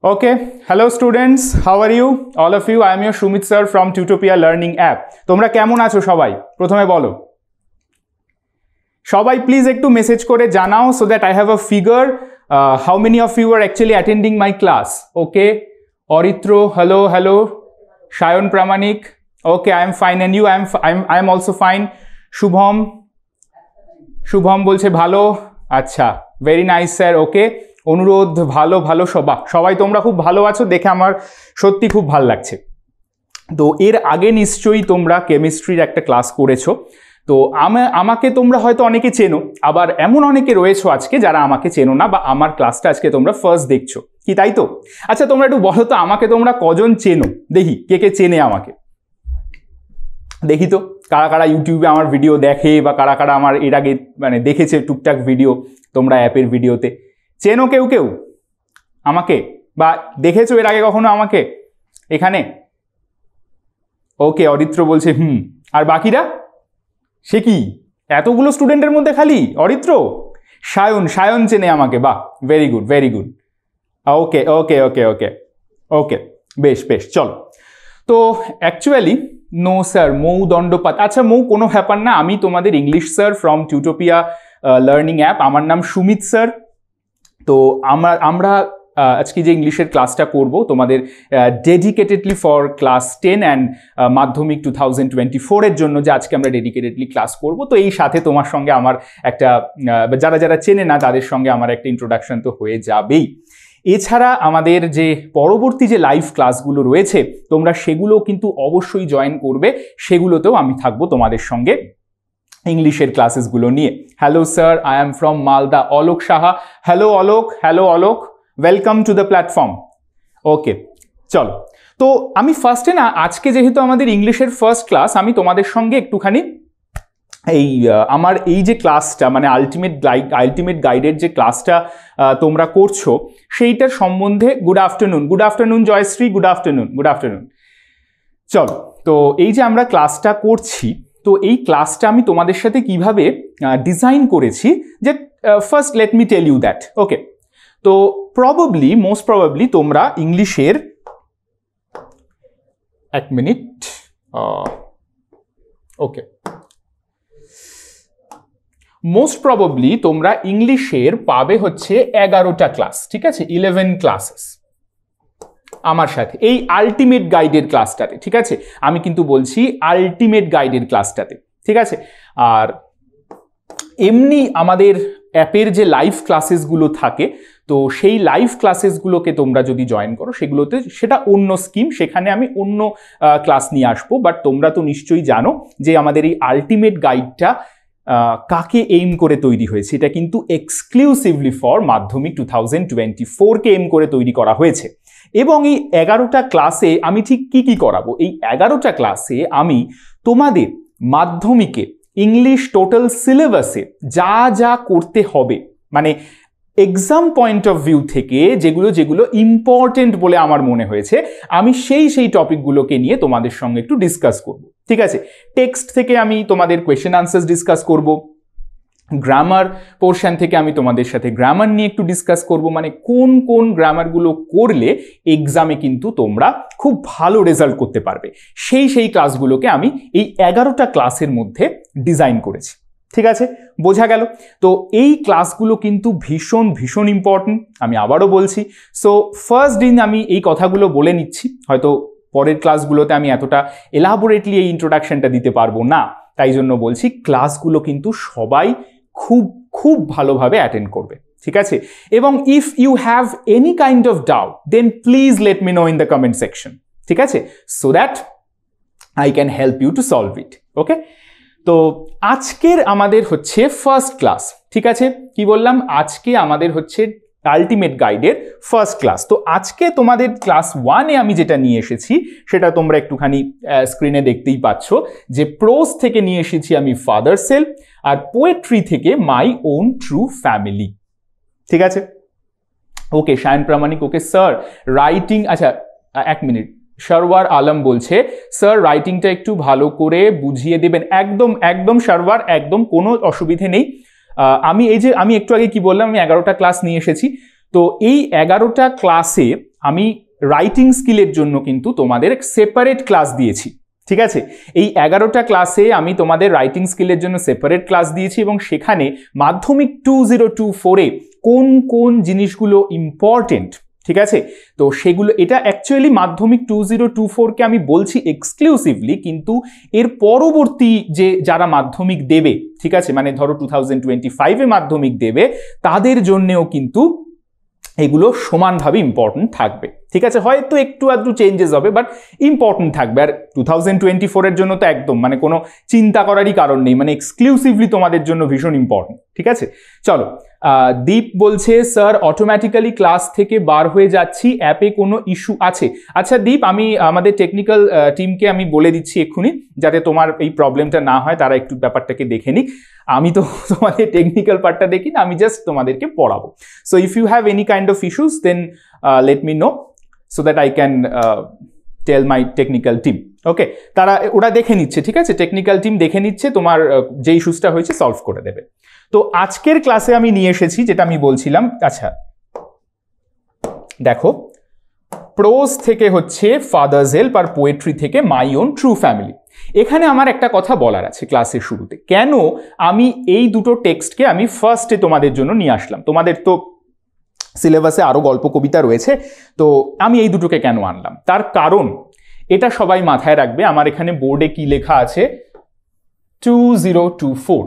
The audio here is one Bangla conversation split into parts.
Okay, hello students, how are you? All of you, I am your Shumit sir from Tutopia Learning app. তোমরা কেমন আছো সবাই? প্রথমে বলো। সবাই প্লিজ একটু মেসেজ করে জানাও so that I have a figure how many of you are actually attending my class. Okay, Oritro, hello. Shayon Pramanik, okay, I am fine, and you? I am also fine. Shubham বলছে ভালো, আচ্ছা, very nice sir, okay. অনুরোধ ভালো সবাই তোমরা খুব ভালো আছো দেখে আমার সত্যি খুব ভালো লাগছে। তো এর আগে নিশ্চয়ই তোমরা কেমিস্ট্রির একটা ক্লাস করেছো, তো আমাকে তোমরা হয়তো অনেকে চেনো, আবার এমন অনেকে রয়েছো আজকে যারা আমাকে চেনো না বা আমার ক্লাসটা আজকে তোমরা ফার্স্ট দেখছো, কি তাই তো? আচ্ছা তোমরা একটু বলো তো আমাকে তোমরা কজন চেনো, দেখি কে চেনে আমাকে, দেখি তো কারা কারা ইউটিউবে আমার ভিডিও দেখে বা কারা কারা আমার এর আগে মানে দেখেছে টুকটাক ভিডিও তোমরা অ্যাপের ভিডিওতে, চেনো কেউ আমাকে বা দেখেছো এর আগে কখনো আমাকে এখানে? ওকে, অরিত্র বলছে আর বাকিরা? সে কি এতগুলো স্টুডেন্টের মধ্যে খালি অরিত্র? সায়ন চেনে আমাকে, বাহ, ভেরি গুড। ওকে, বেশ চলো। তো অ্যাকচুয়ালি নো স্যার, মৌ দণ্ডপাত, আচ্ছা মৌ কোনো ব্যাপার না, আমি তোমাদের English sir from Tutopia learning app, আমার নাম সুমিত স্যার। তো আমরা আজকে যে ইংলিশের ক্লাসটা করব তোমাদের ডেডিকেটেডলি ফর ক্লাস 10 অ্যান্ড মাধ্যমিক 2024 এর জন্য যে আজকে আমরা ডেডিকেটেডলি ক্লাস করব, তো এই সাথে তোমার সঙ্গে আমার একটা যারা চেনে না তাদের সঙ্গে আমার একটা ইন্ট্রোডাকশন তো হয়ে যাবেই। এছাড়া আমাদের যে পরবর্তী যে লাইভ ক্লাসগুলো রয়েছে তোমরা সেগুলো কিন্তু অবশ্যই জয়েন করবে, সেগুলোতেও আমি থাকবো তোমাদের সঙ্গে ইংলিশের ক্লাসেসগুলো নিয়ে। Hello sir, I am from Malda, Alok Saha. Hello Alok, welcome to the platform. Okay, চলো। তো আমি ফার্স্টে না, আজকে যেহেতু আমাদের ইংলিশের ফার্স্ট ক্লাস, আমি তোমাদের সঙ্গে একটুখানি আমার এই যে ক্লাসটা মানে আলটিমেট গাইডের যে ক্লাসটা তোমরা করছো সেইটার সম্বন্ধে good afternoon Jayashree, good afternoon. চলো, তো এই যে আমরা ক্লাসটা করছি, তো এই ক্লাসটা আমি তোমাদের সাথে কিভাবে ডিজাইন করেছি যে first let me tell you that. Okay, তো মোস্ট প্রবাবলি তোমরা ইংলিশের এক মিনিট, ওকে, মোস্ট প্রবাবলি তোমরা ইংলিশের পাবে হচ্ছে 11টা ক্লাস, ঠিক আছে, 11 ক্লাসেস আমার সাথে এই আলটিমেট গাইডের ক্লাসটাতে, ঠিক আছে, আমি কিন্তু বলছি আলটিমেট গাইডের ক্লাসটাতে, ঠিক আছে। আর এমনি আমাদের অ্যাপের যে লাইভ ক্লাসেসগুলো থাকে, তো সেই লাইভ ক্লাসেসগুলোকে তোমরা যদি জয়েন করো সেগুলোতে সেটা অন্য স্কিম, সেখানে আমি অন্য ক্লাস নিয়ে আসবো, বাট তোমরা তো নিশ্চয়ই জানো যে আমাদের এই আলটিমেট গাইডটা কাকে এইম করে তৈরি হয়েছে, এটা কিন্তু এক্সক্লুসিভলি ফর মাধ্যমিক 2024কে এইম করে তৈরি করা হয়েছে। এবং এই 11টা ক্লাসে আমি ঠিক কি করাবো, এই 11টা ক্লাসে আমি তোমাদের মাধ্যমিকে ইংলিশ টোটাল সিলেবাসে যা করতে হবে, মানে এক্সাম পয়েন্ট অফ ভিউ থেকে যেগুলো ইম্পর্টেন্ট বলে আমার মনে হয়েছে, আমি সেই টপিকগুলোকে নিয়ে তোমাদের সঙ্গে একটু ডিসকাস করব, ঠিক আছে। টেক্সট থেকে আমি তোমাদের কোয়েশ্চেন আনসার্স ডিসকাস করব, গ্রামার পোর্শন থেকে আমি তোমাদের সাথে গ্রামার নিয়ে একটু ডিসকাস করব, মানে কোন গ্রামারগুলো করলে এক্সামে কিন্তু তোমরা খুব ভালো রেজাল্ট করতে পারবে, সেই ক্লাসগুলোকে আমি এই 11টা ক্লাসের মধ্যে ডিজাইন করেছি, ঠিক আছে, বোঝা গেল? তো এই ক্লাসগুলো কিন্তু ভীষণ ইম্পর্টেন্ট, আমি আবারও বলছি। সো ফার্স্ট দিন আমি এই কথাগুলো বলে নিচ্ছি, হয়তো পরের ক্লাসগুলোতে আমি এতটা এলাবোরেটলি এই ইন্ট্রোডাকশনটা দিতে পারবো না, তাই জন্য বলছি ক্লাসগুলো কিন্তু সবাই খুব ভালোভাবে অ্যাটেন্ড করবে, ঠিক আছে। এবং if you have any kind of doubt then please let me know in the comment section, ঠিক আছে, so that I can help you to solve it. Okay, তো আজকের আমাদের হচ্ছে ফার্স্ট ক্লাস, ঠিক আছে, কি বললাম, আজকে আমাদের হচ্ছে আলটিমেট গাইডের ফার্স্ট ক্লাস। তো আজকে তোমাদের ক্লাস 1-এ আমি যেটা নিয়ে এসেছি সেটা তোমরা একটুখানি স্ক্রিনে দেখতেই পাচ্ছ, যে প্রোজ থেকে নিয়ে এসেছি আমি ফাদার সেলফ, আর পোয়েট্রি থেকে মাই ওন ট্রু ফ্যামিলি, ঠিক আছে। ওকে, শায়ন প্রামাণিক, ওকে স্যার রাইটিং, আচ্ছা এক মিনিট, সরওয়ার আলম বলছে স্যার রাইটিংটা একটু ভালো করে বুঝিয়ে দেবেন। একদম সরওয়ার, একদম কোনো অসুবিধে নেই। আমি একটু আগে কি বললাম, আমি 11টা ক্লাস নিয়ে এসেছি, তো এই 11টা ক্লাসে আমি রাইটিং স্কিলের জন্য কিন্তু তোমাদের সেপারেট ক্লাস দিয়েছি, ঠিক আছে। এই 11টা ক্লাসে আমি তোমাদের রাইটিং স্কিলের জন্য সেপারেট ক্লাস দিয়েছি এবং সেখানে মাধ্যমিক 2024-এ কোন কোন জিনিসগুলো ইম্পর্টেন্ট, ঠিক আছে, তো সেগুলো, এটা অ্যাকচুয়ালি মাধ্যমিক 2024-কে আমি বলছি এক্সক্লুসিভলি, কিন্তু এর পরবর্তী যে যারা মাধ্যমিক দেবে, ঠিক আছে, মানে ধরো 2025-এ মাধ্যমিক দেবে, তাদের জন্যেও কিন্তু এগুলো সমানভাবে ইম্পর্টেন্ট থাকবে, ঠিক আছে। হয়তো একটু আধটু চেঞ্জেস হবে, বাট ইম্পর্টেন্ট থাকবে। আর 2024-এর জন্য তো একদম মানে কোনো চিন্তা করারই কারণ নেই, মানে এক্সক্লুসিভলি তোমাদের জন্য ভীষণ ইম্পর্টেন্ট, ঠিক আছে। চলো, দীপ বলছে স্যার অটোমেটিক্যালি ক্লাস থেকে বার হয়ে যাচ্ছি, অ্যাপে কোনো ইস্যু আছে? আচ্ছা দীপ, আমি আমাদের টেকনিক্যাল টিমকে আমি বলে দিচ্ছি এক্ষুনি, যাতে তোমার এই প্রবলেমটা না হয়, তারা একটু ব্যাপারটাকে দেখে নিক। আমি তো তোমাদের টেকনিক্যাল পার্টটা দেখি না, আমি জাস্ট তোমাদেরকে পড়াবো। So if you have any kind of issues then let me know so that I can tell my technical team. Okay, ওরা দেখে নিচ্ছে, ঠিক আছে, টেকনিক্যাল টিম দেখে নিচ্ছে, তোমার যে ইস্যুসটা হয়েছে সলভ করে দেবে। তো আজকের ক্লাসে আমি নিয়ে এসেছি যেটা আমি বলছিলাম। আচ্ছা দেখো, প্রোজ থেকে হচ্ছে ফাদার্স হেল্প আর পোয়েট্রি থেকে মাই ওন ট্রু ফ্যামিলি। এখানে আমার একটা কথা বলার আছে ক্লাসের শুরুতে, কেন আমি এই দুটো টেক্সটকে আমি ফার্স্টে তোমাদের জন্য নিয়ে আসলাম। তোমাদের তো সিলেবাসে আরও গল্প কবিতা রয়েছে, তো আমি এই দুটোকে কেন আনলাম, তার কারণ এটা সবাই মাথায় রাখবে। আমার এখানে বোর্ডে কি লেখা আছে, 2024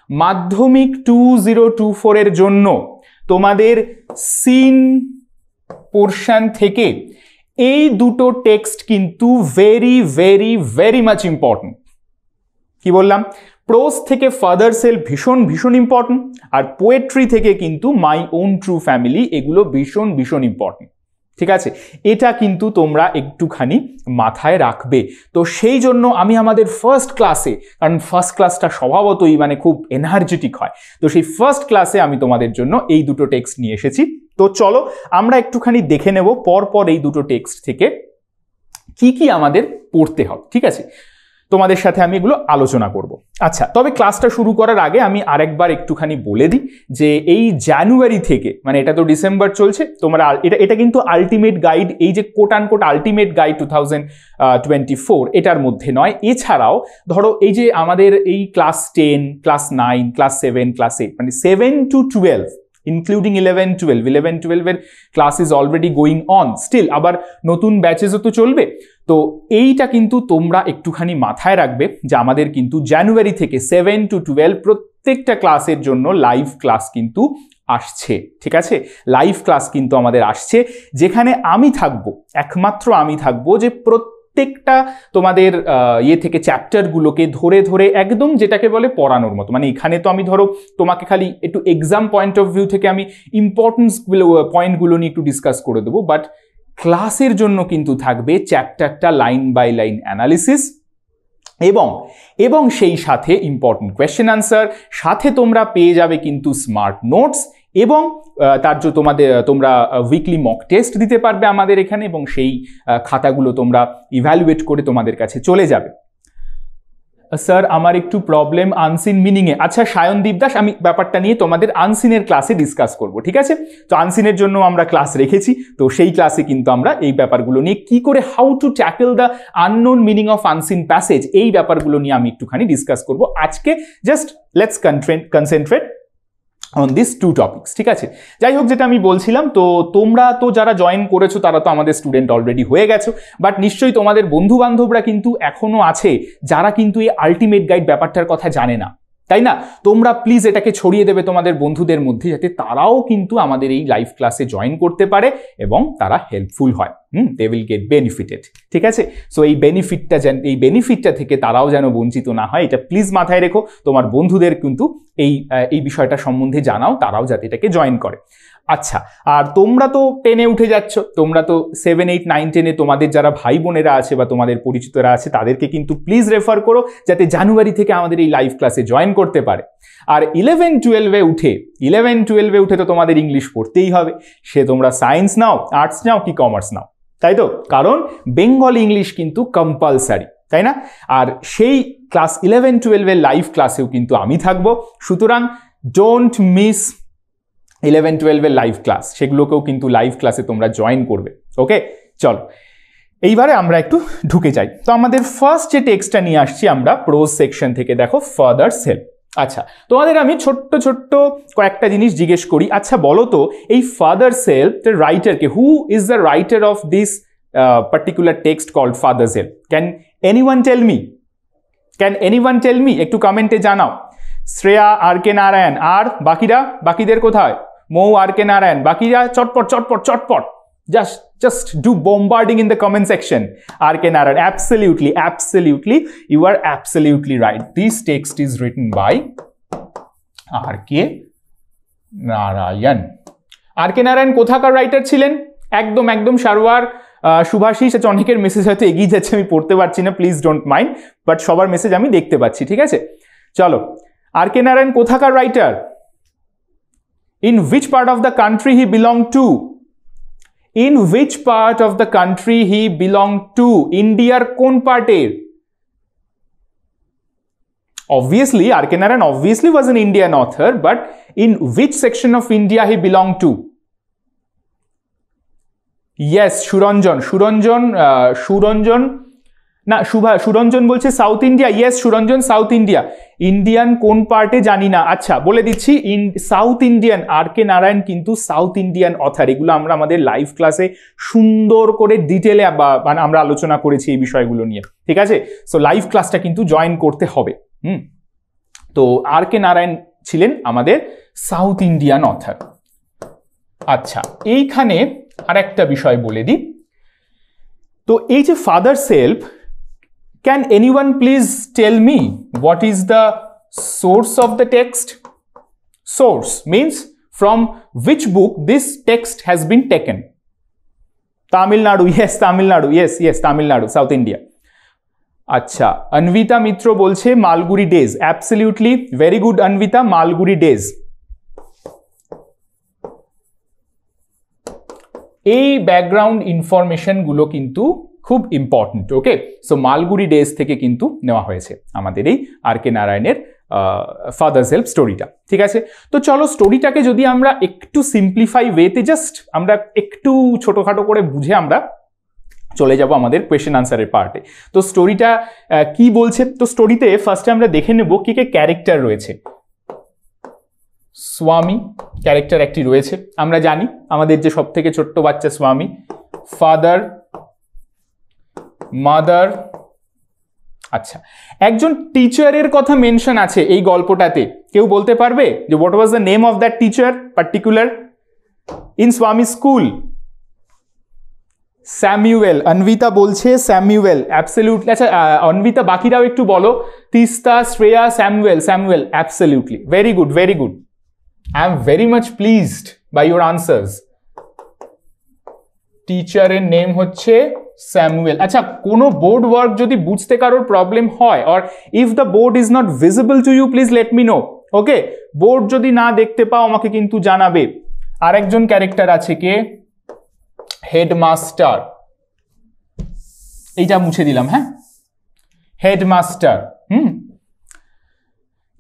মাধ্যমিক 2024-এর জন্য তোমাদের সিন পোর্শন থেকে এই দুটো টেক্সট কিন্তু very very very much important. কি বললাম, প্রোজ থেকে ফাদার্স হেল্প ভীষণ ভীষণ ইম্পর্টেন্ট, আর পোয়েট্রি থেকে কিন্তু মাই ওন ট্রু ফ্যামিলি, এগুলো ভীষণ ভীষণ ইম্পর্টেন্ট, ঠিক আছে। এটা কিন্তু তোমরা একটুখানি মাথায় রাখবে। তো সেই জন্য আমি আমাদের ফার্স্ট ক্লাসে, কারণ ফার্স্ট ক্লাসটা স্বভাবতই মানে খুব এনার্জেটিক হয়, তো সেই ফার্স্ট ক্লাসে আমি তোমাদের জন্য এই দুটো টেক্সট নিয়ে এসেছি। তো চলো আমরা একটুখানি দেখে নেব পরপর এই দুটো টেক্সট থেকে কি কি আমাদের পড়তে হবে, ঠিক আছে। তোমাদের সাথে আমি এগুলো আলোচনা করব। আচ্ছা, তবে ক্লাসটা শুরু করার আগে আমি আরেকবার একটুখানি বলে দিই যে এই জানুয়ারি থেকে, মানে এটা তো ডিসেম্বর চলছে, তোমরা এটা কিন্তু আলটিমেট গাইড, এই যে কোট আনকোট আলটিমেট গাইড 2024 এটার মধ্যে নয়। এছাড়াও ধরো এই যে আমাদের এই ক্লাস 10, ক্লাস 9, ক্লাস 7, ক্লাস 8, মানে 7 to 12 ইনক্লুডিং 11-12-এর class is already going on still, আবার নতুন ব্যাচেসও তো চলবে। তো এইটা কিন্তু তোমরা একটুখানি মাথায় রাখবে যে আমাদের কিন্তু জানুয়ারি থেকে 7 to 12 প্রত্যেকটা ক্লাসের জন্য লাইভ ক্লাস কিন্তু আসছে, ঠিক আছে। লাইভ ক্লাস কিন্তু আমাদের আসছে, যেখানে আমি থাকবো, একমাত্র আমি থাকবো, যে প্রত্যেকটা তোমাদের ইয়ে থেকে চ্যাপ্টারগুলোকে ধরে ধরে একদম যেটাকে বলে পড়ানোর মতো। মানে এখানে তো আমি ধরো তোমাকে খালি একটু এক্সাম পয়েন্ট অফ ভিউ থেকে আমি ইম্পর্টেন্সগুলো পয়েন্টগুলো নিয়ে একটু ডিসকাস করে দেবো, বাট ক্লাসের জন্য কিন্তু থাকবে চ্যাপ্টারটা লাইন বাই লাইন অ্যানালিসিস এবং সেই সাথে ইম্পর্টেন্ট কোয়েশ্চেন আনসার, সাথে তোমরা পেয়ে যাবে কিন্তু স্মার্ট নোটস, এবং তার জন্য তোমরা উইকলি মক টেস্ট দিতে পারবে আমাদের এখানে, এবং সেই খাতাগুলো তোমরা ইভ্যালুয়েট করে তোমাদের কাছে চলে যাবে। স্যার আমার একটু প্রবলেম আনসিন মিনিংয়ে। আচ্ছা সায়নদীপ দাস, আমি ব্যাপারটা নিয়ে তোমাদের আনসিনের ক্লাসে ডিসকাস করব, ঠিক আছে। তো আনসিনের জন্য আমরা ক্লাস রেখেছি, তো সেই ক্লাসে কিন্তু আমরা এই ব্যাপারগুলো নিয়ে কি করে how to tackle the unknown meaning of unseen passage, এই ব্যাপারগুলো নিয়ে আমি একটুখানি ডিসকাস করব আজকে। Just let's concentrate on this two topics, ঠিক আছে। যাই হোক, যেটা আমি বলছিলাম, তো তোমরা তো যারা জয়েন করেছো তারা তো আমাদের স্টুডেন্ট অলরেডি হয়ে গেছো, বাট নিশ্চয়ই তোমাদের বন্ধু বান্ধবরা কিন্তু এখনো আছে যারা কিন্তু এই আলটিমেট গাইড ব্যাপারটার কথা জানে না, তাই না? তোমরা প্লিজ এটাকে ছড়িয়ে দেবে তোমাদের বন্ধুদের মধ্যে, যাতে তারাও কিন্তু আমাদের এই লাইভ ক্লাসে জয়েন করতে পারে এবং তারা হেল্পফুল হয়, দে উইল গেট বেনিফিটেড, ঠিক আছে। সো এই বেনিফিটটা থেকে তারাও যেন বঞ্চিত না হয়, এটা প্লিজ মাথায় রেখো। তোমার বন্ধুদের কিন্তু এই বিষয়টা সম্বন্ধে জানাও, তারাও যাতে এটাকে জয়েন করে। আচ্ছা, আর তোমরা তো 10-এ উঠে যাচ্ছ, তোমরা তো 7, 8, 9, 10-এ তোমাদের যারা ভাই বোনেরা আছে বা তোমাদের পরিচিতরা আছে তাদেরকে কিন্তু প্লিজ রেফার করো, যাতে জানুয়ারি থেকে আমাদের এই লাইভ ক্লাসে জয়েন করতে পারে। আর 11-12-এ উঠে তো তোমাদের ইংলিশ পড়তেই হবে, সে তোমরা সায়েন্স নাও, আর্টস নাও কি কমার্স নাও, তাই তো, কারণ বেঙ্গলি ইংলিশ কিন্তু কম্পালসারি, তাই না? আর সেই ক্লাস 11-12-এর লাইভ ক্লাসেও কিন্তু আমি থাকবো, সুতরাং ডোন্ট মিস 11-12 এর লাইভ ক্লাস, সেগুলোকেও কিন্তু লাইভ ক্লাসে তোমরা জয়েন করবে। ওকে, চলো এইবারে আমরা একটু ঢুকে যাই। তো আমাদের ফার্স্ট যে টেক্সটটা নিয়ে আসছি আমরা প্রোজ সেকশন থেকে, দেখো ফাদার সেলফ। আচ্ছা, তোমাদের আমি ছোট্ট ছোট্ট কয়েকটা জিনিস জিজ্ঞেস করি। আচ্ছা বলো তো, এই ফাদার সেলফ এর রাইটারকে, who is the writer of this particular text called father self? Can anyone tell me? Can anyone tell me? একটু কমেন্টে জানাও। শ্রেয়া, আর কে নারায়ণ, আর বাকিরা, বাকিদের কোথায়? মৌ, আর কে নারায়ণ, বাকিরা চটপট চটপট চটপট, just do bombarding in the comment section. R.K. Narayan, absolutely, you are absolutely right. This text is written by R.K. Narayan. R.K. Narayan কোথাকার রাইটার ছিলেন? একদম সারওয়ার, শুভাশিস, অনেকের মেসেজ হয়তো এগিয়ে যাচ্ছে, আমি পড়তে পারছি না, প্লিজ ডোন্ট মাইন্ড, বাট সবার মেসেজ আমি দেখতে পাচ্ছি, ঠিক আছে? চলো, R.K. Narayan কোথাকার writer? In which part of the country he belonged to? In which part of the country he belonged to? Indiaর কোন পার্টের? Obviously, R.K. Narayan obviously was an Indian author, but in which section of India he belonged to? Yes, Suranjan না, সুরঞ্জন বলছে south India. Yes Suranjan, south India. Indian কোন পার্টে জানি না। আচ্ছা বলে দিচ্ছি, সাউথ ইন্ডিয়ান। R.K. নারায়ণ কিন্তু সাউথ ইন্ডিয়ান অথার। এগুলো আমরা আমাদের লাইভ ক্লাসে সুন্দর করে ডিটেলে মানে আমরা আলোচনা করেছি এই বিষয়গুলো নিয়ে, ঠিক আছে? সো লাইভ ক্লাসটা কিন্তু জয়েন করতে হবে। তো R.K. নারায়ণ ছিলেন আমাদের সাউথ ইন্ডিয়ান অথার। আচ্ছা, এইখানে আরেকটা বিষয় বলে দিই। তো এই যে father self, can anyone please tell me what is the source of the text? Source means from which book this text has been taken. Tamil Nadu, yes, Tamil Nadu, yes, Tamil Nadu, South India. আচ্ছা, অন্বিতা মিত্র বলছে Malgudi days. Absolutely, very good Anwita, Malgudi days. এই ব্যাকগ্রাউন্ড ইনফরমেশন গুলো কিন্তু খুব important. Okay, so Malgudi days থেকে কিন্তু নেওয়া হয়েছে আমাদের এই R.K. নারায়ণের ফাদার সেলফ স্টোরিটা, ঠিক আছে? তো চলো স্টোরিটাকে যদি আমরা একটু সিম্পলিফাই ওয়েতে জাস্ট আমরা একটু ছোটখাটো করে বুঝে আমরা চলে যাব আমাদের কোয়েশ্চেন আনসারের পার্টে। তো স্টোরিটা কি বলছে? তো স্টোরিতে ফার্স্টে আমরা দেখে নেব কি কে ক্যারেক্টার রয়েছে। স্বামী ক্যারেক্টার একটি রয়েছে, আমরা জানি আমাদের যে সব থেকে ছোট্ট বাচ্চা স্বামী। Father, mother. আচ্ছা, একজন টিচারের কথা মেনশন আছে এই গল্পটাতে। কেউ বলতে পারবে যে what was the name of that teacher particular in Swami school? Samuel. Anvita বলছে স্যামুয়েল, অ্যাবসলিউটলি। আচ্ছা অন্বিতা, বাকিরাও একটু বলো। Tista, Shreya, Samuel, absolutely, very good. I am very much pleased by your answers. টিচারের নেম হচ্ছে স্যামুয়েল। আচ্ছা, কোনো বোর্ড ওয়ার্ক যদি বুঝতে কারোর প্রবলেম হয়, or if the board is not visible to you, please let me know. Okay, board যদি না দেখতে পাও আমাকে কিন্তু জানাবে। আরেকজন ক্যারেক্টার আছে কে? হেডমাস্টার। এইটা মুছে দিলাম, হ্যাঁ, headmaster.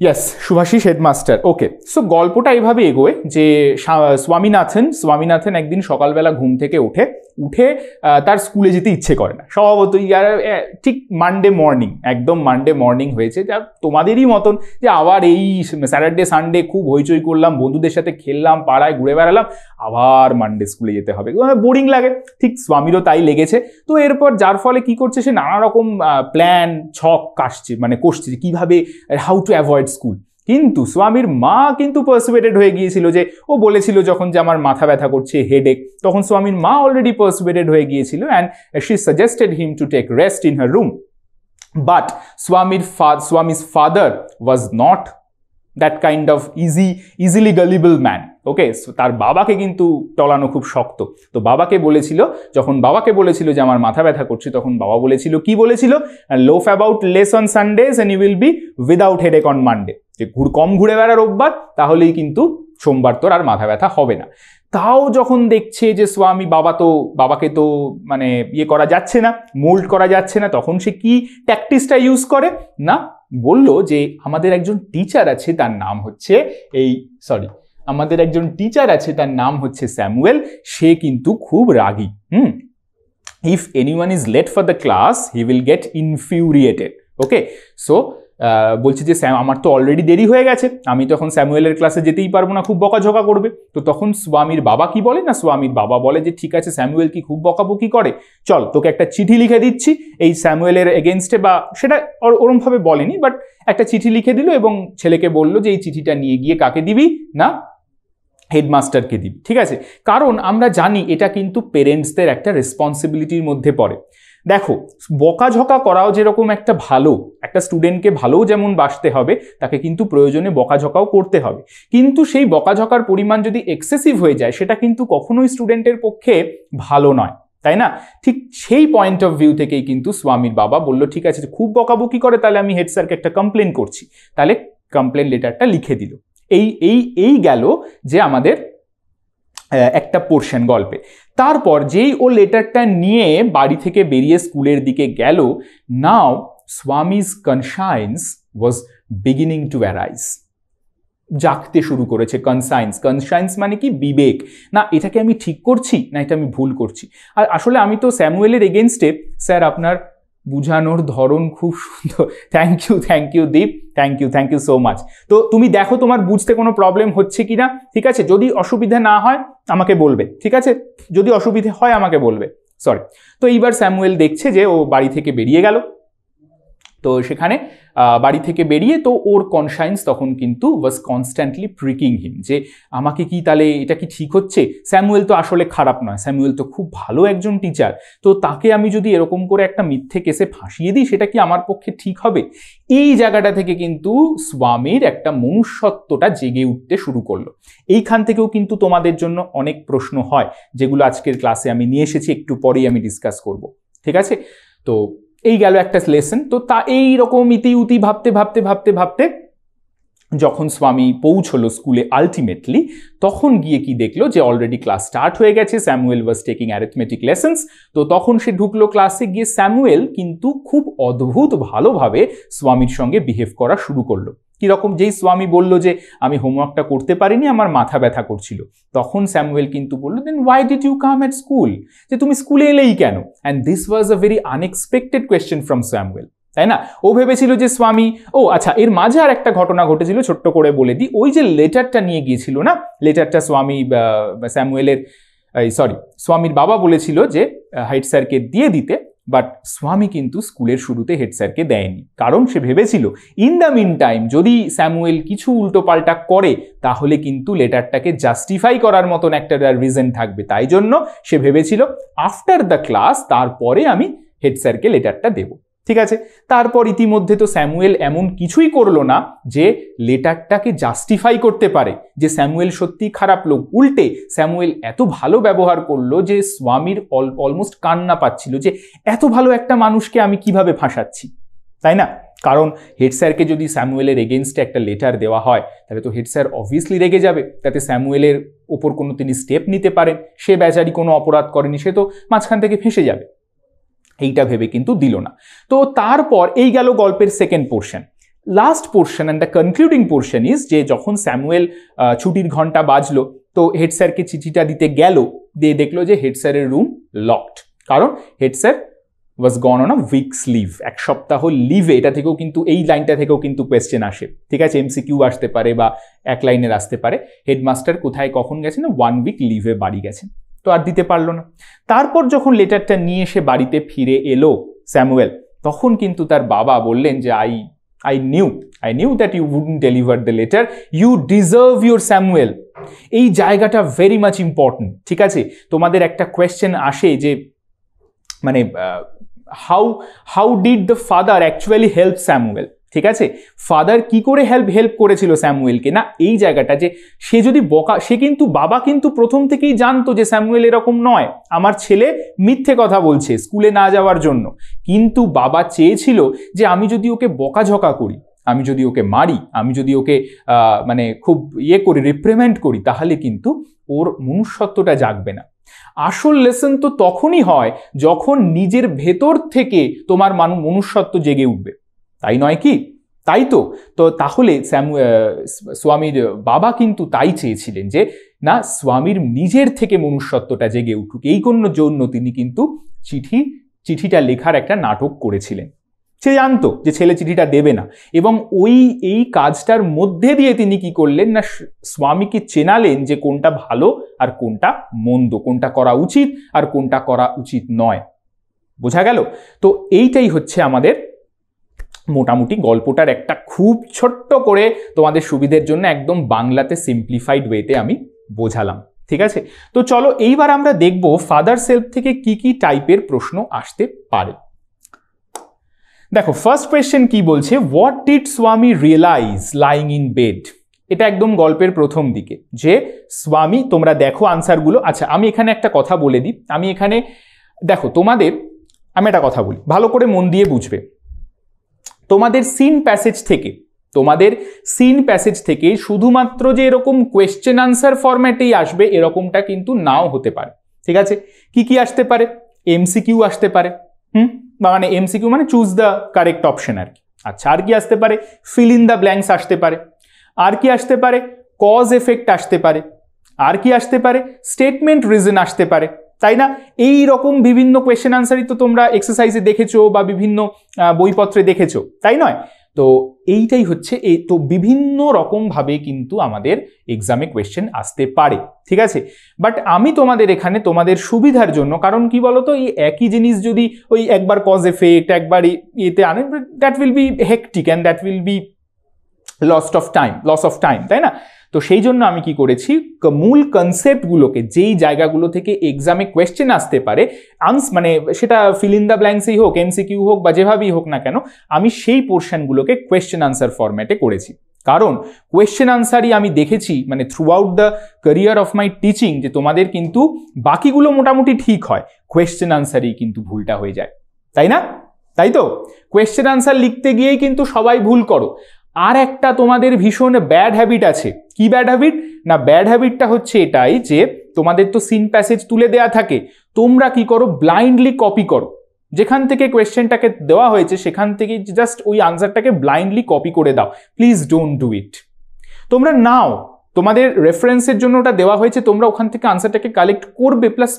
Yes, Shubhashis, headmaster. Okay, so গল্পটা এইভাবে এগোয় যে স্বামীনাথন একদিন সকালবেলা ঘুম থেকে উঠে তার স্কুলে যেতে ইচ্ছে করে না স্বভাবতই। ঠিক মানডে মর্নিং, একদম মানডে মর্নিং হয়েছে, যা তোমাদেরই মতন, যে আবার এই স্যাটারডে সানডে খুব হইচই করলাম, বন্ধুদের সাথে খেললাম, পাড়ায় ঘুরে বেড়ালাম, আবার মানডে স্কুলে যেতে হবে, বোরিং লাগে। ঠিক স্বামীরও তাই লেগেছে। তো এরপর যার ফলে কি করছে, সে নানা রকম প্ল্যান ছক কষছে কিভাবে হাউ টু অ্যাভয়েড স্কুল। কিন্তু স্বামীর মা কিন্তু পার্সুয়েটেড হয়ে গিয়েছিল, যে ও বলেছিল যখন যে আমার মাথা ব্যথা করছে, হেডেক, তখন স্বামীর মা অলরেডি পার্সুয়েটেড হয়ে গিয়েছিল and she suggested him to take rest in her room. But স্বামীর father was not that kind of easily gullible man. Okay, তার বাবাকে কিন্তু টলানো খুব শক্ত। তো যখন বাবাকে বলেছিল যে আমার মাথা ব্যথা করছে, তখন বাবা বলেছিল, কি বলেছিল? Loaf about less on Sundays and you will be without headache on Monday. যে কম ঘুরে বেড়ার রোববার, তাহলেই কিন্তু সোমবার তোর আর মাথা ব্যথা হবে না। তাও যখন দেখছে যে বাবাকে তো মানে করা যাচ্ছে না, মোল্ড করা যাচ্ছে না, তখন সে কি ট্যাকটিক্সটা ইউজ করে না, বলল যে আমাদের একজন টিচার আছে, তার নাম হচ্ছে আমাদের একজন টিচার আছে, তার নাম হচ্ছে স্যামুয়েল, সে কিন্তু খুব রাগী। If anyone is late for the class he will get infuriated. Okay, so বলছে যে আমার তো অলরেডি দেরি হয়ে গেছে, আমি তখন স্যামুয়েলের ক্লাসে যেতেই পারবো না, খুব বকাঝকা করবে। তো তখন স্বামীর বাবা কি বলে না, স্বামীর বাবা বলে যে ঠিক আছে, স্যামুয়েল কি খুব বকাবকি করে, চল তোকে একটা চিঠি লিখে দিচ্ছি এই স্যামুয়েলের এগেনস্টে, বা সেটা ওরমভাবে বলেনি, বাট একটা চিঠি লিখে দিল এবং ছেলেকে বললো যে এই চিঠিটা নিয়ে গিয়ে কাকে দিবি না, হেডমাস্টারকে দিবি। ঠিক আছে, কারণ আমরা জানি এটা কিন্তু পেরেন্টসদের একটা রেসপন্সিবিলিটির মধ্যে পড়ে। দেখো, বকাঝকা করাও যেরকম একটা ভালো, একটা স্টুডেন্টকে ভালোও যেমন বাসতে হবে, তাকে কিন্তু প্রয়োজনে বকাঝকাও করতে হবে, কিন্তু সেই বকাঝকার পরিমাণ যদি এক্সেসিভ হয়ে যায় সেটা কিন্তু কখনোই স্টুডেন্টের পক্ষে ভালো নয়, তাই না? ঠিক সেই পয়েন্ট অফ ভিউ থেকেই কিন্তু স্বামীর বাবা বলল ঠিক আছে, খুব বকাবকি করে তাহলে আমি হেড স্যারকে একটা কমপ্লেন করছি, তাহলে কমপ্লেন লেটারটা লিখে দিল। এই গেল যে আমাদের একটা পোর্শন গল্পে। তারপর যেই ও লেটারটা নিয়ে বাড়ি থেকে বেরিয়ে স্কুলের দিকে গেল, now Swami's conscience was beginning to arise, জাগতে শুরু করেছে। কনসায়েন্স মানে কি? বিবেক। না এটাকে আমি ঠিক করছি, না এটা আমি ভুল করছি। আর আসলে আমি তো স্যামুয়েলের এগেনস্টে, স্যার আপনার বুঝানোর ধরন খুব সুন্দর, thank you Deep, thank you so much. তো তুমি দেখো তোমার বুঝতে কোনো প্রবলেম হচ্ছে কিনা, ঠিক আছে? যদি অসুবিধা না হয় আমাকে বলবে, ঠিক আছে? যদি অসুবিধা হয় আমাকে বলবে, সরি। তো এইবার স্যামুয়েল দেখছে যে ও বাড়ি থেকে বেরিয়ে গেল, তো সেখানে বাড়ি থেকে বেরিয়ে তো ওর কনসায়েন্স তখন কিন্তু ওয়াজ কনস্ট্যান্টলি প্রিকিং হিম, যে আমাকে কি তাহলে এটা কি ঠিক হচ্ছে? স্যামুয়েল তো আসলে খারাপ নয়, স্যামুয়েল তো খুব ভালো একজন টিচার, তো তাকে আমি যদি এরকম করে একটা মিথ্যে কেসে ফাঁসিয়ে দিই সেটা কি আমার পক্ষে ঠিক হবে? এই জায়গাটা থেকে কিন্তু স্বামীর একটা মনুষ্যত্বটা জেগে উঠতে শুরু করলো। এইখান থেকেও কিন্তু তোমাদের জন্য অনেক প্রশ্ন হয়, যেগুলো আজকের ক্লাসে আমি নিয়ে এসেছি, একটু পরেই আমি ডিসকাস করব, ঠিক আছে? তো এই গেল একটা লেসন। তো তা এইরকম ইতি ভাবতে যখন স্বামী পৌঁছলো স্কুলে আলটিমেটলি, তখন গিয়ে কি দেখলো যে অলরেডি ক্লাস স্টার্ট হয়ে গেছে, Samuel was taking arithmetic lessons. তো তখন সে ঢুকলো ক্লাসে, গিয়ে স্যামুয়েল কিন্তু খুব অদ্ভুত ভালোভাবে স্বামীর সঙ্গে বিহেভ করা শুরু করলো। কিরকম? যেই স্বামী বলল যে আমি হোমওয়ার্কটা করতে পারিনি, আমার মাথা ব্যথা করছিল, তখন স্যামুয়েল কিন্তু বললো then why did you come at school, যে তুমি স্কুলে এলেই কেন? And this was a very unexpected question from Samuel, তাই না? ও ভেবেছিল যে স্বামী, ও আচ্ছা এর মাঝে আর একটা ঘটনা ঘটেছিল, ছোট্ট করে বলে দিই। ওই যে লেটারটা নিয়ে গিয়েছিল না, লেটারটা স্বামীর বাবা বলেছিল যে হেড স্যারকে দিয়ে দিতে, বাট স্বামী কিন্তু স্কুলের শুরুতে হেড স্যারকে দেয়নি, কারণ সে ভেবেছিল ইন দ্য মিন টাইম যদি স্যামুয়েল কিছু উল্টোপাল্টা করে তাহলে কিন্তু লেটারটাকে জাস্টিফাই করার মতন একটা রিজন থাকবে, তাই জন্য সে ভেবেছিল আফটার দ্য ক্লাস তারপরে আমি হেড স্যারকে লেটারটা দেবো, ঠিক আছে? তারপর ইতিমধ্যে তো স্যামুয়েল এমন কিছুই করলো না যে লেটারটাকে জাস্টিফাই করতে পারে যে স্যামুয়েল সত্যি খারাপ লোক। উল্টে স্যামুয়েল এত ভালো ব্যবহার করলো যে স্বামীর অলমোস্ট কান্না পাচ্ছিল, যে এত ভালো একটা মানুষকে আমি কিভাবে ফাঁসাচ্ছি, তাই না? কারণ হেড স্যারকে যদি স্যামুয়েলের এগেনস্টে একটা লেটার দেওয়া হয় তাহলে তো হেড স্যার অবভিয়াসলি রেগে যাবে, তাতে স্যামুয়েলের ওপর কোনো তিনি স্টেপ নিতে পারেন, সে বেচারি কোনো অপরাধ করেনি, সে তো মাঝখান থেকে ফেঁসে যাবে। এইটা ভেবে কিন্তু দিল না। তো তারপর এই গেল গল্পের second portion. Last portion and the concluding portion is যে যখন স্যামুয়েল ছুটির ঘন্টা বাজলো, তো হেড স্যারকে চিঠিটা দিতে গেল, দিয়ে দেখলো যে হেড স্যারের রুম লকড, কারণ head sir was gone on a week's leave, এক সপ্তাহ লিভে। এটা থেকেও কিন্তু, এই লাইনটা থেকেও কিন্তু কোয়েশ্চেন আসে, ঠিক আছে? এমসিকিউ আসতে পারে বা এক লাইনের আসতে পারে, হেডমাস্টার কোথায় কখন গেছেন, 1 উইক লিভে বাড়ি গেছেন, তো আর দিতে পারলো না। তারপর যখন লেটারটা নিয়ে এসে বাড়িতে ফিরে এলো স্যামুয়েল, তখন কিন্তু তার বাবা বললেন যে I knew that you wouldn't deliver the letter, you deserve your Samuel। এই জায়গাটা ভেরি মাচ ইম্পর্টেন্ট, ঠিক আছে? তোমাদের একটা কোয়েশ্চেন আসে যে মানে how did the father actually help Samuel, ঠিক আছে? ফাদার কি করে হেল্প করেছিল স্যামুয়েলকে? না এই জায়গাটা যে সে যদি সে কিন্তু, বাবা কিন্তু প্রথম থেকেই জানতো যে স্যামুয়েল এরকম নয়, আমার ছেলে মিথ্যে কথা বলছে স্কুলে না যাওয়ার জন্য, কিন্তু বাবা চেয়েছিল যে আমি যদি ওকে বকাঝকা করি, আমি যদি ওকে মারি, আমি যদি ওকে মানে খুব করি, রিপ্রিমেন্ড করি, তাহলে কিন্তু ওর মনুষ্যত্বটা জাগবে না। আসল লেসন তো তখনই হয় যখন নিজের ভেতর থেকে তোমার মনুষ্যত্ব জেগে উঠবে, তাই নয় কি? তাই তো। তো তাহলে স্বামীর বাবা কিন্তু তাই চেয়েছিলেন যে না, স্বামীর নিজের থেকে মনুষ্যত্বটা জেগে উঠুক, এই জন্য তিনি কিন্তু চিঠিটা লেখার একটা নাটক করেছিলেন। সে জানতো যে ছেলে চিঠিটা দেবে না, এবং এই কাজটার মধ্যে দিয়ে তিনি কি করলেন না, স্বামীকে চেনালেন যে কোনটা ভালো আর কোনটা মন্দ, কোনটা করা উচিত আর কোনটা করা উচিত নয়। বোঝা গেল? তো এইটাই হচ্ছে আমাদের মোটামুটি গল্পটার একটা খুব ছোট্ট করে তোমাদের সুবিধের জন্য একদম বাংলাতে সিম্পলিফাইড ওয়েতে আমি বোঝালাম। ঠিক আছে, তো চলো এইবার আমরা দেখব ফাদার সেলফ থেকে কি কি টাইপের প্রশ্ন আসতে পারে। দেখো ফার্স্ট কোয়েশ্চেন কি বলছে, what did Swami realise lying in bed. এটা একদম গল্পের প্রথম দিকে যে স্বামী, তোমরা দেখো আনসারগুলো। আচ্ছা আমি এখানে একটা কথা বলে দিই, আমি এখানে দেখো তোমাদের আমি একটা কথা বলি, ভালো করে মন দিয়ে বুঝবে। তোমাদের সিন প্যাসেজ থেকে শুধুমাত্র যে এরকম কোয়েশ্চেন আনসার ফরম্যাটেই আসবে এরকমটা কিন্তু নাও হতে পারে। ঠিক আছে, কি কি আসতে পারে, এমসিকিউ আসতে পারে, মানে এমসিকিউ মানে চুজ দ্য কারেক্ট অপশন আর কি। আচ্ছা আর কি আসতে পারে, ফিল ইন দ্য ব্ল্যাঙ্কস আসতে পারে, আর কি আসতে পারে, কজ এফেক্ট আসতে পারে, আর কি আসতে পারে, স্টেটমেন্ট রিজন আসতে পারে, তাই না? এই রকম বিভিন্ন কোয়েশ্চেন আনসারই তো তোমরা এক্সারসাইজে দেখেছো বা বিভিন্ন বইপত্রে দেখেছো, তাই নয়? তো এইটাই হচ্ছে তো বিভিন্ন রকম ভাবে কিন্তু আমাদের এক্সামে কোয়েশ্চেন আসতে পারে। ঠিক আছে, বাট আমি তোমাদের এখানে তোমাদের সুবিধার জন্য, কারণ কি বলতো, এই একই জিনিস যদি ওই একবার কজ এফেক্ট একবার এতে আনে, that will be hectic and that will be loss of time, তাই না? তো সেই জন্য আমি কি করেছি, মূল কনসেপ্টগুলোকে, যেই জায়গাগুলো থেকে এক্সামে কোয়েশ্চেন আসতে পারে, মানে সেটা ফিল ইন দ্য ব্ল্যাঙ্কসই হোক, এমসিকিউ হোক বা যেভাবেই হোক না কেন, আমি সেই পোর্শনগুলোকে কোয়েশ্চেন আনসার ফরম্যাটে করেছি। কারণ কোয়েশ্চেন আনসারই আমি দেখেছি মানে through out the career of my teaching যে তোমাদের কিন্তু বাকিগুলো মোটামুটি ঠিক হয়, কোয়েশ্চেন আনসারই কিন্তু ভুলটা হয়ে যায়, তাই না? তাই তো, কোয়েশ্চেন আনসার লিখতে গিয়েই কিন্তু সবাই ভুল করো। আর একটা তোমাদের ভীষণ ব্যাড হ্যাবিট আছে। কি ব্যাড হ্যাবিট না, ব্যাড হ্যাবিটটা হচ্ছে এটাই যে তোমাদের তো সিন প্যাসেজ তুলে দেয়া থাকে, তোমরা কি করো, ব্লাইন্ডলি কপি করো, যেখান থেকে কোয়েশ্চেনটাকে দেওয়া হয়েছে সেখান থেকে জাস্ট ওই আনসারটাকে ব্লাইন্ডলি কপি করে দাও। Please don't do it. তোমরা নাও, তোমাদের রেফারেন্সের জন্য ওটা দেওয়া হয়েছে, তোমরা ওখান থেকে আনসারটাকে কালেক্ট করবে, প্লাস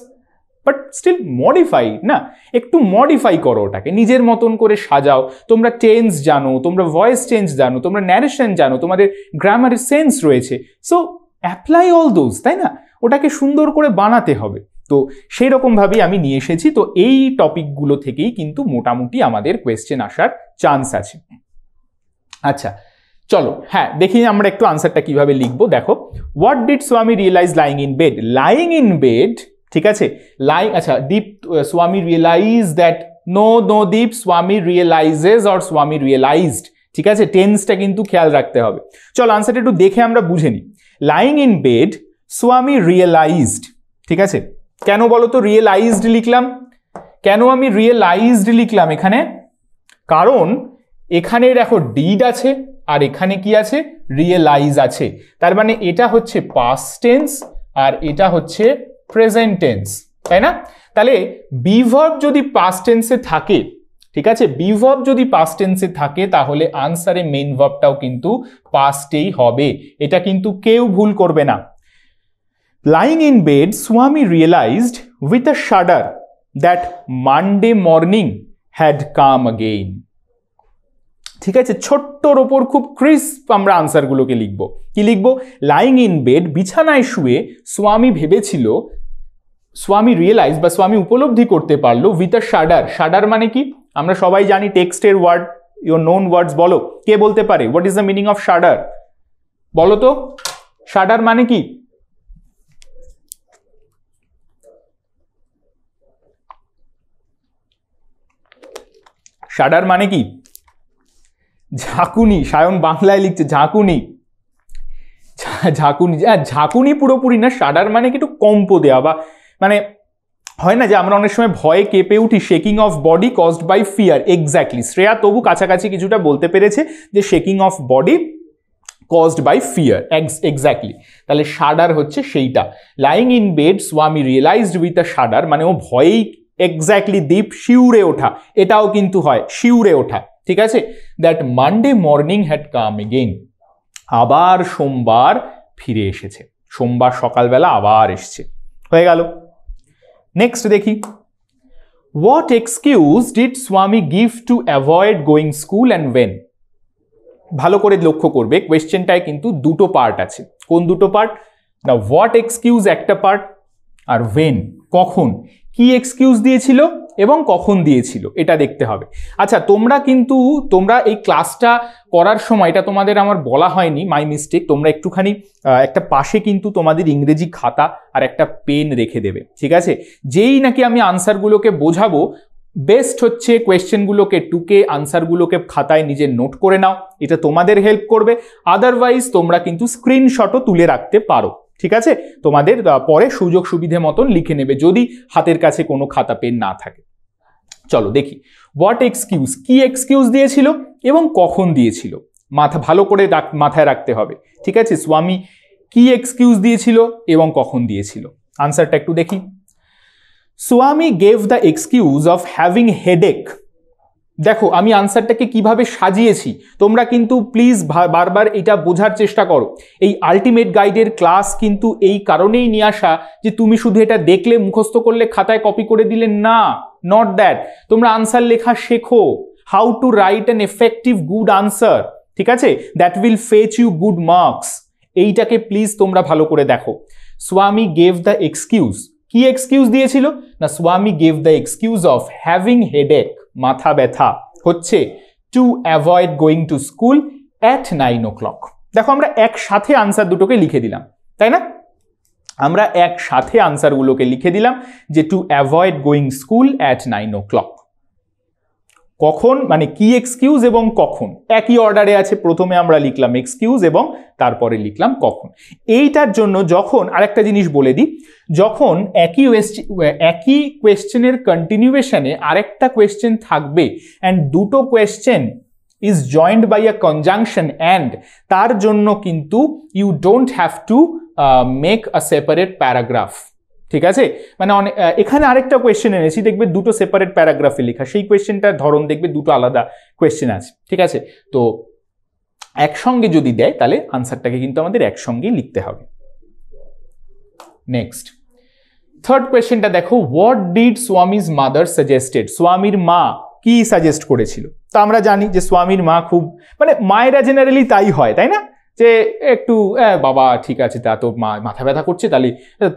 বাট স্টিল মডিফাই না, একটু মডিফাই করো, ওটাকে নিজের মতন করে সাজাও। তোমরা টেন্স জানো, তোমরা ভয়েস চেঞ্জ জানো, তোমরা ন্যারেশন জানো, তোমাদের গ্রামারের সেন্স রয়েছে, সো অ্যাপ্লাই অল দোজ, তাই না? ওটাকে সুন্দর করে বানাতে হবে। তো সেই রকমভাবেই আমি নিয়ে এসেছি। তো এই টপিকগুলো থেকেই কিন্তু মোটামুটি আমাদের কোয়েশ্চেন আসার চান্স আছে। আচ্ছা চলো, হ্যাঁ দেখি আমরা একটু আনসারটা কিভাবে লিখবো। দেখো, what did Swami realise lying in bed. Lying in bed, ঠিক আছে, আচ্ছা দীপ, স্বামী রিয়েলাইজ দ্যাট, নো দীপ, স্বামী রিয়েলাইজেস অর স্বামী রিয়েলাইজড, ঠিক আছে, টেন্সটা কিন্তু খেয়াল রাখতে হবে। চলো আনসারটা একটু দেখে আমরা বুঝে নিই। Lying in bed, Swami realised, ঠিক আছে। কেন বলো তো রিয়েলাইজড লিখলাম? কেন আমি রিয়েলাইজড লিখলাম এখানে? কারণ এখানে দেখো ডিড আছে আর এখানে কি আছে, রিয়েলাইজ আছে। তার মানে এটা হচ্ছে পাস্ট টেন্স আর এটা হচ্ছে প্রেজেন্ট টেন্স, তাই না? তাহলে বি ভার্ব যদি পাস্ট টেন্সে থাকে, ঠিক আছে, বি ভার্ব যদি পাস্ট টেন্সে থাকে তাহলে আনসারে মেইন ভার্বটাও কিন্তু পাস্টেই হবে, এটা কিন্তু কেউ ভুল করবে না। Lying in bed, Swami realized with a shudder that Monday morning had come again. ঠিক আছে, ছোট্টর ওপর খুব ক্রিস্প আমরা আনসারগুলোকে লিখবো। কি লিখবো? লাইং ইন বেড, বিছানায় শুয়ে স্বামী ভেবেছিল, স্বামী রিয়েলাইজ বা স্বামী উপলব্ধি করতে পারলো, উইথ আ শাডার। শাডার মানে কি আমরা সবাই জানি, টেক্সটের ওয়ার্ড, ইউর নোন ওয়ার্ডস। বলো কে বলতে পারে, what is the meaning of shudder? বলো তো, শাডার মানে কি? শাডার মানে কি? ঝাঁকুনি। সায়ন বাংলায় লিখছে ঝাঁকুনি, ঝাঁকুনি। ঝাঁকুনি পুরোপুরি না, শাডার মানে কি একটু কম্প দেওয়া, বা মানে হয় না যে আমরা অনেক সময় ভয়ে কেঁপে উঠি, shaking of body caused by fear. Exactly, Shreya তবু কাছাকাছি কিছুটা বলতে পেরেছে যে shaking of body caused by fear, exactly. তাহলে শাডার হচ্ছে সেইটা। Lying in bed, Swami realised with a shudder, মানে ও ভয়েই, এক্স্যাক্টলি দীপ, শিউরে ওঠা, এটাও কিন্তু হয় শিউরে ওঠা, ঠিক আছে, that Monday morning had come again, আবার সোমবার ফিরে এসেছে, সোমবার সকালবেলা আবার এসছে, হয়ে গেল। নেক্সট দেখি, what excuse did Swami give to avoid going school and when? ভালো করে লক্ষ্য করবে কোয়েশ্চেনটায় কিন্তু দুটো পার্ট আছে। কোন দুটো পার্ট না, হোয়াট এক্সকিউজ একটা পার্ট, আর ওয়েন কখন, কি এক্সকিউজ দিয়েছিল এবং কখন দিয়েছিল এটা দেখতে হবে। আচ্ছা তোমরা এই ক্লাসটা করার সময়, এটা তোমাদের আমার বলা হয়নি, মাই মিস্টেক, তোমরা একটুখানি একটা পাশে কিন্তু তোমাদের ইংরেজি খাতা আর একটা পেন রেখে দেবে, ঠিক আছে? যেই নাকি আমি আনসারগুলোকে বোঝাবো, বেস্ট হচ্ছে কোয়েশ্চেনগুলোকে টুকে আনসারগুলোকে খাতায় নিজের নোট করে নাও, এটা তোমাদের হেল্প করবে। আদারওয়াইজ তোমরা কিন্তু স্ক্রিনশটও তুলে রাখতে পারো, ঠিক আছে? তোমাদের পরে সুযোগ সুবিধে মতন লিখে নেবে যদি হাতের কাছে কোনো খাতা পেন না থাকে। চলো দেখি, হোয়াট এক্সকিউজ, কি এক্সকিউজ দিয়েছিল এবং কখন দিয়েছিল, ভালো করে মাথায় রাখতে হবে, ঠিক আছে? স্বামী কি এক্সকিউজ দিয়েছিল এবং কখন দিয়েছিল, আনসারটা একটু দেখি। স্বামী gave the excuse of having headache. দেখো আমি আনসারটাকে কিভাবে সাজিয়েছি, তোমরা কিন্তু প্লিজ বারবার এটা বোঝার চেষ্টা করো। এই আলটিমেট গাইডের ক্লাস কিন্তু এই কারণেই নিয়ে আসা যে তুমি শুধু এটা দেখলে মুখস্থ করলে খাতায় কপি করে দিলে না, নট দ্যাট। তোমরা আনসার লেখা শেখো, how to write an effective good answer, ঠিক আছে? That will fetch you good marks. এইটাকে প্লিজ তোমরা ভালো করে দেখো। স্বামী গেভ দ্য এক্সকিউজ, কি এক্সকিউজ দিয়েছিল না, Swami gave the excuse of having headache, মাথা ব্যথা হচ্ছে, to avoid going to school at 9 o'clock। দেখো আমরা একসাথে আনসার দুটোকে লিখে দিলাম, তাই না? আমরা একসাথে আনসারগুলোকে লিখে দিলাম যে two avoid going school at 9 o'clock। কখন মানে কি এক্সকিউজ এবং কখন একই অর্ডারে আছে, প্রথমে আমরা লিখলাম এক্সকিউজ এবং তারপরে লিখলাম কখন। এইটার জন্য যখন আরেকটা জিনিস বলে দিই, যখন একই কোয়েশ্চেনের কন্টিনিউয়েশনে আরেকটা কোয়েশ্চেন থাকবে অ্যান্ড দুটো question is joined by a conjunction and, তার জন্য কিন্তু you don't have to make a separate paragraph, ঠিক আছে? মানে এখানে আরেকটা কোয়েশ্চেন এনেছি, দেখবে দুটো সেপারেট প্যারাগ্রাফে লেখা, সেই কোয়েশ্চেনটার ধরন দেখবে দুটো আলাদা কোয়েশ্চেন আছে, ঠিক আছে? তো একসঙ্গে যদি দেয় তাহলে আনসারটাকে কিন্তু আমাদের একসঙ্গেই লিখতে হবে। নেক্সট থার্ড কোয়েশ্চেনটা দেখো, what did Swami's mother suggested? স্বামীর মা কি সাজেস্ট করেছিল? তো আমরা জানি যে স্বামীর মা খুব, মানে মায়েরা জেনারেলি তাই হয়, তাই না? যে একটু বাবা ঠিক আছে, তা তো মাথা ব্যথা করছে,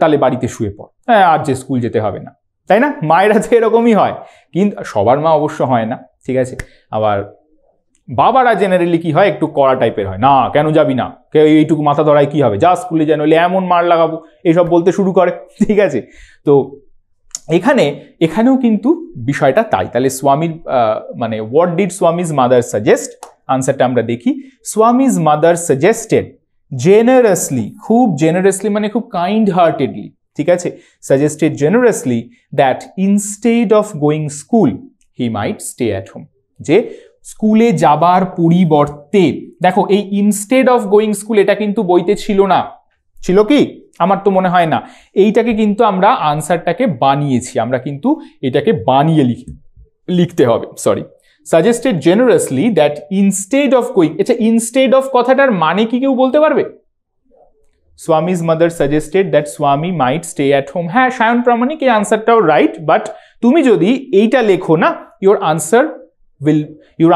তাহলে বাড়িতে শুয়ে পড়, আর যে স্কুল যেতে হবে না, তাই না? মায়েরা তো এরকমই হয়, কিন্তু সবার মা অবশ্য হয় না, ঠিক আছে? আবার বাবারা জেনারেলি কি হয়, একটু কড়া টাইপের হয়, না কেন যাবি না, এইটুকু মাথা ধরায় কি হবে, যা স্কুলে যাই, নইলে এমন মার লাগাবো, এইসব বলতে শুরু করে, ঠিক আছে? তো এখানেও কিন্তু বিষয়টা তাই। তাহলে স্বামীর মানে what did Swami's mother suggest, আনসারটা আমরা দেখি। স্বামীজ মাদার সাজেস্টেড জেনারাসলি, খুব জেনারাসলি মানে খুব কাইন্ড হার্টেডলি, ঠিক আছে? Suggested জেনারাসলি that instead of going school he might stay at home, যে স্কুলে যাবার পরিবর্তে, দেখো এই ইনস্টেড অফ গোয়িং স্কুল এটা কিন্তু বইতে ছিল না, ছিল কি? আমার তো মনে হয় না। এইটাকে কিন্তু আমরা আনসারটাকে বানিয়েছি, আমরা কিন্তু এটাকে বানিয়ে লিখতে হবে, sorry. Suggested জেনারাসলি that instead of going, আচ্ছা ইনস্টেড অফ কথাটার মানে কি কেউ বলতে পারবে? স্বামীজ মাদার সাজেস্টেড দ্যাট স্বামী মাইট স্টে অ্যাট হোম। হ্যাঁ, সায়ন প্রামাণিক এই আনসারটাও রাইট, বাট তুমি যদি এইটা লেখো না, your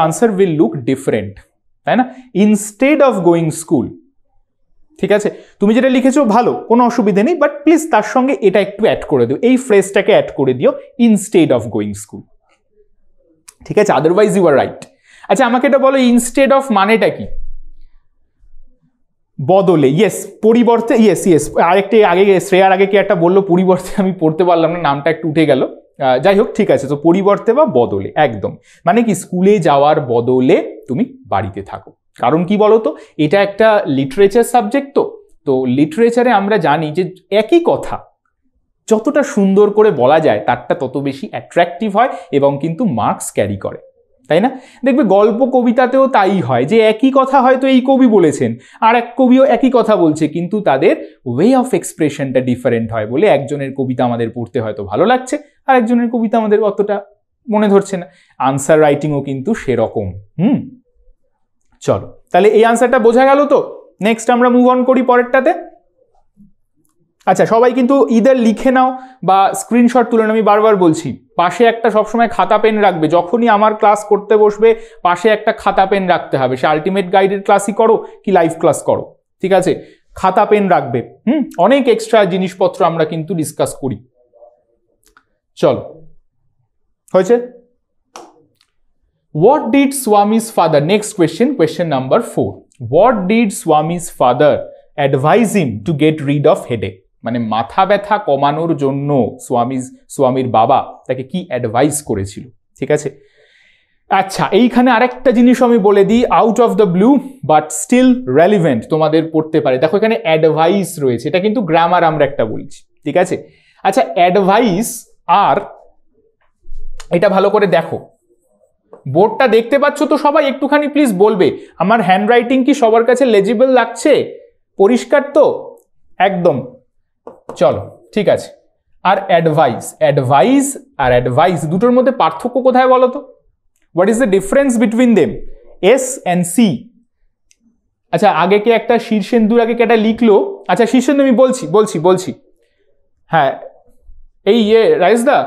answer will look different, তাই না? ইনস্টেড অফ গোয়িং স্কুল, ঠিক আছে? তুমি যেটা লিখেছো ভালো, কোনো অসুবিধা নেই, বাট প্লিজ তার সঙ্গে এটা একটু অ্যাড করে দিও, এই ফ্রেজটাকে অ্যাড করে দিও, ইনস্টেড অফ গোয়িং স্কুল, ঠিক আছে? Otherwise you are right. আচ্ছা আমাকে এটা বলো, ইনস্টেড অফ মানেটা কি? বদলে, ইয়েস, পরিবর্তে, ইয়েস ইয়েস। আরেকটি আগে শ্রেয়ার আগে কি একটা বললো পরিবর্তে, আমি পড়তে পারলাম না, নামটা একটু উঠে গেল, যাই হোক ঠিক আছে। তো পরিবর্তে বা বদলে, একদম মানে কি স্কুলে যাওয়ার বদলে তুমি বাড়িতে থাকো। কারণ কি বলতো, এটা একটা লিটারেচার সাবজেক্ট, তো লিটারেচারে আমরা জানি যে একই কথা যতটা সুন্দর করে বলা যায় তারটা তত বেশি অ্যাট্রাকটিভ হয় এবং কিন্তু মার্কস ক্যারি করে, তাই না? দেখবে গল্প কবিতাতেও তাই হয়, যে একই কথা হয়তো এই কবি বলেছেন আর এক কবিও একই কথা বলছে, কিন্তু তাদের ওয়ে অফ এক্সপ্রেশনটা ডিফারেন্ট হয় বলে একজনের কবিতা আমাদের পড়তে হয়তো ভালো লাগছে আর একজনের কবিতা আমাদের অতটা মনে ধরছে না। আনসার রাইটিংও কিন্তু সেরকম। চলো, তাহলে এই আনসারটা বোঝা গেল তো। নেক্সট আমরা মুভ অন করি পরেরটাতে। আচ্ছা, সবাই কিন্তু ইদার লিখে নাও বা স্ক্রিনশট তুলে নাও। আমি বারবার বলছি, পাশে একটা সবসময় খাতা পেন রাখবে। যখনই আমার ক্লাস করতে বসবে পাশে একটা খাতা পেন রাখতে হবে। সে আলটিমেট গাইডের ক্লাসই করো কি লাইভ ক্লাস করো, ঠিক আছে, খাতা পেন রাখবে। অনেক এক্সট্রা জিনিসপত্র আমরা কিন্তু ডিসকাস করি। চলো, হয়েছে? What did Swami's father, next question number 4. What did Swami's father advise him to get rid of headache? মানে মাথা ব্যথা কমানোর জন্য স্বামীর বাবা তাকে কি অ্যাডভাইস করেছিল, ঠিক আছে? আচ্ছা, এইখানে আরেকটা জিনিস আমি বলে দিই, out of the blue but still relevant, তোমাদের পড়তে পারে। দেখো এখানে অ্যাডভাইস রয়েছে, এটা কিন্তু গ্রামার আমরা একটা বলছি, ঠিক আছে? আচ্ছা, অ্যাডভাইস আর এটা ভালো করে দেখো, বোর্ডটা দেখতে পাচ্ছ তো সবাই? একটুখানি প্লিজ বলবে আমার হ্যান্ডরাইটিং কি সবার কাছে লেজিবল লাগছে, পরিষ্কার তো একদম? চলো, ঠিক আছে। আর অ্যাডভাইস আর অ্যাডভাইস দুটোর মধ্যে পার্থক্য কোথায় বলো তো? What is the difference between them? S and C. আচ্ছা, আগে কে একটা শীর্ষেন্দুর আগে কে একটা লিখলো? আচ্ছা, শীর্ষেন্দু আমি বলছি। হ্যাঁ, এই রাইসদা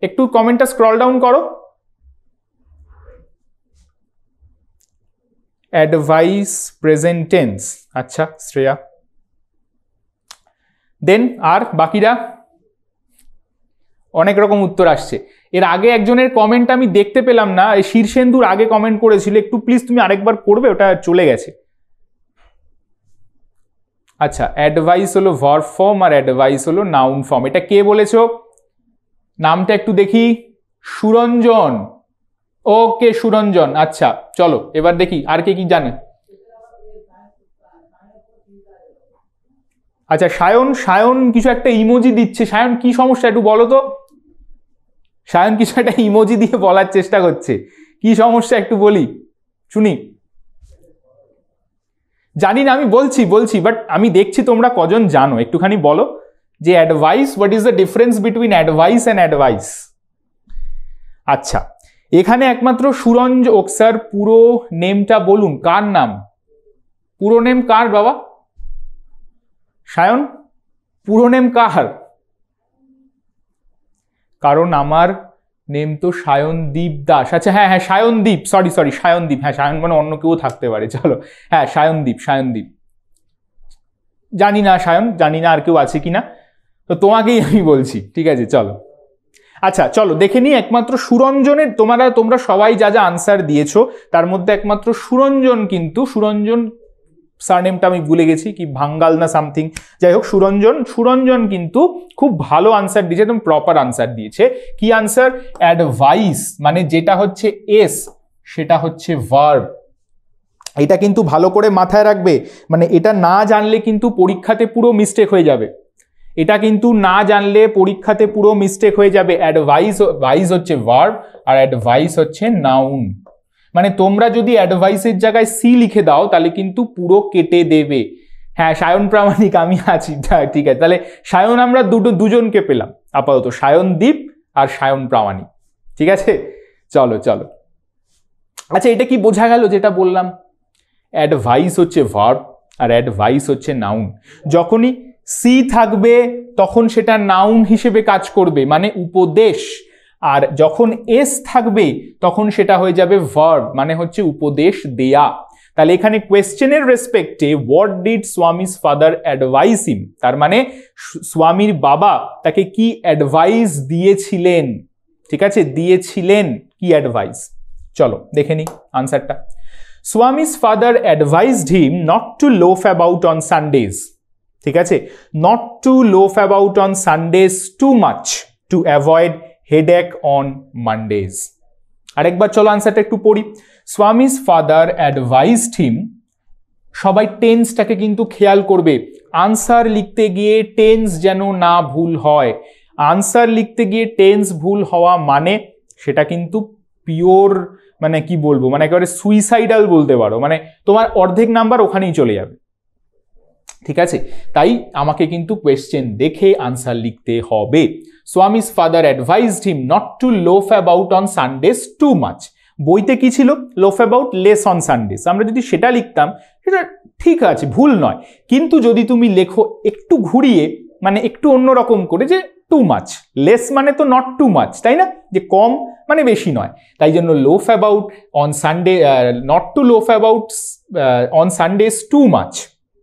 একটু কমেন্টটা স্ক্রল ডাউন করো। Advice present tense. আচ্ছা শ্রেয়া, দেন আর বাকিরা অনেক রকম উত্তর আসছে। এর আগে একজনের কমেন্ট আমি দেখতে পেলাম না, এই শীর্ষেন্দুর আগে কমেন্ট করেছিল, একটু প্লিজ তুমি আরেকবার পড়বে, ওটা চলে গেছে। আচ্ছা, অ্যাডভাইস হলো ভার্ব ফর্ম আর অ্যাডভাইস হলো নাউন ফর্ম। এটা কে বলেছো? নামটা একটু দেখি। সুরঞ্জন। ওকে সুরঞ্জন, আচ্ছা চলো এবার দেখি আর কে কি জানে। আচ্ছা, সায়ন কিছু একটা ইমোজি দিচ্ছে। সায়ন কি সমস্যা একটু বলো তো? সায়ন কিছু একটা ইমোজি দিয়ে বলার চেষ্টা করছে, কি সমস্যা একটু বলি শুনি। জানি না, আমি বলছি বাট আমি দেখছি তোমরা কজন জানো, একটুখানি বলো যে advice, what is the difference between advice and advice? আচ্ছা, এখানে একমাত্র সুরঞ্জন স্যার পুরো নেমটা বলুন, কার নাম? পুরো নেম কার বাবা? সায়ন, পুরো নেম কার? কারণ আমার নেম তো সায়নদীপ দাস। আচ্ছা হ্যাঁ, সায়নদীপ, সরি সায়নদীপ। হ্যাঁ, সায়ন মানে অন্য কেউ থাকতে পারে। চলো, হ্যাঁ সায়নদীপ। জানি না সায়ন, জানি না আর কেউ আছে কিনা, তো তোমাকেই আমি বলছি, ঠিক আছে? চলো, আচ্ছা চলো দেখে নিই। একমাত্র সুরঞ্জনের তোমরা সবাই যা আনসার দিয়েছো তার মধ্যে একমাত্র সুরঞ্জন, কিন্তু সুরঞ্জন সারনেমটা আমি ভুলে গেছি, কি ভাঙ্গাল না সামথিং, যাই হোক সুরঞ্জন কিন্তু খুব ভালো আনসার দিয়েছে, একদম প্রপার আনসার দিয়েছে। কি আনসার? অ্যাডভাইস মানে যেটা হচ্ছে এস সেটা হচ্ছে ভার্ব। এটা কিন্তু ভালো করে মাথায় রাখবে, মানে এটা না জানলে কিন্তু পরীক্ষাতে পুরো মিস্টেক হয়ে যাবে। অ্যাডভাইস হচ্ছে ভার্ব আর অ্যাডভাইস হচ্ছে নাউন। মানে তোমরা যদি অ্যাডভাইসের জায়গায় সি লিখে দাও তাহলে কিন্তু পুরো কেটে দেবে। হ্যাঁ, সায়ন প্রামাণিক আমি আছি, ঠিক আছে। তাহলে সায়ন আমরা দুজনকে পেলাম আপাতত, সায়নদীপ আর সায়ন প্রামাণিক, ঠিক আছে? চলো। আচ্ছা, এটা কি বোঝা গেল যেটা বললাম? অ্যাডভাইস হচ্ছে ভার্ব আর অ্যাডভাইস হচ্ছে নাউন। যখনই সি থাকবে তখন সেটা নাউন হিসেবে কাজ করবে, মানে উপদেশ। আর যখন এস থাকবে তখন সেটা হয়ে যাবে ভার্ব, মানে হচ্ছে উপদেশ দেয়া। তাহলে এখানে কোয়েশ্চেনের রেসপেক্টে what did Swami's father advise him, তার মানে স্বামীর বাবা তাকে কি অ্যাডভাইস দিয়েছিলেন, ঠিক আছে? দিয়েছিলেন কি অ্যাডভাইস? চলো দেখে নি আনসারটা। Swami's father advised him not to loaf about on Sundays, ঠিক আছে? Not to loaf about on Sundays too much to avoid headache on Mondays. আরেকবার চলো আনসারটা একটু পড়ি। স্বামীস ফাদার অ্যাডভাইসড হিম, সবাই টেন্সটাকে কিন্তু খেয়াল করবে, আনসার লিখতে গিয়ে টেন্স যেন না ভুল হয়। আনসার লিখতে গিয়ে টেন্স ভুল হওয়া মানে সেটা কিন্তু পিওর, মানে কি বলবো, মানে একেবারে সুইসাইডাল বলতে পারো, মানে তোমার অর্ধেক নাম্বার ওখানেই চলে যাবে। ঠিক আছে, তাই আমাকে কিন্তু কোয়েশ্চেন দেখে আনসার লিখতে হবে। Swami's father advised him not to loaf about on Sundays too much. বইতে কি ছিল? Loaf about less on Sundays. আমরা যদি সেটা লিখতাম সেটা ঠিক আছে, ভুল নয়, কিন্তু যদি তুমি লেখো একটু ঘুরিয়ে, মানে একটু অন্যরকম করে, যে টু মাচ, লেস মানে তো নট টু মাচ, তাই না, যে কম মানে বেশি নয়, তাই জন্য loaf about on Sunday, not to loaf about on Sundays too much,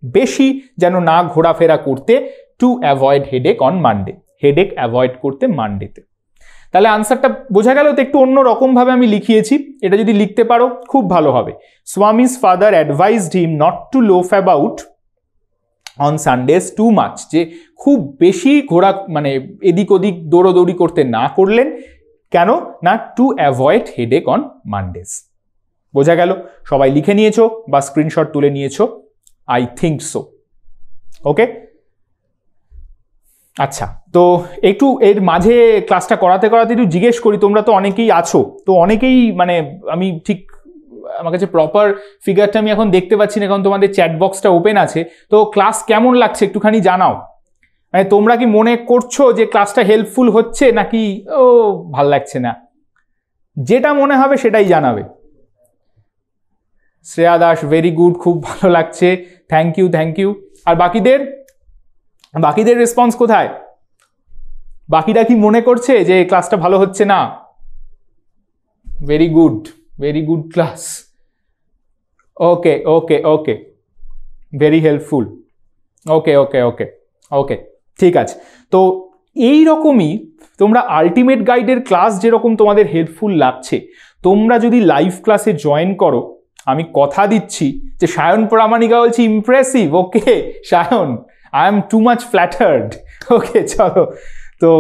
বেশি যেন না ঘোরাফেরা করতে, to avoid headache on Monday, headache avoid করতে মানডেতে। তাহলে আনসারটা বোঝা গেল তো, একটু অন্য রকম ভাবে আমি লিখিয়েছি, এটা যদি লিখতে পারো খুব ভালো হবে। Swami's father advised him not to loaf about on Sundays too much, যে খুব বেশি ঘোরা মানে এদিক ওদিক দৌড়োদৌড়ি করতে না করলেন, কেন না, টু অ্যাভয়েড হেডেক অন মানডেজ। বোঝা গেল? সবাই লিখে নিয়েছো বা স্ক্রিনশট তুলে নিয়েছো? I think so. ওকে, আচ্ছা, তো একটু এর মাঝে ক্লাসটা করাতে করাতে একটু জিজ্ঞেস করি, তোমরা তো অনেকেই আছো, তো অনেকেই মানে আমি ঠিক আমার কাছে প্রপার ফিগারটা আমি এখন দেখতে পাচ্ছি না, কারণ তোমাদের চ্যাট বক্সটা ওপেন আছে। তো ক্লাস কেমন লাগছে একটুখানি জানাও। মানে তোমরা কি মনে করছো যে ক্লাসটা হেল্পফুল হচ্ছে, নাকি ও ভাল লাগছে না? যেটা মনে হবে সেটাই জানাবে। শ্রেয়া দাস, ভেরি গুড, খুব ভালো লাগছে, থ্যাংক ইউ থ্যাংক ইউ। আর বাকিদের রেসপন্স কোথায়? বাকিরা কি মনে করছে যে ক্লাসটা ভালো হচ্ছে না? Very good class. Okay okay okay, very helpful. Okay okay okay okay, ঠিক আছে। তো এই রকমই তোমরা আলটিমেট গাইডের ক্লাস যেরকম তোমাদের হেল্পফুল লাগছে, তোমরা যদি লাইভ ক্লাসে জয়েন করো, আমি কথা দিচ্ছি যে সায়ন প্রামাণিকা বলছি impressive. Okay Sayan, I am too much flattered. Okay চলো, তো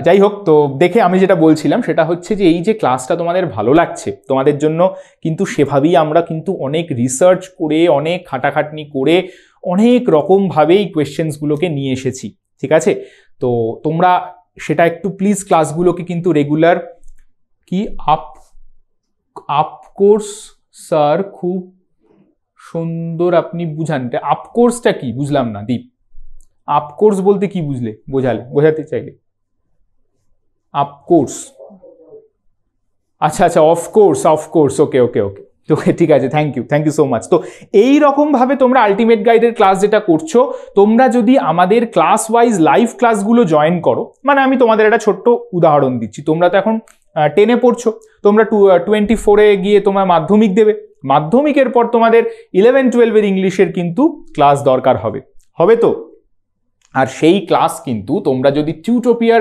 যাই হোক, তো দেখে আমি যেটা বলছিলাম সেটা হচ্ছে যে এই যে ক্লাসটা তোমাদের ভালো লাগছে, তোমাদের জন্য কিন্তু সেভাবেই আমরা কিন্তু অনেক রিসার্চ করে, অনেক খাটাখাটনি করে, অনেক রকমভাবেই কোয়েশ্চেন্সগুলোকে নিয়ে এসেছি, ঠিক আছে? তো তোমরা সেটা একটু প্লিজ ক্লাসগুলোকে কিন্তু রেগুলার কি আপকোর্স স্যার, খুব সুন্দর আপনি বুঝান। আপকোর্সটা কি বুঝলাম না দীপ, আপকোর্স বলতে কি বুঝলে, বোঝাতে চাইলে? আপকোর্স, আচ্ছা আচ্ছা, অফকোর্স, ওকে ওকে ওকে ওকে, ঠিক আছে, থ্যাংক ইউ সো মাচ। তো এই রকমভাবে তোমরা আলটিমেট গাইডের ক্লাস যেটা করছো, তোমরা যদি আমাদের ক্লাস ওয়াইজ লাইভ ক্লাসগুলো জয়েন করো, মানে আমি তোমাদের একটা ছোট্ট উদাহরণ দিচ্ছি, তোমরা তো এখন 10-এ পড়ছো, তোমরা 24-এ গিয়ে তোমার মাধ্যমিক দেবে, মাধ্যমিকের পর তোমাদের 11-12-এর ইংলিশের কিন্তু ক্লাস দরকার হবে তো। আর সেই ক্লাস কিন্তু তোমরা যদি টিউটোপিয়ার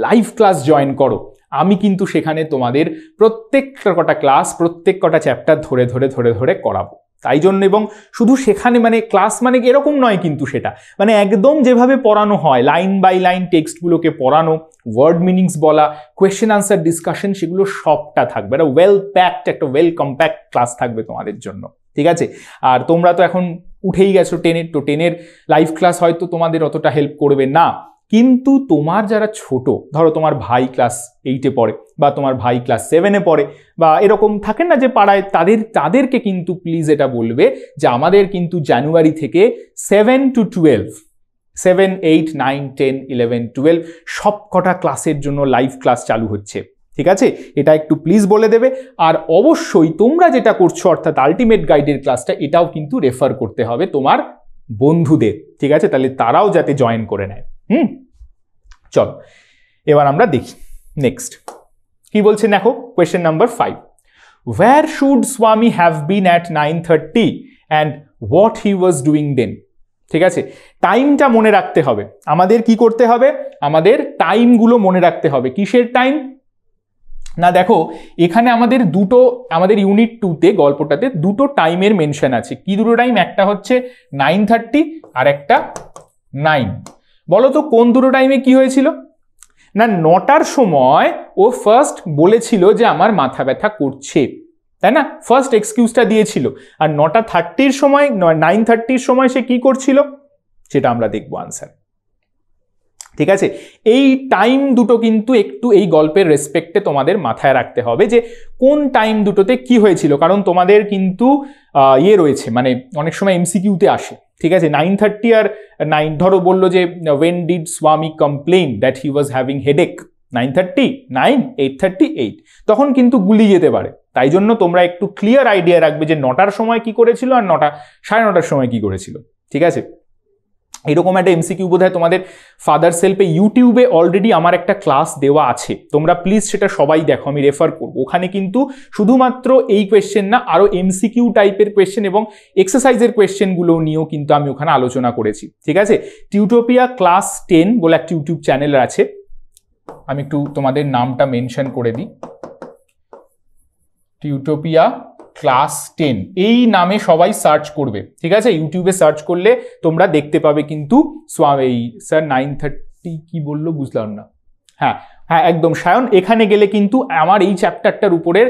লাইভ ক্লাস জয়েন করো, আমি কিন্তু সেখানে তোমাদের প্রত্যেকটা কটা ক্লাস, প্রত্যেক কটা চ্যাপ্টার ধরে ধরে ধরে ধরে করাবো। তাই জন্য, এবং শুধু সেখানে মানে ক্লাস মানে এরকম নয় কিন্তু, সেটা মানে একদম যেভাবে পড়ানো হয়, লাইন বাই লাইন টেক্সটগুলোকে পড়ানো, ওয়ার্ড মিনিংস বলা, কোয়েশ্চেন আনসার ডিসকাশন, সেগুলো সবটা থাকবে। একটা ওয়েল প্যাকড, একটা ওয়েল কম্প্যাক্ট ক্লাস থাকবে তোমাদের জন্য, ঠিক আছে? আর তোমরা তো এখন উঠেই গেছো 10-এর, তো 10-এর লাইভ ক্লাস হয়তো তোমাদের অতটা হেল্প করবে না, কিন্তু তোমার যারা ছোট, ধরো তোমার ভাই ক্লাস 8-এ পড়ে, বা তোমার ভাই ক্লাস 7-এ পড়ে, বা এরকম থাকেন না যে পাড়ায়, তাদেরকে কিন্তু প্লিজ এটা বলবে যে আমাদের কিন্তু জানুয়ারি থেকে 7 to 12, 7, 8, 9, 10, 11, 12 সব কটা ক্লাসের জন্য লাইভ ক্লাস চালু হচ্ছে, ঠিক আছে? এটা একটু প্লিজ বলে দেবে। আর অবশ্যই তোমরা যেটা করছো, অর্থাৎ আলটিমেট গাইডের ক্লাসটা, এটাও কিন্তু রেফার করতে হবে তোমার বন্ধুদের, ঠিক আছে? তাহলে তারাও যাতে জয়েন করে নেয়। চলো এবার আমরা দেখি নেক্সট কি বলছে। দেখো question number 5, where should Swami have been at 9:30 and what he was doing then? ঠিক আছে, টাইমটা মনে রাখতে হবে আমাদের। কি করতে হবে? আমাদের টাইমগুলো মনে রাখতে হবে। কিসের টাইম না, দেখো এখানে আমাদের ইউনিট 2-তে গল্পটাতে দুটো টাইমের মেনশন আছে। কি দুটো টাইম? একটা হচ্ছে 9:30 আর একটা 9। বলো তো কোন দুটো টাইমে কি হয়েছিল? না, 9টার সময় ও ফার্স্ট বলেছিল যে আমার মাথা ব্যথা করছে, তাই না? ফার্স্ট এক্সকিউজটা দিয়েছিল। আর 9:30-র সময়, 9:30-র সময় সে কি করছিল সেটা আমরা দেখবো আনসার, ঠিক আছে, এই টাইম দুটো কিন্তু একটু এই গল্পের রেসপেক্টে তোমাদের মাথায় রাখতে হবে যে কোন টাইম দুটোতে কি হয়েছিল, কারণ তোমাদের কিন্তু রয়েছে, মানে অনেক সময় এমসিকিউতে আসে। ঠিক আছে, 9:30 আর 9, ধরো বললো যে when did Swami complain that he was having headache, 9:30, 9, 8:30, 8, তখন কিন্তু গুলিয়ে যেতে পারে। তাই জন্য তোমরা একটু ক্লিয়ার আইডিয়া রাখবে যে 9টার সময় কি করেছিল আর 9টা 9:30 সময় কি করেছিল। ঠিক আছে, এরকম একটা এমসিকিউ বোধহয় তোমাদের ফাদার সেলফে ইউটিউবে অলরেডি আমার একটা ক্লাস দেওয়া আছে, তোমরা প্লিজ সেটা সবাই দেখো, আমি রেফার করবো। ওখানে কিন্তু শুধুমাত্র এই কোয়েশ্চেন না, আরো এমসিকিউ টাইপের কোয়েশ্চেন এবং এক্সারসাইজের কোয়েশ্চেনগুলো নিয়েও কিন্তু আমি ওখানে আলোচনা করেছি। ঠিক আছে, টিউটোপিয়া ক্লাস 10 বলে একটা ইউটিউব চ্যানেল আছে, আমি একটু তোমাদের নামটা মেনশন করে দিই, টিউটোপিয়া ক্লাস 10 এই নামে সবাই সার্চ করবে। ঠিক আছে, ইউটিউবে সার্চ করলে তোমরা দেখতে পাবে কিন্তু এই স্যার 9:30 কি বললো বুঝলাম না, হ্যাঁ হ্যাঁ একদম সায়ন, এখানে গেলে কিন্তু আমার এই চ্যাপ্টারটার উপরের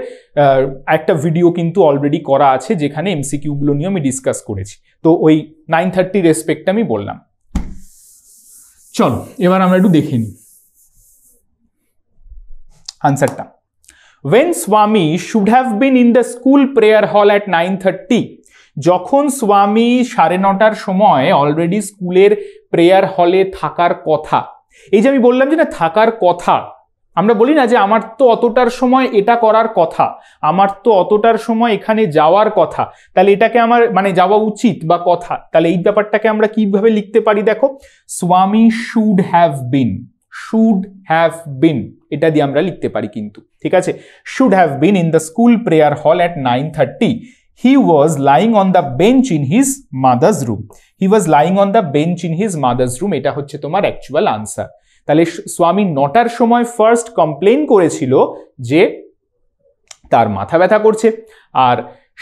একটা ভিডিও কিন্তু অলরেডি করা আছে যেখানে এমসিকিউ গুলো নিয়ে আমি ডিসকাস করেছি। তো ওই 9:30 রেসপেক্ট আমি বললাম। চলো এবার আমরা একটু দেখে নিই আনসারটা। When Swami should have been in the school prayer hall at 9:30, যখন স্বামী 9:30টার সময় অলরেডি স্কুলের প্রেয়ার হলে থাকার কথা। এই যে আমি বললাম যে না থাকার কথা, আমরা বলি না যে আমার তো অতটার সময় এটা করার কথা, আমার তো অতটার সময় এখানে যাওয়ার কথা, তাহলে এটাকে আমার মানে যাওয়া উচিত বা কথা, তাহলে এই ব্যাপারটাকে আমরা কিভাবে লিখতে পারি দেখো, স্বামী should have been, should have been এটা দিয়ে আমরা লিখতে পারি কিন্তু। ঠিক আছে, should have been in the school prayer হল at 9:30. He was lying on the bench in his mother's room. He was lying on the bench in his mother's room. এটা হচ্ছে তোমার অ্যাকচুয়াল আনসার। তাহলে স্বামী 9টার সময় ফার্স্ট কমপ্লেন করেছিল যে তার মাথা ব্যথা করছে, আর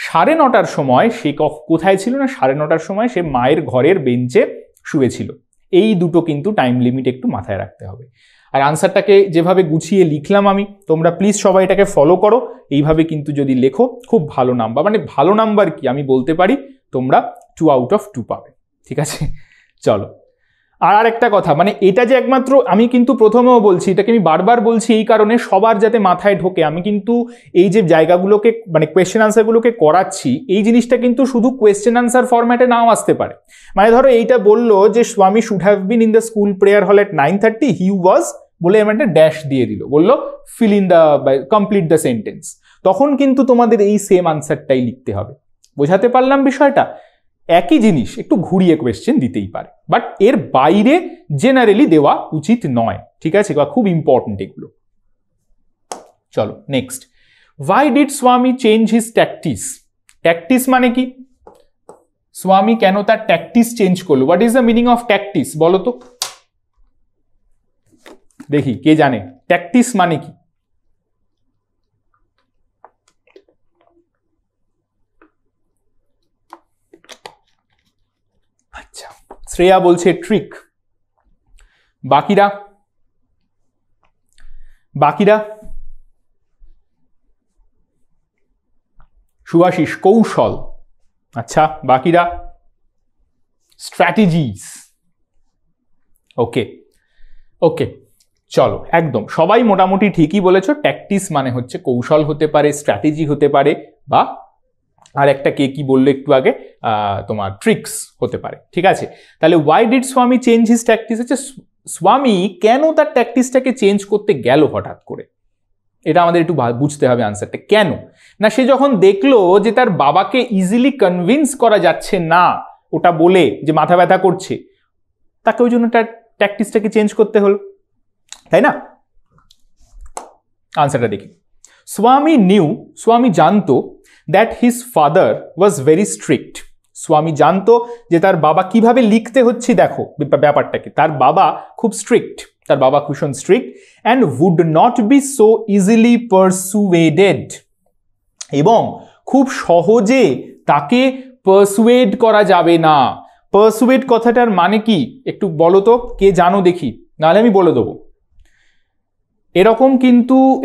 9:30টার সময় সে কোথায় ছিল না, 9:30টার সময় সে মায়ের ঘরের বেঞ্চে শুয়েছিল। এই দুটো কিন্তু টাইম লিমিট একটু মাথায় রাখতে হবে। আর আনসারটাকে যেভাবে গুছিয়ে লিখলাম আমি, তোমরা প্লিজ সবাই এটাকে ফলো করো, এইভাবে কিন্তু যদি লেখো খুব ভালো নাম্বার, মানে ভালো নাম্বার কি আমি বলতে পারি তোমরা 2 out of 2 পাবে। ঠিক আছে, চলো আর একটা কথা, মানে এটা যে একমাত্র আমি কিন্তু প্রথমেও বলছি, এটাকে আমি বারবার বলছি এই কারণে সবার যাতে মাথায় ঢোকে, আমি কিন্তু এই যে জায়গাগুলোকে মানে কোয়েশ্চেন আনসারগুলোকে করাচ্ছি, এই জিনিসটা কিন্তু শুধু কোয়েশ্চেন আনসার ফরম্যাটে নাও আসতে পারে। মানে ধরো এইটা বললো যে স্বামী should have been in the school prayer হল at 9:30, হি ওয়াজ বলে আমি একটা ড্যাশ দিয়ে দিল, বললো fill in the complete the sentence, তখন কিন্তু তোমাদের এই সেম আনসারটাই লিখতে হবে। বোঝাতে পারলাম বিষয়টা? একই জিনিস একটু ঘুরিয়ে কোয়েশ্চেন দিতেই পারে, বাট এর বাইরে জেনারেলি দেওয়া উচিত নয়। ঠিক আছে, খুব ইম্পর্টেন্ট এগুলো। চলো নেক্সট, ওয়াই ডিড স্বামী চেঞ্জ হিজ ট্যাকটিস? ট্যাকটিস মানে কি? স্বামী কেন তার ট্যাকটিস চেঞ্জ করলো? What is the meaning of tactics বলো তো দেখি, কে জানে ট্যাকটিস মানে কি? আচ্ছা, শ্রেয়া বলছে ট্রিক, বাকিরা সুভাশিস কৌশল, আচ্ছা বাকিরা স্ট্র্যাটেজিস। ওকে ওকে, চলো একদম সবাই মোটামুটি ঠিকই বলেছো। ট্যাকটিস মানে হচ্ছে কৌশল হতে পারে, স্ট্র্যাটেজি হতে পারে, বা আর একটা কে কি বললো একটু আগে তোমার ট্রিক্স হতে পারে। ঠিক আছে, তাহলে ওয়াই ডিড স্বামী চেঞ্জ হিজ ট্যাকটিস হচ্ছে স্বামী কেন তার ট্যাকটিসটাকে চেঞ্জ করতে গেল হঠাৎ করে, এটা আমাদের একটু বুঝতে হবে আনসারটা। কেন না, সে যখন দেখলো যে তার বাবাকে ইজিলি কনভিন্স করা যাচ্ছে না ওটা বলে যে মাথা ব্যথা করছে, তাকে ওই জন্য তার ট্যাকটিসটাকে চেঞ্জ করতে হলো, তাই না? আনসারটা দেখি। স্বামী জানতো that his father was very strict. স্বামী জানতো যে তার বাবা কিভাবে লিখতে হচ্ছে, দেখো ব্যাপারটাকে, তার বাবা খুব স্ট্রিক্ট, তার বাবা ভীষণ strict, and would not be so easily persuaded, এবং খুব সহজে তাকে পারসুয়েড করা যাবে না। পারসুয়েড কথাটার মানে কি একটু বলো তো, কে জানো দেখি, নাহলে আমি বলে দেবো।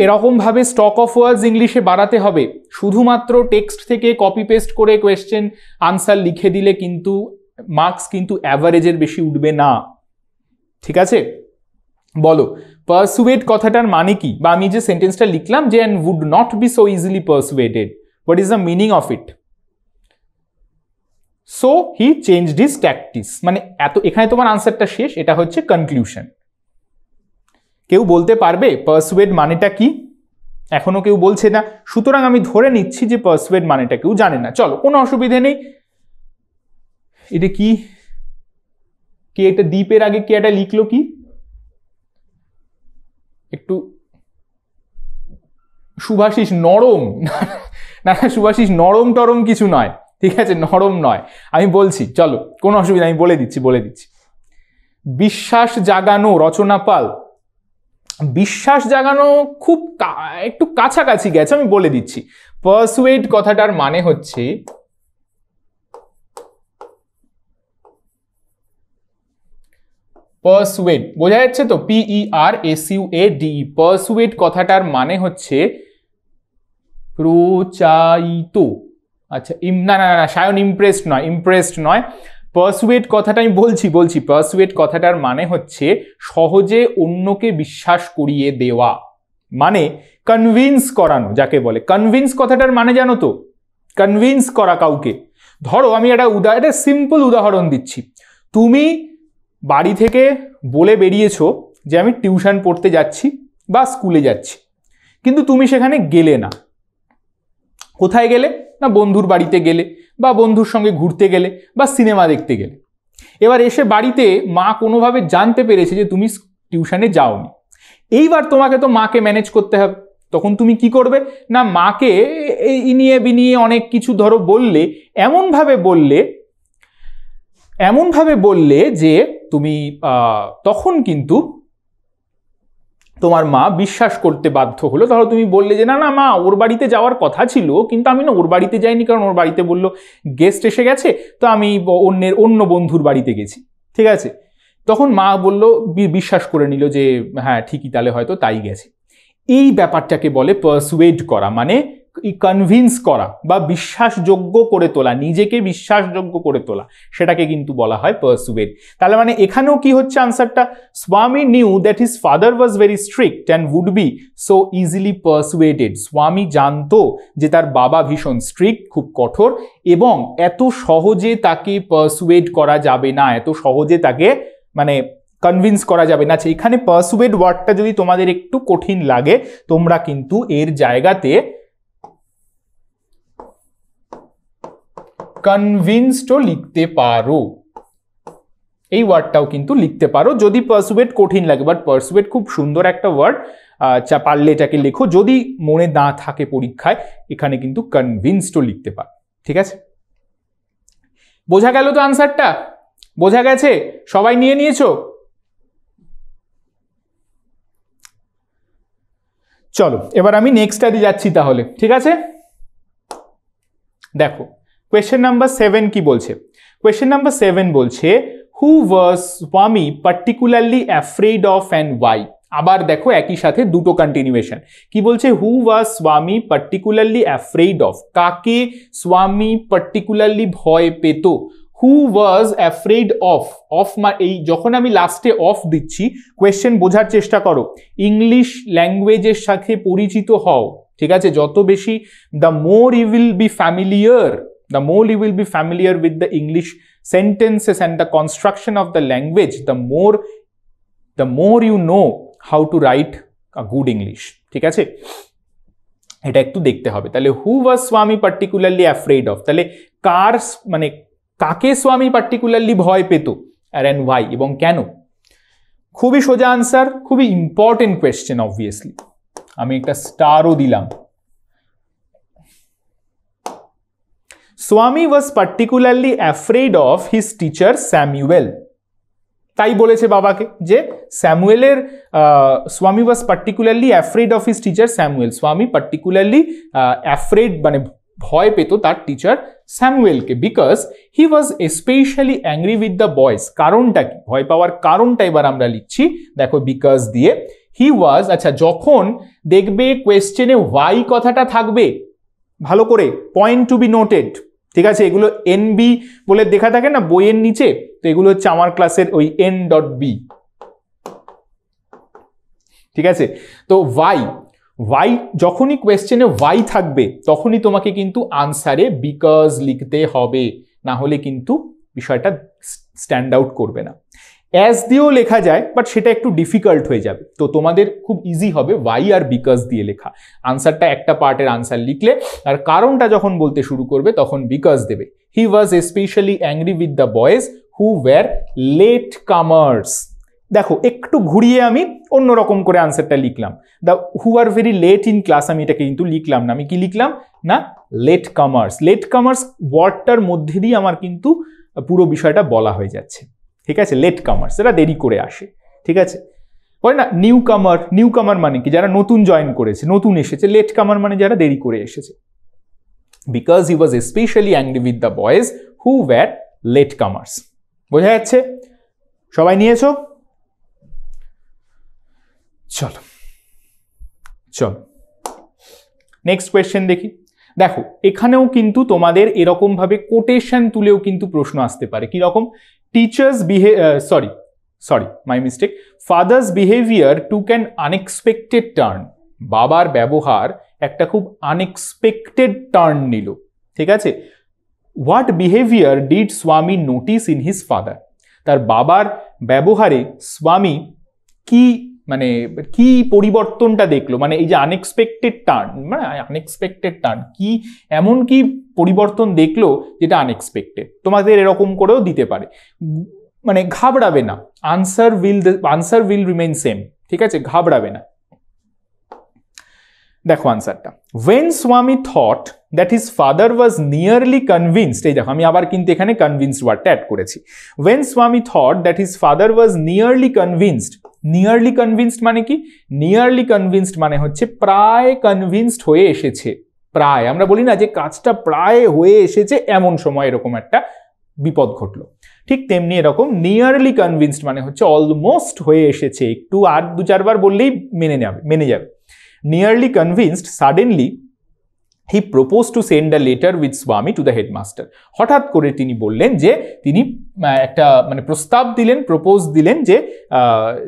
এরকম ভাবে স্টক অফ ওয়ার্ডস ইংলিশে বাড়াতে হবে। শুধুমাত্র টেক্সট থেকে কপি পেস্ট করে কোয়েশ্চেন আনসার লিখে দিলে কিন্তু মার্কস কিন্তু অ্যাভারেজের বেশি উঠবে না। ঠিক আছে, বলো পারসুয়েড কথাটার মানে কি, বা আমি যে সেন্টেন্সটা লিখলাম যে and would not be so easily persuaded, what is the meaning of it? So he changed his tactics, মানে এত, এখানে তোমার আনসারটা শেষ, এটা হচ্ছে কনক্লুশন। কেউ বলতে পারবে পারসুয়েড মানেটা কি? এখনো কেউ বলছে না, সুতরাং আমি ধরে নিচ্ছি যে পারসুয়েড মানেটা কেউ জানে না। চলো, কোনো অসুবিধে নেই। এটা কি, কে এটা দ্বীপের আগে কে এটা লিখলো কি? একটু শুভাশিস নরম, না না শুভাশিস নরম টরম কিছু নয়, ঠিক আছে, নরম নয়, আমি বলছি, চলো কোনো অসুবিধা, আমি বলে দিচ্ছি। বিশ্বাস জাগানো, রচনা পাল। বিশ্বাস জাগানো খুব একটু কাছাকাছি গেছে, আমি বলে দিচ্ছি। পারসুয়েড কথাটার মানে হচ্ছে পারসুয়েড, বোঝা যাচ্ছে তো, PERSUADE। পারসুয়েড কথাটার মানে হচ্ছে প্রচারিত। আচ্ছা, না না না সায়ন, ইমপ্রেসড নয়। পারসুয়েড কথাটা আমি বলছি পারসুয়েড কথাটার মানে হচ্ছে সহজে অন্যকে বিশ্বাস করিয়ে দেওয়া, মানে কনভিন্স করানো যাকে বলে। কনভিন্স কথাটার মানে জানো তো, কনভিন্স করা কাউকে। ধরো আমি একটা সিম্পল উদাহরণ দিচ্ছি। তুমি বাড়ি থেকে বলে বেরিয়েছো যে আমি টিউশন পড়তে যাচ্ছি বা স্কুলে যাচ্ছি, কিন্তু তুমি সেখানে গেলে না। কোথায় গেলে না, বন্ধুর বাড়িতে গেলে, বা বন্ধুর সঙ্গে ঘুরতে গেলে, বা সিনেমা দেখতে গেলে। এবার এসে বাড়িতে মা কোনোভাবে জানতে পেরেছে যে তুমি টিউশনে যাওনি। এইবার তোমাকে তো মাকে ম্যানেজ করতে হবে। তখন তুমি কি করবে না, মাকে ইনিয়ে বিনিয়ে অনেক কিছু ধরো বললে, এমনভাবে বললে যে তুমি তখন কিন্তু তোমার মা বিশ্বাস করতে বাধ্য হলো। ধরো তুমি বললে যে না না মা, ওর বাড়িতে যাওয়ার কথা ছিল, কিন্তু আমি না ওর বাড়িতে যাইনি, কারণ ওর বাড়িতে বললো গেস্ট এসে গেছে, তো আমি অন্য বন্ধুর বাড়িতে গেছি, ঠিক আছে। তখন মা বলল, বিশ্বাস করে নিল যে হ্যাঁ ঠিকই, তাহলে হয়তো তাই গেছে। এই ব্যাপারটাকে বলে পারসুয়েড করা, মানে কনভিন্স করা বা বিশ্বাসযোগ্য করে তোলা, নিজেকে বিশ্বাসযোগ্য করে তোলা, সেটাকে কিন্তু বলা হয় পারসুয়েড। তাহলে মানে এখানেও কি হচ্ছে আনসারটা, Swami knew that his father was very strict and would be so easily persuaded. Swami জানতো যে তার বাবা ভীষণ স্ট্রিক্ট, খুব কঠোর, এবং এত সহজে তাকে পারসুয়েড করা যাবে না, এত সহজে তাকে মানে কনভিন্স করা যাবে না। এখানে পারসুয়েড ওয়ার্ডটা যদি তোমাদের একটু কঠিন লাগে, তোমরা কিন্তু এর জায়গাতে কনভিন্সডও লিখতে পারো, এই ওয়ার্ডটাও কিন্তু লিখতে পারো যদি পারসুয়েড কঠিন লাগে। বাট পারসুয়েড খুব সুন্দর একটা ওয়ার্ড, পারলে এটাকে লেখো। যদি মনে না থাকে পরীক্ষায়, এখানে কিন্তু কনভিন্সডও লিখতে পারো, ঠিক আছে। বোঝা গেল তো আনসারটা? বোঝা গেছে? সবাই নিয়ে নিয়েছো? চলো এবার আমি নেক্সটটাতে যাচ্ছি তাহলে, ঠিক আছে। দেখো কোয়েশ্চেন নাম্বার 7 কি বলছে। কোয়েশ্চেন নাম্বার 7 বলছে who was Swami particularly afraid of and why. আবার দেখো একই সাথে দুটো কন্টিনিউয়েশন। কি বলছে, who was Swami particularly afraid of, কাকে স্বামী পার্টিকুলারলি ভয় পেত। হু ওয়াজ অ্যাফ্রেড অফ, এই যখন আমি লাস্টে অফ দিচ্ছি, কোয়েশ্চেন বোঝার চেষ্টা করো। ইংলিশ ল্যাঙ্গুয়েজের সাথে পরিচিত হও, ঠিক আছে। যত বেশি, the more you will be familiar with the English sentences and the construction of the language, the more you know how to write a good English, ঠিক আছে। এটা একটু দেখতে হবে। তাহলে হু was Swami particularly afraid of, তাহলে কার মানে কাকে স্বামী পার্টিকুলারলি ভয় পেত, আর এন্ড ওয়াই, এবং কেন। খুবই সোজা আনসার, খুবই ইম্পর্টেন্ট কোয়েশ্চেন অবভিয়াসলি। আমি একটা স্টারও দিলাম। Swami was particularly afraid of his teacher Samuel. তাই বলেছে বাবাকে যে স্যামুয়েলের, Swami was particularly afraid of his teacher Samuel. Swami particularly afraid মানে ভয় পেত তার টিচার স্যামুয়েলকে, because he was specially angry with the boys. কারণটা কি, ভয় পাওয়ার কারণটা এবার আমরা লিখছি, দেখো বিকজ দিয়ে। হি ওয়াজ, আচ্ছা যখন দেখবে কোয়েশ্চেনে ওয়াই কথাটা থাকবে, ভালো করে পয়েন্ট টু বি নোটেড, ঠিক আছে। এগুলো এনবি বলে দেখা থাকে না বইয়ের নিচে, তো এগুলো হচ্ছে আমার ক্লাসের ওই N.B, ঠিক আছে? তো ওয়াই যখনই কোয়েশ্চেনে ওয়াই থাকবে তখনই তোমাকে কিন্তু আনসারে বিকজ লিখতে হবে, না হলে কিন্তু বিষয়টা স্ট্যান্ড আউট করবে না। অ্যাজ দিয়েও লেখা যায়, বাট সেটা একটু ডিফিকাল্ট হয়ে যাবে। তো তোমাদের খুব ইজি হবে ওয়াই আর বিকজ দিয়ে লেখা। আনসারটা একটা পার্টের আনসার লিখলে আর কারণটা যখন বলতে শুরু করবে তখন বিকজ দেবে। He was specially angry with the boys who were late comers. দেখো একটু ঘুরিয়ে আমি অন্যরকম করে আনসারটা লিখলাম। The who are very late in class, আমি এটাকে কিন্তু লিখলাম না। আমি কি লিখলাম না, লেট কামার্স। লেট কামার্স ওয়ার্ডটার মধ্যে দিয়ে আমার কিন্তু পুরো বিষয়টা বলা হয়ে যাচ্ছে। ঠিক আছে, লেট কামার্স, এরা দেরি করে আসে। ঠিক আছে, বলে না নিউ কামার মানে কি, যারা নতুন জয়েন করেছে, নতুন এসেছে। লেট কামার মানে যারা দেরি করে এসেছে। Because he was specially angry with the boys who were late comers. বোঝা যাচ্ছে? সবাই নিয়েছো? চলো নেক্সট কোয়েশ্চেন দেখি। দেখো এখানেও কিন্তু তোমাদের এরকম ভাবে কোটেশন তুলেও কিন্তু প্রশ্ন আসতে পারে। কি রকম? Teachers sorry my mistake, father's behaviour took an unexpected turn. বাবার ব্যবহার একটা খুব আনএক্সপেক্টেড টার্ন নিল। ঠিক আছে, হোয়াট বিহেভিয়ার ডিড স্বামী নোটিস ইন হিজ ফাদার। তার বাবার ব্যবহারে স্বামী কি মানে কি পরিবর্তনটা দেখলো, মানে এই যে আনএক্সপেক্টেড টার্ন, মানে আনএক্সপেক্টেড টার্ন কি, এমন কি পরিবর্তন দেখলো যেটা আনএক্সপেক্টেড। তোমাদের এরকম করেও দিতে পারে, মানে ঘাবড়াবে না, আনসার উইল রিমেইন সেম। ঠিক আছে, ঘাবড়াবে না। দেখো আনসারটা, when স্বামী thought that his father was nearly convinced, এই দেখো আমি আবার কিন্তু এখানে কনভিন্সড ওয়ার্ডটা অ্যাড করেছি। when স্বামী thought that his father was nearly convinced, nearly convinced মানে কি? নিয়ারলি কনভিন্সড মানে হচ্ছে প্রায় কনভিন্সড হয়ে এসেছে। প্রায়, আমরা বলি না যে কাজটা প্রায় হয়ে এসেছে, এমন সময় এরকম একটা বিপদ ঘটলো। ঠিক তেমনি এরকম নিয়ারলি কনভিন্সড মানে হচ্ছে অলমোস্ট হয়ে এসেছে, একটু আর 2-4 বার বললেই মেনে যাবে। Nearly convinced, suddenly he propose to send a letter with স্বামী টু দ্য হেডমাস্টার। হঠাৎ করে তিনি বললেন যে তিনি একটা মানে প্রপোজ দিলেন যে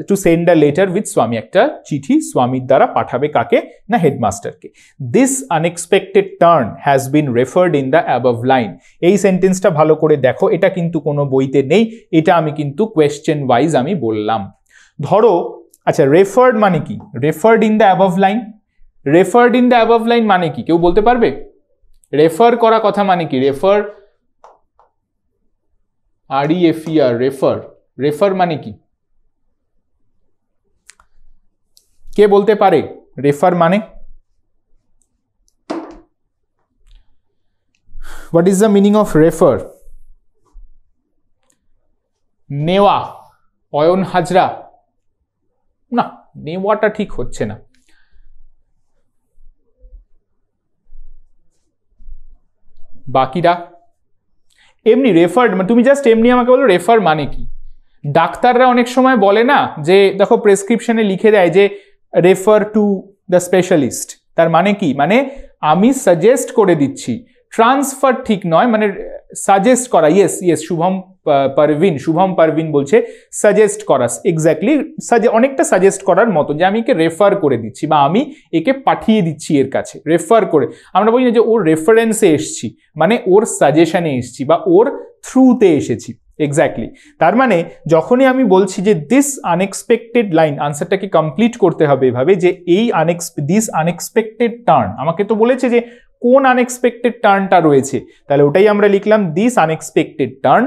to send a letter with Swami, একটা চিঠি স্বামীর দ্বারা পাঠাবে কাকে না, হেডমাস্টারকে। This unexpected turn has been referred in the above line. এই সেন্টেন্সটা ভালো করে দেখো, এটা কিন্তু কোনো বইতে নেই, এটা আমি কিন্তু কোয়েশ্চেন ওয়াইজ আমি বললাম। ধরো আচ্ছা, রেফার্ড মানে কি? Referred in the above line, referred in the above line মানে কি কেউ বলতে পারবে? রেফার করা কথা মানে কি? রেফার, REFER, রেফার মানে কি? কে বলতে পারে রেফার মানে? What is the meaning of refer? নেওয়া, অয়ন হাজরা, না নেওয়াটা ঠিক হচ্ছে না। বাকিরা এমনি রেফার্ড, তুমি জাস্ট এমনি আমাকে বলো রেফার মানে কি। ডাক্তাররা অনেক সময় বলে না যে দেখো প্রেসক্রিপশনে লিখে দেয় যে রেফার টু দ্য স্পেশালিস্ট, তার মানে কি? মানে আমি সাজেস্ট করে দিচ্ছি। ট্রান্সফার ঠিক নয়, মানে সাজেস্ট করা। ইয়েস শুভম পারভিন বলছে সাজেস্ট করা, এক্স্যাক্টলি অনেকটা সাজেস্ট করার মতো, যে আমি একে রেফার করে দিচ্ছি বা আমি একে পাঠিয়ে দিচ্ছি এর কাছে। রেফার করে আমরা বলি না যে ওর রেফারেন্সে এসছি, মানে ওর সাজেশনে এসছি বা ওর থ্রুতে এসেছি। এক্স্যাক্টলি, তার মানে যখনই আমি বলছি যে দিস আনএক্সপেক্টেড লাইন, আনসারটাকে কমপ্লিট করতে হবে এভাবে যে এই দিস আনএক্সপেক্টেড টার্ন, আমাকে তো বলেছে যে কোন আনএক্সপেক্টেড টার্নটা রয়েছে, তাহলে ওটাই আমরা লিখলাম দিস আনএক্সপেক্টেড টার্ন।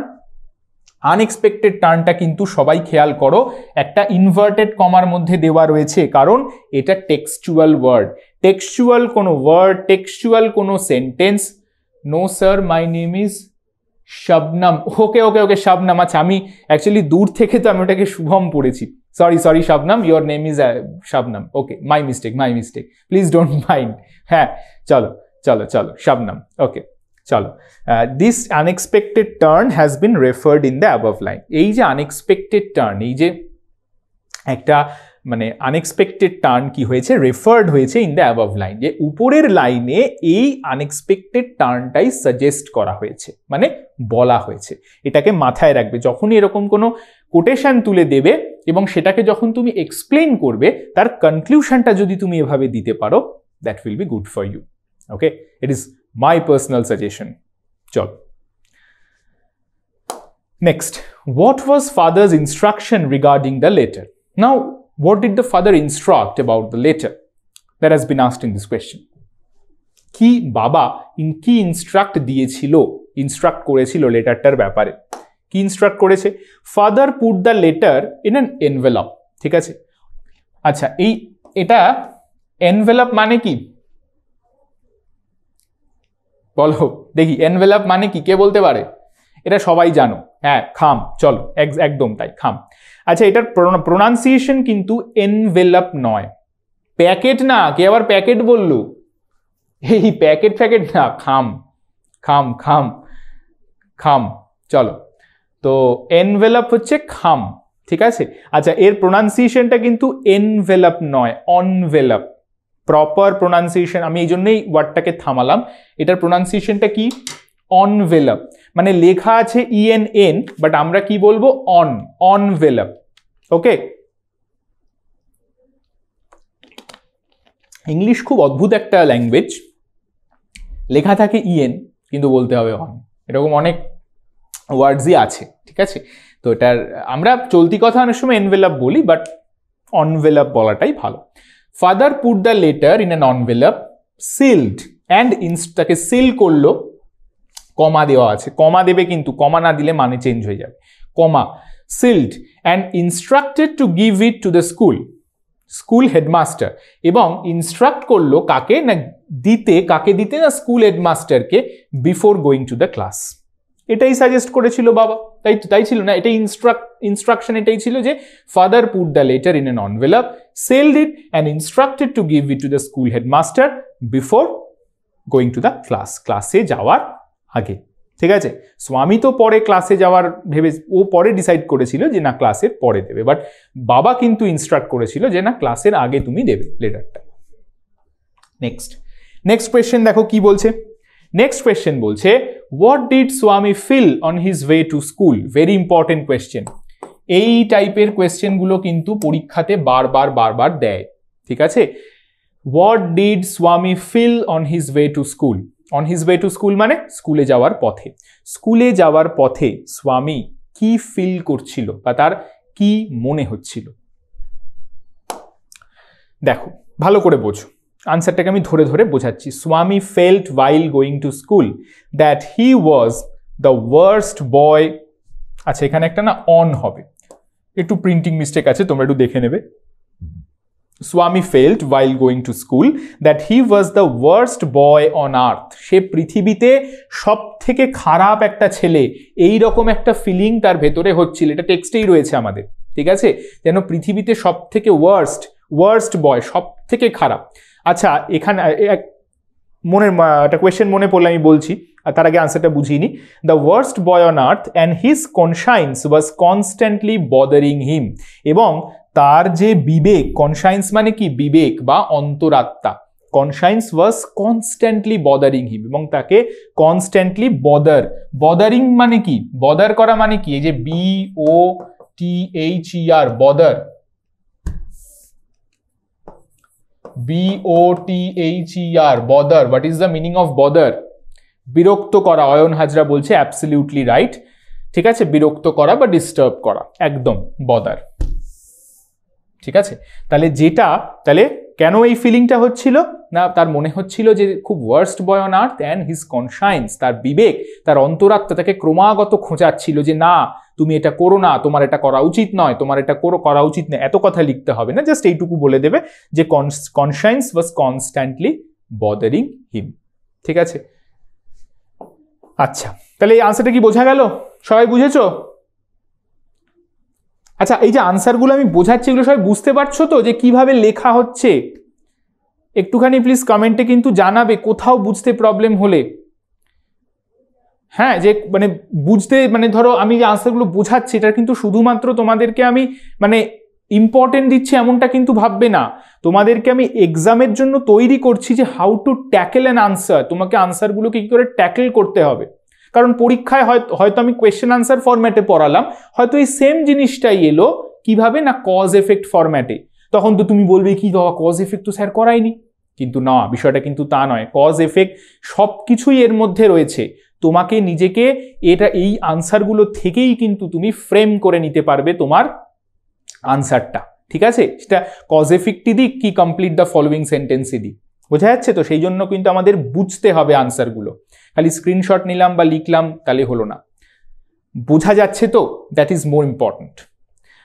আনএক্সপেক্টেড টার্নটা কিন্তু সবাই খেয়াল করো একটা ইনভার্টেড কমার মধ্যে দেওয়া রয়েছে, কারণ এটা টেক্সচুয়াল ওয়ার্ড। টেক্সচুয়াল কোনো ওয়ার্ড, টেক্সচুয়াল কোনো sentence. No sir my name is Shabnam. Okay Shabnam. আচ্ছা, আমি অ্যাকচুয়ালি দূর থেকে তো আমি ওটাকে শুভম পড়েছি। Sorry Shabnam, your name is Shabnam. Okay, my mistake, please don't mind. হ্যাঁ চলো শবনম। ওকে চলো, this unexpected turn has been referred in the above line. এই যে আনএক্সপেক্টেড টার্ন, এই যে একটা মানে আনএক্সপেক্টেড টার্ন কি হয়েছে, রেফার্ড হয়েছে ইন দ্য অ্যাবভ লাইন, যে উপরের লাইনে এই আনএক্সপেক্টেড টার্নটাই সাজেস্ট করা হয়েছে, মানে বলা হয়েছে। এটাকে মাথায় রাখবে, যখনই এরকম কোনো কোটেশন তুলে দেবে এবং সেটাকে যখন তুমি এক্সপ্লেন করবে তার কনক্লুশনটা যদি তুমি এভাবে দিতে পারো, that will be good for you. Okay, it is my personal suggestion. চল next, what was father's instruction regarding the letter? Now, what did the father instruct about the letter? That has been asked in this question. কি বাবা কি ইনস্ট্রাক্ট দিয়েছিল, ইনস্ট্রাক্ট করেছিল লেটারটার ব্যাপারে? কি ইনস্ট্রাক্ট করেছে? Father put the letter in an envelope. ঠিক আছে, আচ্ছা এটা এনভেলপ মানে কি বলো দেখি, এনভেলপ মানে কি, কে বলতে পারে? এটা সবাই জানো, হ্যাঁ খাম, চলো একদম তাই, খাম। আচ্ছা, এটার প্রোনাউন্সিয়েশন কিন্তু এনভেলপ নয়, প্যাকেট না। কে আবার প্যাকেট বললো? এই প্যাকেট ফ্যাকেট না, খাম খাম খাম খাম। চলো, তো এনভেলপ হচ্ছে খাম, ঠিক আছে। আচ্ছা, এর প্রোনাউন্সিয়েশনটা কিন্তু এনভেলপ নয়, অনভেলপ। প্রপার প্রোনাউন্সিয়েশন, আমি এই জন্যই ওয়ার্ডটাকে থামালাম। এটার প্রোনাউন্সিয়েশনটা কি? অনভেলপ। মানে লেখা আছে ENN, বাট আমরা কি বলবো? অনভেলপ। ওকে, ইংলিশ খুব অদ্ভুত একটা ল্যাঙ্গুয়েজ, লেখা থাকে EN কিন্তু বলতে হবে অন, এরকম অনেক ওয়ার্ডসই আছে, ঠিক আছে। তো এটার আমরা চলতি কথা অনেক সময় এনভেলপ বলি, বাট অনভেলপ বলাটাই ভালো। Father put the letter in an envelope, sealed and তাকে সিল করলো, কমা দেওয়া আছে, কমা দেবে কিন্তু, কমা না দিলে মানে চেঞ্জ হয়ে যাবে, comma, sealed and instructed to give it to the school headmaster, এবং ইনস্ট্রাক্ট করলো কাকে না দিতে, কাকে দিতে না স্কুল হেডমাস্টারকে, before going to the class. এটাই সাজেস্ট করেছিল বাবা, তাই ছিল না? এটাই ইনস্ট্রাকশন এটাই ছিল যে father put the letter in an envelope, sailed it and instructed to give it to the school headmaster before going to the class, ক্লাসে যাওয়ার আগে, ঠিক আছে। স্বামী তো পরে ক্লাসে যাওয়ার ভেবে, ও পরে ডিসাইড করেছিল যে না ক্লাসের পরে দেবে, বাট বাবা কিন্তু ইনস্ট্রাক্ট করেছিল যে না ক্লাসের আগে তুমি দেবে লেটারটা। নেক্সট কোয়েশ্চেন দেখো কি বলছে। নেক্সট কোয়েশ্চেন বলছে, what did Swami feel on his way to school? Very important question. এই টাইপের কোয়েশ্চেনগুলো কিন্তু পরীক্ষাতে বারবার দেয়, ঠিক আছে। What did Swami feel on his way to school? On his way to school মানে স্কুলে যাওয়ার পথে। স্কুলে যাওয়ার পথে স্বামী কি ফিল করছিল বা তার কি মনে হচ্ছিল? দেখো ভালো করে বোঝো, আনসারটাকে আমি ধরে ধরে বোঝাচ্ছি। Swami felt while going to school that he was the worst boy. আচ্ছা, এখানে একটা না অন হবে, একটু প্রিন্টিং মিস্টেক আছে, তোমরা একটু দেখে নেবে। Swami felt while going to school that he was the worst boy on earth. সে পৃথিবীতে সব থেকে খারাপ একটা ছেলে, এই রকম একটা ফিলিং তার ভেতরে হচ্ছিল। এটা টেক্সটেই রয়েছে আমাদের, ঠিক আছে, যেন পৃথিবীতে সব থেকে ওয়ার্স্ট বয়, সব থেকে খারাপ। আচ্ছা, এখানে একটা কোয়েশ্চেন মনে পড়লে আমি বলছি, আর তার আগে আনসারটা বুঝিয়ে নি। The worst boy on earth and his conscience was constantly bothering him, এবং তার যে বিবেক, কনসাইন্স মানে কি? বিবেক বা অন্তরাত্মা। Conscience was constantly bothering him, এবং তাকে কনস্ট্যান্টলি বদারিং মানে কি? বদার করা মানে কি? এই যে BOTHER, bother, BOTHER, bother. What is the meaning of bother? বিরক্ত করা। অয়ন হাজরা বলছে অ্যাবসলিউটলি রাইট, ঠিক আছে, বিরক্ত করা বা ডিস্টার্ব করা, একদম বদার, ঠিক আছে। তাহলে কেন এই ফিলিংটা হচ্ছিল না? তার মনে হচ্ছিল যে খুব worst boy on earth and his conscience, তার বিবেক, তার অন্তরাত্মা তাকে ক্রমাগত খোঁচাচ্ছিল যে না তুমি এটা করো না, তোমার এটা করা উচিত নয়, তোমার এটা করা উচিত নয়। এত কথা লিখতে হবে না, জাস্ট এইটুকু বলে দেবে যে কনসাইন্স ওয়াজ কনস্ট্যান্টলি বদারিং হিম, ঠিক আছে। আচ্ছা, তাহলে এই আনসারটা কি বোঝা গেল? সবাই বুঝেছো? আচ্ছা, এই যে আনসারগুলো আমি বোঝাচ্ছি, এগুলো সবাই বুঝতে পারছো তো যে কিভাবে লেখা হচ্ছে? একটুখানি প্লিজ কমেন্টে কিন্তু জানাবে কোথাও বুঝতে প্রবলেম হলে। হ্যাঁ, যে মানে বুঝতে, মানে ধরো আমি যে আনসারগুলো বোঝাচ্ছি এটা কিন্তু শুধুমাত্র তোমাদেরকে আমি মানে ইম্পর্টেন্ট দিচ্ছি এমনটা কিন্তু ভাববে না। তোমাদেরকে আমি এক্সামের জন্য তৈরি করছি যে how to tackle an answer, তোমাকে আনসারগুলোকে কি করে ট্যাকেল করতে হবে। কারণ পরীক্ষায় হয়তো আমি কোয়েশ্চেন আনসার ফরম্যাটে পড়ালাম, হয়তো এই সেম জিনিসটাই এলো কিভাবে না কজ এফেক্ট ফরম্যাটে। তখন তো তুমি বলবে কি বাবা কজ এফেক্ট তো স্যার করায়নি, কিন্তু না, বিষয়টা কিন্তু তা নয়। কজ এফেক্ট সব কিছুই এর মধ্যে রয়েছে। তোমাকে নিজেকে এই আনসারগুলো থেকেই কিন্তু তুমি ফ্রেম করে নিতে পারবে তোমার আনসারটা, ঠিক আছে? সেটা কজ এফেক্টই দিক কি কমপ্লিট দ্য ফলোয়িং সেন্টেন্সই দিক, বোঝা যাচ্ছে তো? সেই জন্য কিন্তু আমাদের বুঝতে হবে আনসারগুলো, খালি স্ক্রিনশট নিলাম বা লিখলাম তাহলে হলো না। বোঝা যাচ্ছে তো? That is more important.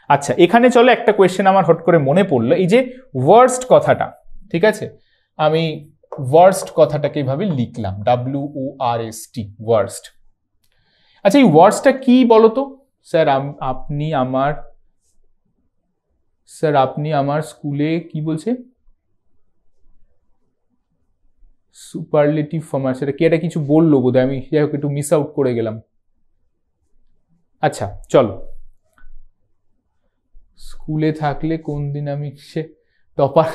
আচ্ছা, এখানে চলো একটা কোয়েশ্চেন আমার হট করে মনে পড়লো, এই যে ওয়ার্স্ট কথাটা, ঠিক আছে? আমি ওয়ার্স্ট কথাটাকে এইভাবে লিখলাম, WORST, ওয়ার্স্ট। আচ্ছা, এই ওয়ার্স্টটা কি বলো তো? স্যার আপনি আমার স্কুলে কি বলছে সুপারলেটিভ ফর্ম, সেটা কি এটা কিছু বললো বোধহয়, আমি যাই হোক একটু মিস আউট করে গেলাম। আচ্ছা চলো, স্কুলে থাকলে কোন দিন আমি সে টপার।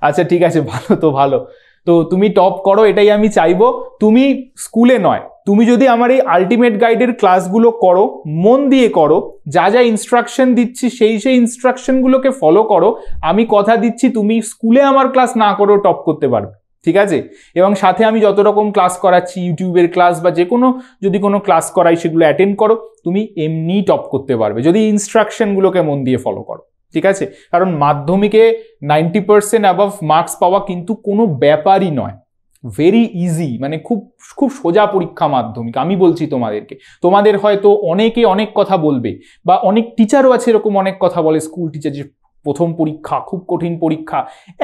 আচ্ছা ঠিক আছে, ভালো তো ভালো, তো তুমি টপ করো এটাই আমি চাইবো। তুমি স্কুলে নয়, তুমি যদি আমার এই আলটিমেট গাইডের ক্লাসগুলো করো, মন দিয়ে করো, যা যা ইনস্ট্রাকশন দিচ্ছি সেই ইনস্ট্রাকশনগুলোকে ফলো করো, আমি কথা দিচ্ছি তুমি স্কুলে আমার ক্লাস না করেও টপ করতে পারবে, ঠিক আছে? এবং সাথে আমি যত রকম ক্লাস করাচ্ছি, ইউটিউবের ক্লাস বা যে কোনো যদি কোনো ক্লাস করাই সেগুলো অ্যাটেন্ড করো, তুমি এমনি টপ করতে পারবে যদি ইনস্ট্রাকশনগুলোকে মন দিয়ে ফলো করো, ঠিক আছে? কারণ মাধ্যমিকে 90% অ্যাবাভ মার্কস পাওয়া কিন্তু কোনো ব্যাপারই নয়, ভেরি ইজি, মানে খুব খুব সোজা পরীক্ষা মাধ্যমিক। আমি বলছি তোমাদেরকে, তোমাদের হয়তো অনেকে অনেক কথা বলবে বা অনেক টিচারও আছে এরকম অনেক কথা বলে, স্কুল টিচার, যে প্রথম পরীক্ষা খুব কঠিন পরীক্ষা,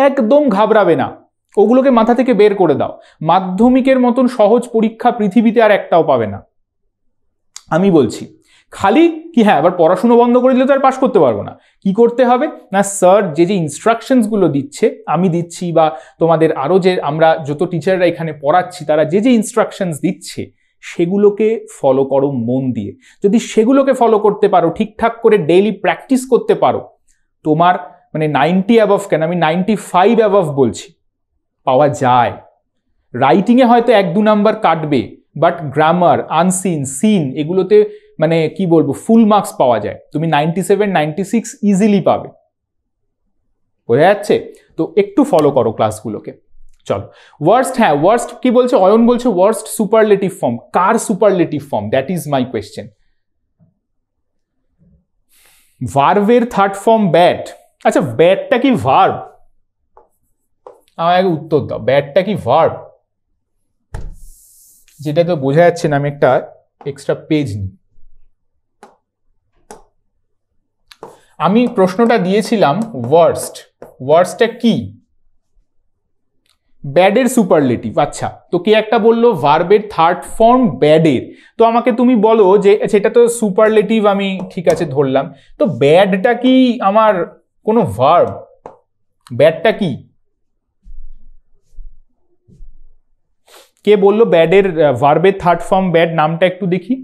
একদম ঘাবড়াবে না, ওগুলোকে মাথা থেকে বের করে দাও। মাধ্যমিকের মতন সহজ পরীক্ষা পৃথিবীতে আর একটাও পাবে না, আমি বলছি। খালি কি হ্যাঁ, আবার পড়াশুনো বন্ধ করে দিলে তো আর পাস করতে পারবো না। কি করতে হবে না, স্যার যে ইনস্ট্রাকশনসগুলো দিচ্ছে, আমি দিচ্ছি বা তোমাদের আরও যে আমরা যত টিচাররা এখানে পড়াচ্ছি তারা যে ইনস্ট্রাকশনস দিচ্ছে সেগুলোকে ফলো করো মন দিয়ে। যদি সেগুলোকে ফলো করতে পারো, ঠিকঠাক করে ডেইলি প্র্যাকটিস করতে পারো, তোমার মানে 90 অ্যাবভ কেন, আমি 95 অ্যাবভ বলছি, পাওয়া যায়। রাইটিংয়ে হয়তো 1-2 নাম্বার কাটবে, বাট গ্রামার, আনসিন, সিন এগুলোতে মানে কি বলবো ফুল মার্কস পাওয়া যায়। তুমি 97-96 ইজিলি পাবে, বোঝা যাচ্ছে তো? একটু ফলো করো ক্লাসগুলোকে। চলো ওয়ার্স্ট, হ্যাঁ ওয়ার্স্ট কি বলছে অয়ন, বলছে worst superlative form. Car superlative form? That is my question. ভার্বের থার্ড ফর্ম ব্যাড। আচ্ছা ব্যাডটা কি ভার্ব? আমাকে উত্তর দাও, ব্যাডটা কি ভার্ব? যেটা তো বোঝা যাচ্ছে না, আমি একটা এক্সট্রা পেজ নিই। আমি প্রশ্নটা দিয়েছিলাম ওয়ার্স্ট, ওয়ার্স্টটা কি? ব্যাডের সুপারলেটিভ। আচ্ছা, তো কে একটা বললো ভার্বের থার্ড ফর্ম ব্যাডের, তো আমাকে তুমি বলো যে সেটা তো সুপারলেটিভ, আমি ঠিক আছে ধরলাম, তো ব্যাডটা কি আমার কোনো ভার্ব? ব্যাডটা কি? কে বললো ব্যাডের ভার্বের থার্ড ফর্ম ব্যাড? নামটা একটু দেখি।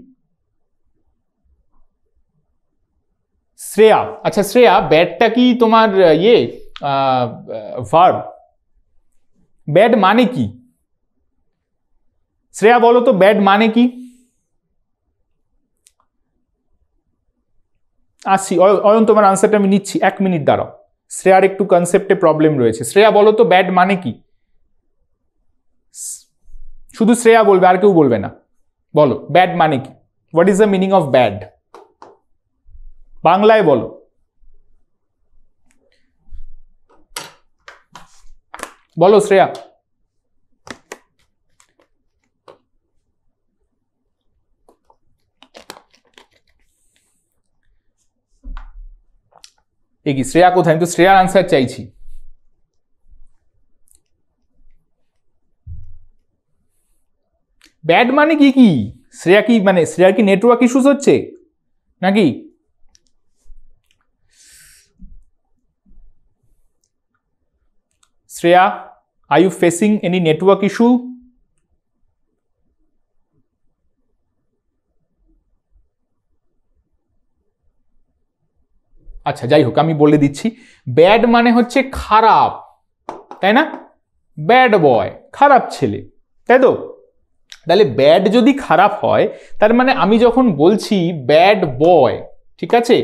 শ্রেয়া। আচ্ছা শ্রেয়া, ব্যাডটা কি তোমার ভার্ব? ব্যাড মানে কি? শ্রেয়া বলো তো ব্যাড মানে কি? আসছি অয়ন, তোমার আনসারটা আমি নিচ্ছি, 1 মিনিট দাঁড়াও। শ্রেয়ার একটু কনসেপ্টে প্রবলেম রয়েছে। শ্রেয়া বলো তো ব্যাড মানে কি? শুধু শ্রেয়া বলবে, আর কেউ বলবে না। বলো ব্যাড মানে কি? What is the meaning of bad? বাংলায় বলো। বলো শ্রেয়া। এ কি শ্রেয়া কোথায়? আমি তো শ্রেয়ার আনসার চাইছি। ব্যাড মানে কি? কি শ্রেয়া কি মানে শ্রেয়ার কি নেটওয়ার্ক ইস্যুস হচ্ছে নাকি? Shreya, are you facing any network issue? আচ্ছা যাই হোক, আমি বলে দিচ্ছি, ব্যাড মানে হচ্ছে খারাপ, তাই না? ব্যাড বয়, খারাপ ছেলে, তাই তো? তাহলে ব্যাড যদি খারাপ হয়, তার মানে আমি যখন বলছি ব্যাড বয়, ঠিক আছে,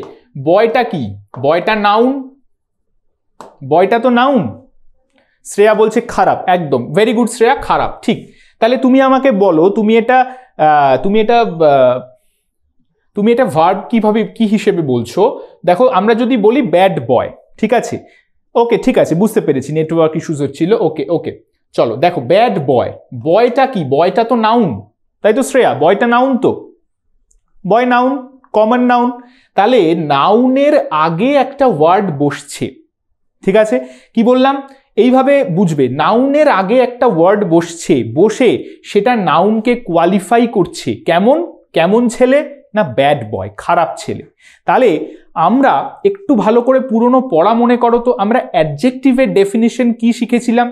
বয়টা কি? বয়টা নাউন, বয়টা তো নাউন। শ্রেয়া বলছে খারাপ, একদম ভেরি গুড শ্রেয়া, খারাপ, ঠিক। তাহলে তুমি আমাকে বলো তুমি এটা ভার্ব কিভাবে, কি হিসেবে বলছো? দেখো, আমরা যদি বলি ব্যাড বয়, ঠিক আছে, ওকে, ঠিক আছে, বুঝতে পেরেছি, নেটওয়ার্ক ইস্যুজ হচ্ছিল, ওকে ওকে, চলো দেখো, ব্যাড বয়, বয়টা কি? বয়টা তো নাউন, তাই তো শ্রেয়া? বয়টা নাউন তো, বয় নাউন, কমন নাউন। তাহলে নাউনের আগে একটা ওয়ার্ড বসছে, ঠিক আছে, কি বললাম এইভাবে বুঝবে, নাউনের আগে একটা ওয়ার্ড বসছে, বসে সেটা নাউনকে কোয়ালিফাই করছে, কেমন? কেমন ছেলে? না ব্যাড বয়, খারাপ ছেলে। তাহলে আমরা একটু ভালো করে পুরনো পড়া মনে করো তো, আমরা অ্যাডজেক্টিভের ডেফিনিশন কি শিখেছিলাম?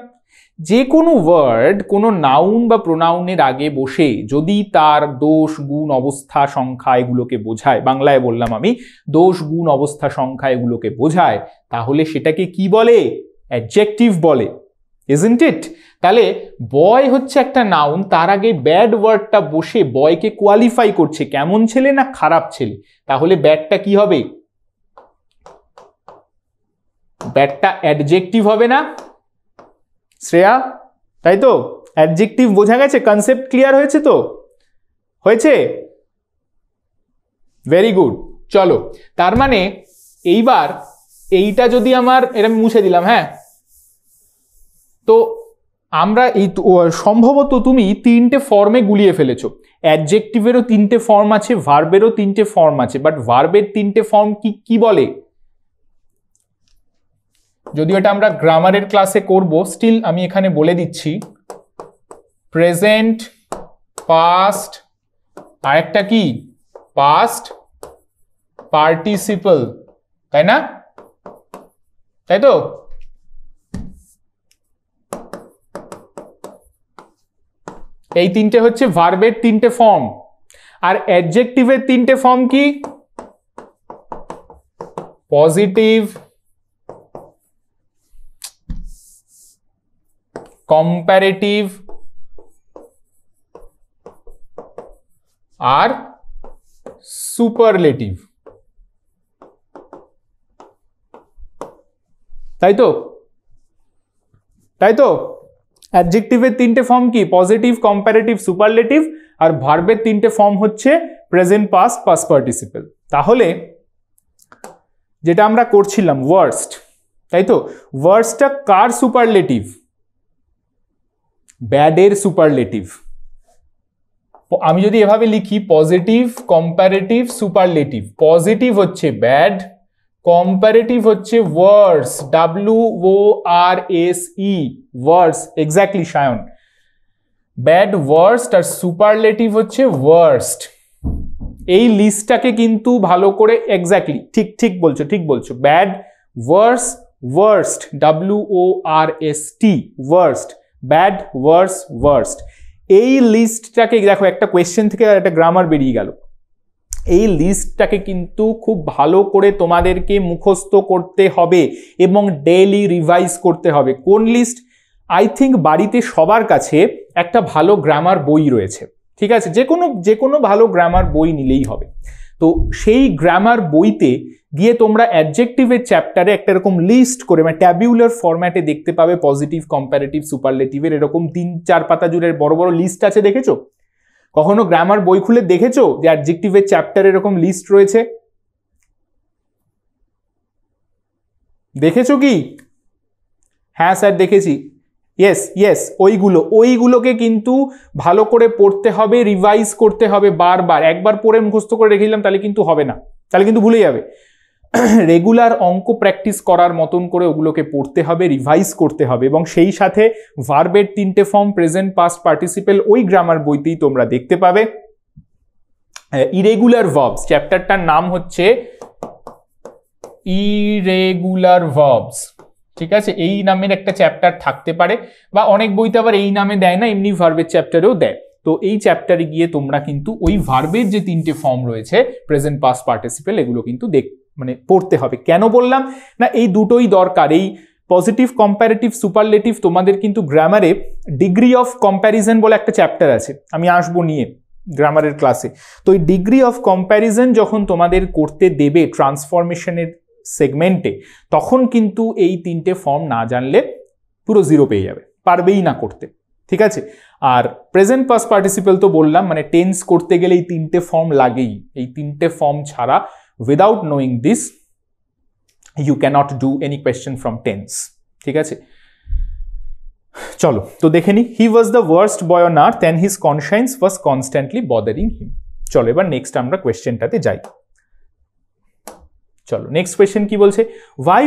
যে কোনো ওয়ার্ড কোনো নাউন বা প্রোনাউনের আগে বসে যদি তার দোষ, গুণ, অবস্থা, সংখ্যা এগুলোকে বোঝায়, বাংলায় বললাম আমি, দোষ, গুণ, অবস্থা, সংখ্যা এগুলোকে বোঝায়, তাহলে সেটাকে কি বলে? অ্যাডজেক্টিভ বলে, ইজন্ট ইট? তাহলে বয় হচ্ছে একটা নাউন, তার আগে ব্যাড ওয়ার্ডটা বসে বয়কে কোয়ালিফাই করছে, কেমন ছেলে না খারাপ ছেলে। তাহলে ব্যাডটা কি হবে? ব্যাডটা অ্যাডজেক্টিভ হবে না শ্রেয়া? তাই তো, অ্যাডজেক্টিভ বোঝা গেছে, কনসেপ্ট ক্লিয়ার হয়েছে তো? হয়েছে, ভেরি গুড। চলো, তার মানে এইবার এইটা যদি আমার, এটা মুছে দিলাম, হ্যাঁ, তো আমরা এই সম্ভবত তুমি তিনটে ফর্মে গুলিয়ে ফেলেছো। অ্যাডজেক্টিভেরও তিনটে ফর্ম আছে, ভার্বেরও তিনটে ফর্ম আছে, বাট ভার্বের তিনটে ফর্ম কি কি বলে? যদিও এটা আমরা গ্রামারের ক্লাসে করব, স্টিল আমি এখানে বলে দিচ্ছি, প্রেজেন্ট, পাস্ট, আর একটা কি পাস্ট পার্টিসিপল, তাই না? তাই তো? এই তিনটে হচ্ছে ভার্বের তিনটে ফর্ম। আর অ্যাডজেক্টিভের তিনটে ফর্ম কি? পজিটিভ, কম্পারেটিভ আর সুপারলেটিভ, তাই তো? তাই তো? অ্যাডজেক্টিভের তিনটে ফর্ম কি? Positive, comparative, superlative. আর ভার্বের তিনটে ফর্ম হচ্ছে প্রেজেন্ট, পাস্ট, পাস্ট পার্টিসিপল। তাহলে যেটা আমরা করছিলাম ওয়ার্স্ট, তাই তো, ওয়ার্স্টটা কার সুপারলেটিভ? ব্যাডের সুপারলেটিভ। আমি যদি এভাবে লিখি, পজিটিভ, কম্পারেটিভ, সুপারলেটিভ, পজিটিভ হচ্ছে ব্যাড, কম্পারেটিভ হচ্ছে ওয়ার্স, WORSE, ওয়ার্স, এক্স্যাক্টলি সায়ন, ব্যাড, ওয়ার্স্ট, আর সুপারলেটিভ হচ্ছে ওয়ার্স্ট। এই লিস্টটাকে কিন্তু ভালো করে, এক্স্যাক্টলি ঠিক ঠিক বলছো, ঠিক বলছো, ব্যাড, ওয়ার্স, ওয়ার্স্ট, WORST, ওয়ার্স্ট, ব্যাড, ওয়ার্স, ওয়ার্স্ট। এই লিস্টটাকে দেখো, একটা কোয়েশ্চেন থেকে একটা গ্রামার বেরিয়ে গেল। এই লিস্টটাকে কিন্তু খুব ভালো করে তোমাদেরকে মুখস্থ করতে হবে এবং ডেইলি রিভাইজ করতে হবে। কোন লিস্ট? আই থিঙ্ক বাড়িতে সবার কাছে একটা ভালো গ্রামার বই রয়েছে, ঠিক আছে, যে কোনো ভালো গ্রামার বই নিলেই হবে। তো সেই গ্রামার বইতে গিয়ে তোমরা অ্যাডজেক্টিভের চ্যাপ্টারে একটা এরকম লিস্ট করে, মানে ট্যাবিউলার ফরম্যাটে দেখতে পাবে পজিটিভ, কম্পারেটিভ, সুপারলেটিভের এরকম 3-4 পাতা জুড়ে বড় বড় লিস্ট আছে, দেখেছো? কখনো গ্রামার বই খুলে দেখেছো যে অ্যাডজেক্টিভের চ্যাপ্টারে এরকম লিস্ট রয়েছে? দেখেছো কি? হ্যাঁ স্যার দেখেছি। ইয়েস ইয়েস, ওইগুলোকে কিন্তু ভালো করে পড়তে হবে, রিভাইজ করতে হবে বারবার। একবার পড়ে মুখস্থ করে রেখে দিলাম তাহলে কিন্তু হবে না, তাহলে কিন্তু ভুলে যাবে। রেগুলার অঙ্ক প্র্যাকটিস করার মতন করে ওগুলোকে পড়তে হবে, রিভাইজ করতে হবে, এবং সেই সাথে ভার্বের তিনটে ফর্ম, প্রেজেন্ট, পাস্ট, পার্টিসিপেল, ওই গ্রামার বইতেই তোমরা দেখতে পাবে। ইরেগুলার ভার্বস, চ্যাপ্টারটার নাম হচ্ছে ইরেগুলার ভার্বস, ঠিক আছে? এই নামের একটা চ্যাপ্টার থাকতে পারে, বা অনেক বইতে আবার এই নামে দেয় না, এমনি ভার্বের চ্যাপ্টারেও দেয়। তো এই চ্যাপ্টারে গিয়ে তোমরা কিন্তু ওই ভার্বের যে তিনটে ফর্ম রয়েছে, প্রেজেন্ট, পাস্ট, পার্টিসিপেল, এগুলো কিন্তু মানে পড়তে হবে। কেন বললাম না এই দুটোই দরকার? এই পজিটিভ, কম্প্যারেটিভ, সুপারলেটিভ তোমাদের কিন্তু গ্রামারে ডিগ্রি অফ কম্প্যারিজন বলে একটা চ্যাপ্টার আছে, আমি আসবো নিয়ে গ্রামারের ক্লাসে। তো এই ডিগ্রি অফ কম্প্যারিজন যখন তোমাদের করতে দেবে ট্রান্সফরমেশনের সেগমেন্টে, তখন কিন্তু এই 3টে ফর্ম না জানলে পুরো 0 পেয়ে যাবে, পারবেই না করতে, ঠিক আছে। আর প্রেজেন্ট পাস্ট পার্টিসিপল তো বললাম, মানে টেন্স করতে গেলে এই 3টে ফর্ম লাগেই। এই 3টে ফর্ম ছাড়া, without knowing this, you cannot do any question from tense, ঠিক আছে। চলো তো দেখে নি, he was the worst boy on earth and his conscience was constantly bothering him. চলো এবার নেক্সট আমরা কোয়েশ্চেনটাতে যাই। চলো নেক্সট কোয়েশ্চেন কি বলছে, Y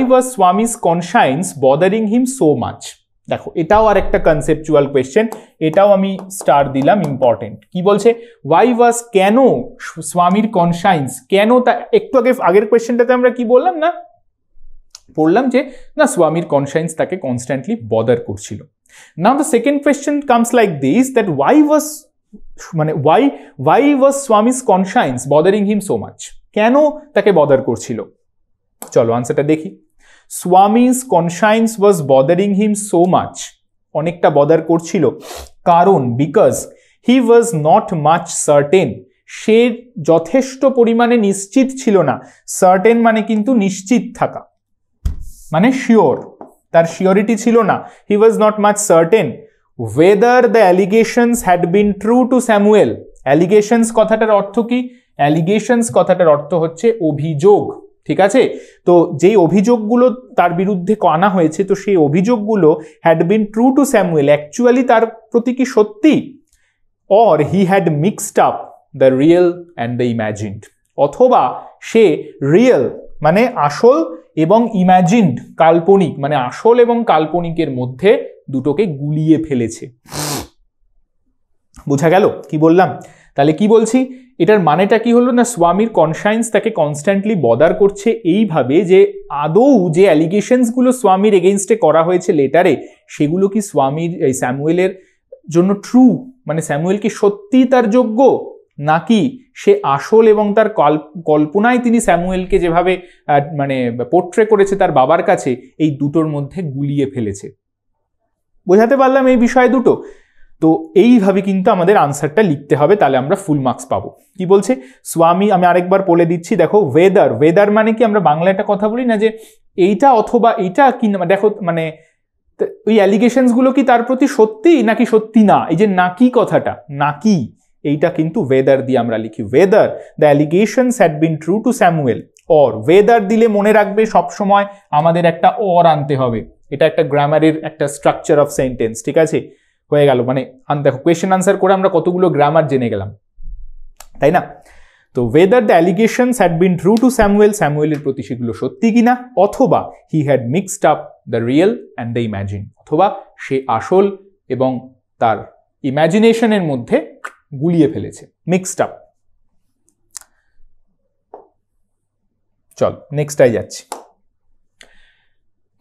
was Swami's conscience bothering him so much. দেখো এটাও আর একটা কনসেপচুয়াল কোয়েশ্চেন, এটাও আমি স্টার দিলাম, ইম্পর্টেন্ট। কি বলছে, ওয়াই ওয়াজ, কেন স্বামীর কনসায়েন্স, কেন, তা একটু আগের কোয়েশ্চেনটাতে আমরা কি বললাম না, পড়লাম যে না স্বামীর কনসায়েন্স তাকে কনস্ট্যান্টলি বদার করছিল। Now the second question comes like this, that why was Swami's conscience bothering him so much, কেন তাকে বদার করছিল। চলো আনসারটা দেখি। Swami's conscience was bothering him so much, অনেকটা বদার করছিল, কারণ because he was not much certain, সে যথেষ্ট পরিমাণে নিশ্চিত ছিল না। সার্টেন মানে কিন্তু নিশ্চিত থাকা, মানে শিওর, তার শিওরিটি ছিল না। He was not much certain whether the allegations had been true to Samuel. Allegations কথাটার অর্থ কি, অ্যালিগেশনস কথাটার অর্থ হচ্ছে অভিযোগ, ঠিক আছে। তো যেই অভিযোগগুলো তার বিরুদ্ধে আনা হয়েছে, তো সেই অভিযোগগুলো had been true to Samuel, actually তার প্রতি কি সত্যি, or he had mixed up the real and the imagined, অথবা সে রিয়েল মানে আসল এবং ইম্যাজিনড কাল্পনিক মানে আসল এবং কাল্পনিকের মধ্যে দুটোকে গুলিয়ে ফেলেছে। বোঝা গেল কি বললাম? তাহলে কি বলছি, এটার মানেটা কি হলো না, স্বামীর কনসায়েন্স তাকে কনস্ট্যান্টলি বদার করছে এইভাবে যে আদৌ যে অ্যালিগেশনসগুলো স্বামীর এগেইনস্টে করা হয়েছে লেটারে, সেগুলো কি স্বামীর এই স্যামুয়েলের জন্য ট্রু, মানে স্যামুয়েল কি সত্যি তার যোগ্য, নাকি সে আসল এবং তার কল্পনায় তিনি স্যামুয়েলকে যেভাবে মানে পোর্ট্রে করেছে তার বাবার কাছে, এই দুটোর মধ্যে গুলিয়ে ফেলেছে। বোঝাতে পারলাম এই বিষয় দুটো? তো এইভাবে কিন্তু আমাদের আনসারটা লিখতে হবে, তাহলে আমরা ফুল মার্কস পাবো। কি বলছে, স্বামী, আমি আরেকবার বলে দিচ্ছি, দেখো ওয়েদার মানে কি, আমরা বাংলা একটা কথা বলি না যে এইটা অথবা এইটা কি, দেখো মানে ওই অ্যালিগেশনসগুলো কি তার প্রতি সত্যি নাকি সত্যি না, এই যে নাকি কথাটা, নাকি, এইটা কিন্তু ওয়েদার দিয়ে আমরা লিখি। Weather the allegations had been true to Samuel, or weather দিলে মনে রাখবে সবসময় আমাদের একটা অর আনতে হবে, এটা একটা গ্রামারের একটা স্ট্রাকচার অফ সেন্টেন্স, ঠিক আছে। হয়ে গেল, মানে দেখো কোয়েশ্চেন আনসার করে আমরা কতগুলো গ্রামার জেনে গেলাম, তাই না? তো whether the allegations had been true to Samuel, স্যামুয়েলের প্রতি সেগুলো সত্যি কিনা, অথবা he had mixed up the real and the imagine, অথবা সে আসল এবং তার ইম্যাজিনেশনের মধ্যে গুলিয়ে ফেলেছে, মিক্সড আপ। চল নেক্সটটাই যাচ্ছি।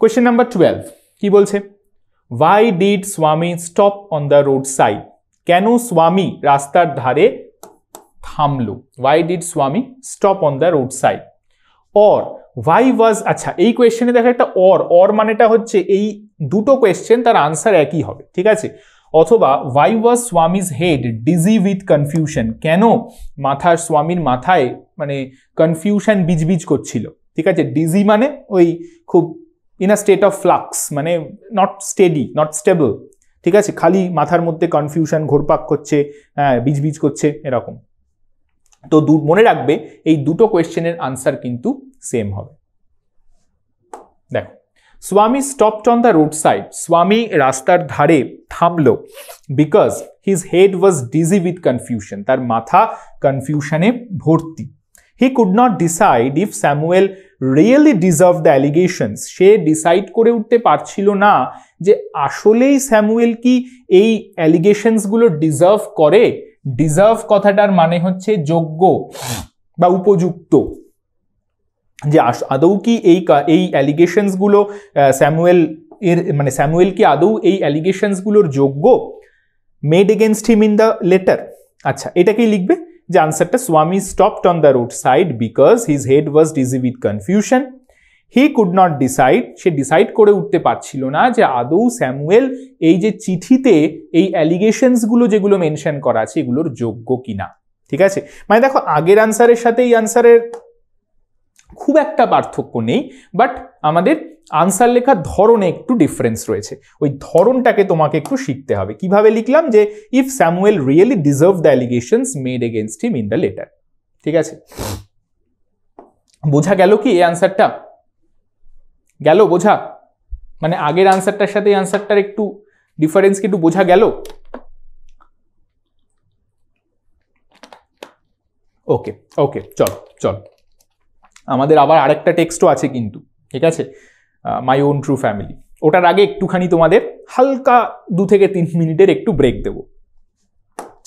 কোয়েশ্চেন নাম্বার 12 কি বলছে, Why did Swami stop on the roadside? কেন স্বামী রাস্তার ধারে থামলো? Why did Swami stop on the roadside? Or why was, আচ্ছা এই কোয়েশ্চেনে দেখো একটা or মানেটা হচ্ছে এই দুটো কোয়েশ্চেন তার আনসার একই হবে, ঠিক আছে। অথবা why was Swami's head dizzy with confusion? কেন স্বামীর মাথায় মানে কনফিউশন বিজবিজ করছিল, ঠিক আছে। ডিজি মানে ওই খুব in a state of flux, মানে নট স্টেডি, নট স্টেবল, ঠিক আছে, খালি মাথার মধ্যে কনফিউশন ঘোরপাক করছে, হ্যাঁ বিজবিজ করছে এরকম। তো মনে রাখবে এই দুটো কোয়েশ্চেনের আনসার কিন্তু সেম হবে। দেখো, Swami stopped on the road side, Swami রাস্তার ধারে থামলো, because his head was dizzy with confusion, তার মাথা কনফিউশনে ভর্তি। He could not decide if Samuel really deserved the allegations. Say decide করে উঠতে পারছিল না যে আসলেই স্যামুয়েল কি এই অ্যালিগেশনসগুলো ডিজার্ভ করে। ডিজার্ভ কথাটার মানে হচ্ছে যোগ্য বা উপযুক্ত, যে আদৌ কি এই অ্যালিগেশনসগুলো স্যামুয়েল কি আদৌ এই অ্যালিগেশনসগুলোর যোগ্য, made against him in the letter. আচ্ছা এটাকেই লিখবে যে আনসারটা Swami stopped on the road side because his head was dizzy with confusion, he could not decide, সে ডিসাইড করে উঠতে পারছিল না যে আদৌ স্যামুয়েল এই যে চিঠিতে এই অ্যালিগেশনসগুলো যেগুলো মেনশন করা আছে এগুলোর যোগ্য কিনা। ঠিক আছে, মানে দেখো আগের আনসারের সাথে এই আনসারের খুব একটা পার্থক্য নেই, বাট আমাদের আনসার লেখার ধরনে একটু ডিফারেন্স রয়েছে। ওই ধরনটাকে তোমাকে একটু শিখতে হবে। কিভাবে লিখলাম যে if Samuel really deserve the allegations made against him in the letter. ঠিক আছে, বোঝা গেল কি এই আনসারটা? গেল বোঝা? মানে আগের আনসারটার সাথে এই আনসারটার একটু ডিফারেন্স কি একটু বোঝা গেল? ওকে ওকে, চলো চলো, আমাদের আবার আরেকটা টেক্সটও আছে কিন্তু। ঠিক আছে, মাই ওন ট্রু ফ্যামিলি, ওটার আগে একটুখানি তোমাদের হালকা 2 থেকে 3 মিনিটের একটু ব্রেক দেব।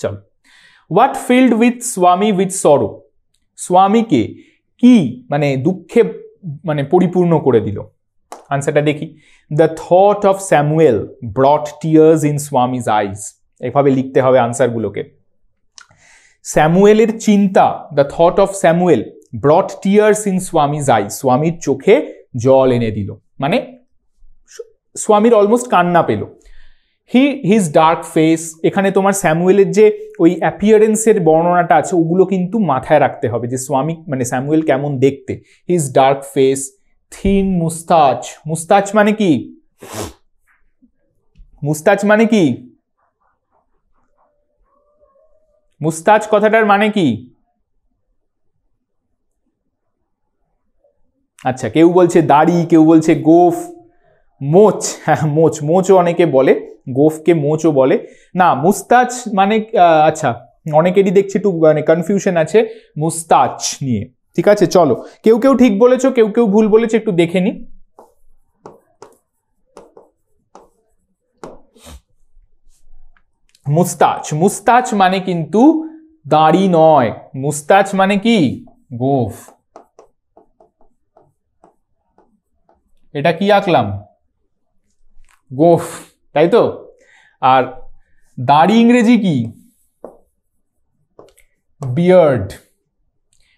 চলো, হোয়াট ফিল্ড উইথ স্বামী উইথ সরো, স্বামীকে কি মানে দুঃখে মানে পরিপূর্ণ করে দিল? আনসারটা দেখি। The thought of Samuel brought tears in Swami's eyes, এভাবে লিখতে হবে আনসারগুলোকে। স্যামুয়েলের চিন্তা, the thought of Samuel brought tears in Swami's eyes, স্বামীর চোখে জল এনে দিল, মানে স্বামীর অলমোস্ট কান্না পেল। হিজ ডার্ক ফেস, এখানে তোমার স্যামুয়েলের যে ওই অ্যাপিয়ারেন্সের বর্ণনাটা আছে ওগুলো কিন্তু মাথায় রাখতে হবে যে স্বামী মানে স্যামুয়েল কেমন দেখতে। হিজ ডার্ক ফেস, থিন মুস্তাচ, মুস্তাচ মানে কি? মুস্তাচ মানে কি? মুস্তাচ কথাটার মানে কি? আচ্ছা, কেউ বলছে দাড়ি, কেউ বলছে গোফ, মোচ, হ্যাঁ মোচ, মোচও অনেকে বলে, গোফকে মোচও বলে না। মুস্তাচ মানে আচ্ছা, অনেকেরই দেখছি একটু মানে কনফিউশন আছে মুস্তাচ নিয়ে। ঠিক আছে, চলো, কেউ কেউ ঠিক বলেছো, কেউ কেউ ভুল বলেছো, একটু দেখে নি। মুস্তাচ, মুস্তাচ মানে কিন্তু দাড়ি নয়, মুস্তাচ মানে কি? গোফ। এটা কি আঁকলাম? গোফ, তাই তো। আর দাড়ি ইংরেজি কি? Beard,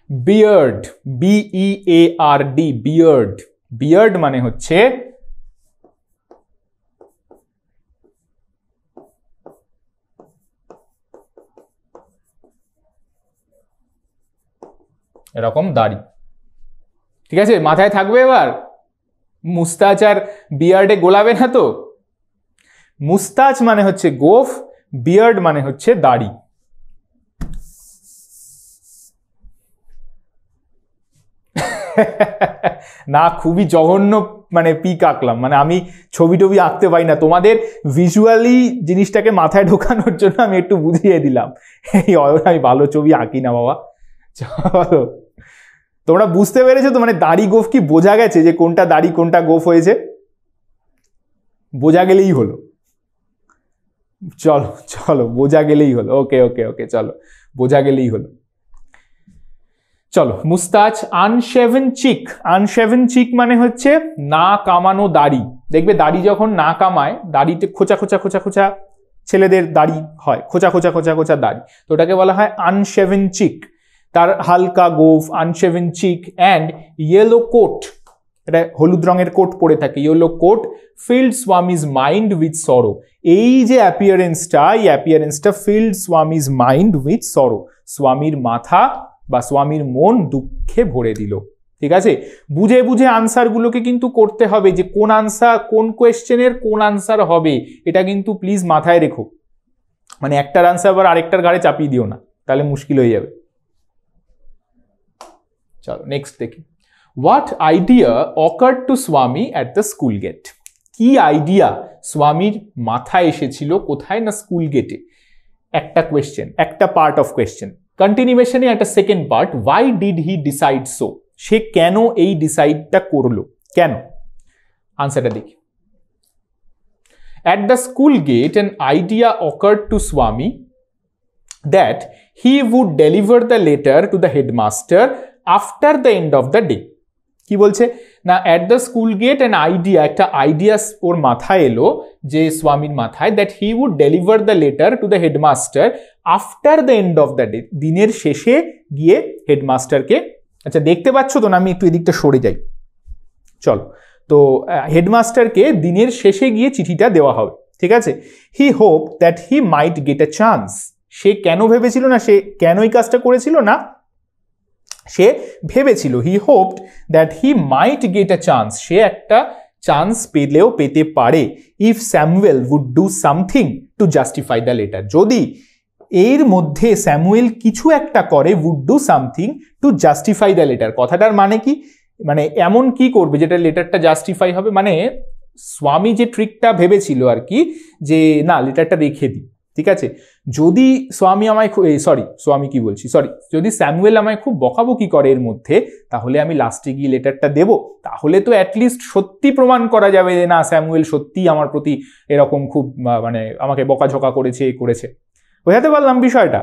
beard, BEARD, beard. Beard মানে হচ্ছে এরকম দাড়ি। ঠিক আছে, মাথায় থাকবে এবার? মুস্তাচ আর বিয়ার্ডে গোলাবে না তো। মুস্তাচ মানে হচ্ছে গোফ, বিয়ার্ড মানে হচ্ছে দাড়ি। না, খুবই জঘন্য মানে পিক আঁকলাম, মানে আমি ছবি টবি আঁকতে পারি না, তোমাদের ভিজুয়ালি জিনিসটাকে মাথায় ঢোকানোর জন্য আমি একটু বুঝিয়ে দিলাম। এই আমি ভালো ছবি আঁকি না বাবা। চলো, তোমরা বুঝতে পেরেছো তো? মানে দাড়ি গোফ কি বোঝা গেছে যে কোনটা দাড়ি কোনটা গোফ হয়েছে? বোঝা গেলেই হলো। চলো চলো, বোঝা গেলেই হলো। ওকে ওকে ওকে, চলো, বোঝা গেলেই হলো। চলো, মুস্তাচ। আনশেভেন চিক, আনশেভেন চিক মানে হচ্ছে না কামানো দাড়ি। দেখবে দাড়ি যখন না কামায়, দাড়িতে খোঁচা খোঁচা খোঁচা খোঁচা, ছেলেদের দাড়ি হয় খোঁচা খোঁচা খোঁচা খোঁচা দাড়ি, তো ওটাকে বলা হয় আনশেভেন চিক। তার হালকা গোফ, unshaven cheek and yellow coat, এটা হলুদ রঙের কোট পরে থাকে, yellow coat filled Swami's mind with sorrow. এই যে অ্যাপিয়ারেন্সটা, এই অ্যাপিয়ারেন্সটা filled Swami's mind with sorrow, স্বামীর মাথা বা স্বামীর মন দুঃখে ভরে দিল। ঠিক আছে, বুঝে বুঝে আনসারগুলোকে কিন্তু করতে হবে, যে কোন আনসার কোন কোয়েশ্চেনের কোন আনসার হবে, এটা কিন্তু প্লিজ মাথায় রেখো। মানে একটার আনসার আবার আরেকটার ঘাড়ে চাপিয়ে দিও না, তাহলে মুশকিল হয়ে যাবে। চলো নেক্সট দেখি। হোয়াট আইডিয়া অকার্ড টু স্বামী অ্যাট দ্য স্কুল গেট, কি আইডিয়া স্বামীর মাথায় এসেছিল কোথায়? না স্কুল গেটে। একটা কোয়েশ্চেন, একটা পার্ট অফ কোয়েশ্চেন, কন্টিনিউশনে একটা second part, why did he decide so, সে কেন এই ডিসাইডটা করলো, কেন? আনসারটা দেখি। At the school gate an idea occurred to Swami that he would deliver the letter to the headmaster after the end of the day. কি বলছে না, at the school gate an idea, একটা আইডিয়া ওর মাথায় এলো, যে স্বামীর মাথায়, that he would deliver the letter to the headmaster after the end of the day, দিনের শেষে গিয়ে হেডমাস্টারকে, আচ্ছা দেখতে পাচ্ছ তো না, আমি একটু এদিকটা সরে যাই, চলো, তো হেডমাস্টারকে দিনের শেষে গিয়ে চিঠিটা দেওয়া হবে, ঠিক আছে। He hope that he might get a chance. সে কেন ভেবেছিল না, সে কেন এই কাজটা করেছিল না, সে ভেবেছিল he hoped that he might get a chance, সে একটা চান্স পেলেও পেতে পারে, if Samuel would do something to justify the letter, যদি এর মধ্যে স্যামুয়েল কিছু একটা করে, would do something to justify the letter. কথাটার মানে কি, মানে এমন কি করবে যেটা লেটারটা জাস্টিফাই হবে, মানে স্বামী যে ট্রিকটা ভেবেছিল আর কি, যে না লেটারটা রেখে দিই, ঠিক আছে, যদি স্বামী আমায় যদি স্যামুয়েল আমায় খুব বকাবকি করে এর মধ্যে, তাহলে আমি লাস্টে গিয়ে লেটারটা দেব, তাহলে তো অ্যাটলিস্ট সত্যি প্রমাণ করা যাবে যে না স্যামুয়েল সত্যি আমার প্রতি এরকম খুব মানে আমাকে বকাঝকা করেছে, করেছে। বোঝাতে পারলাম বিষয়টা?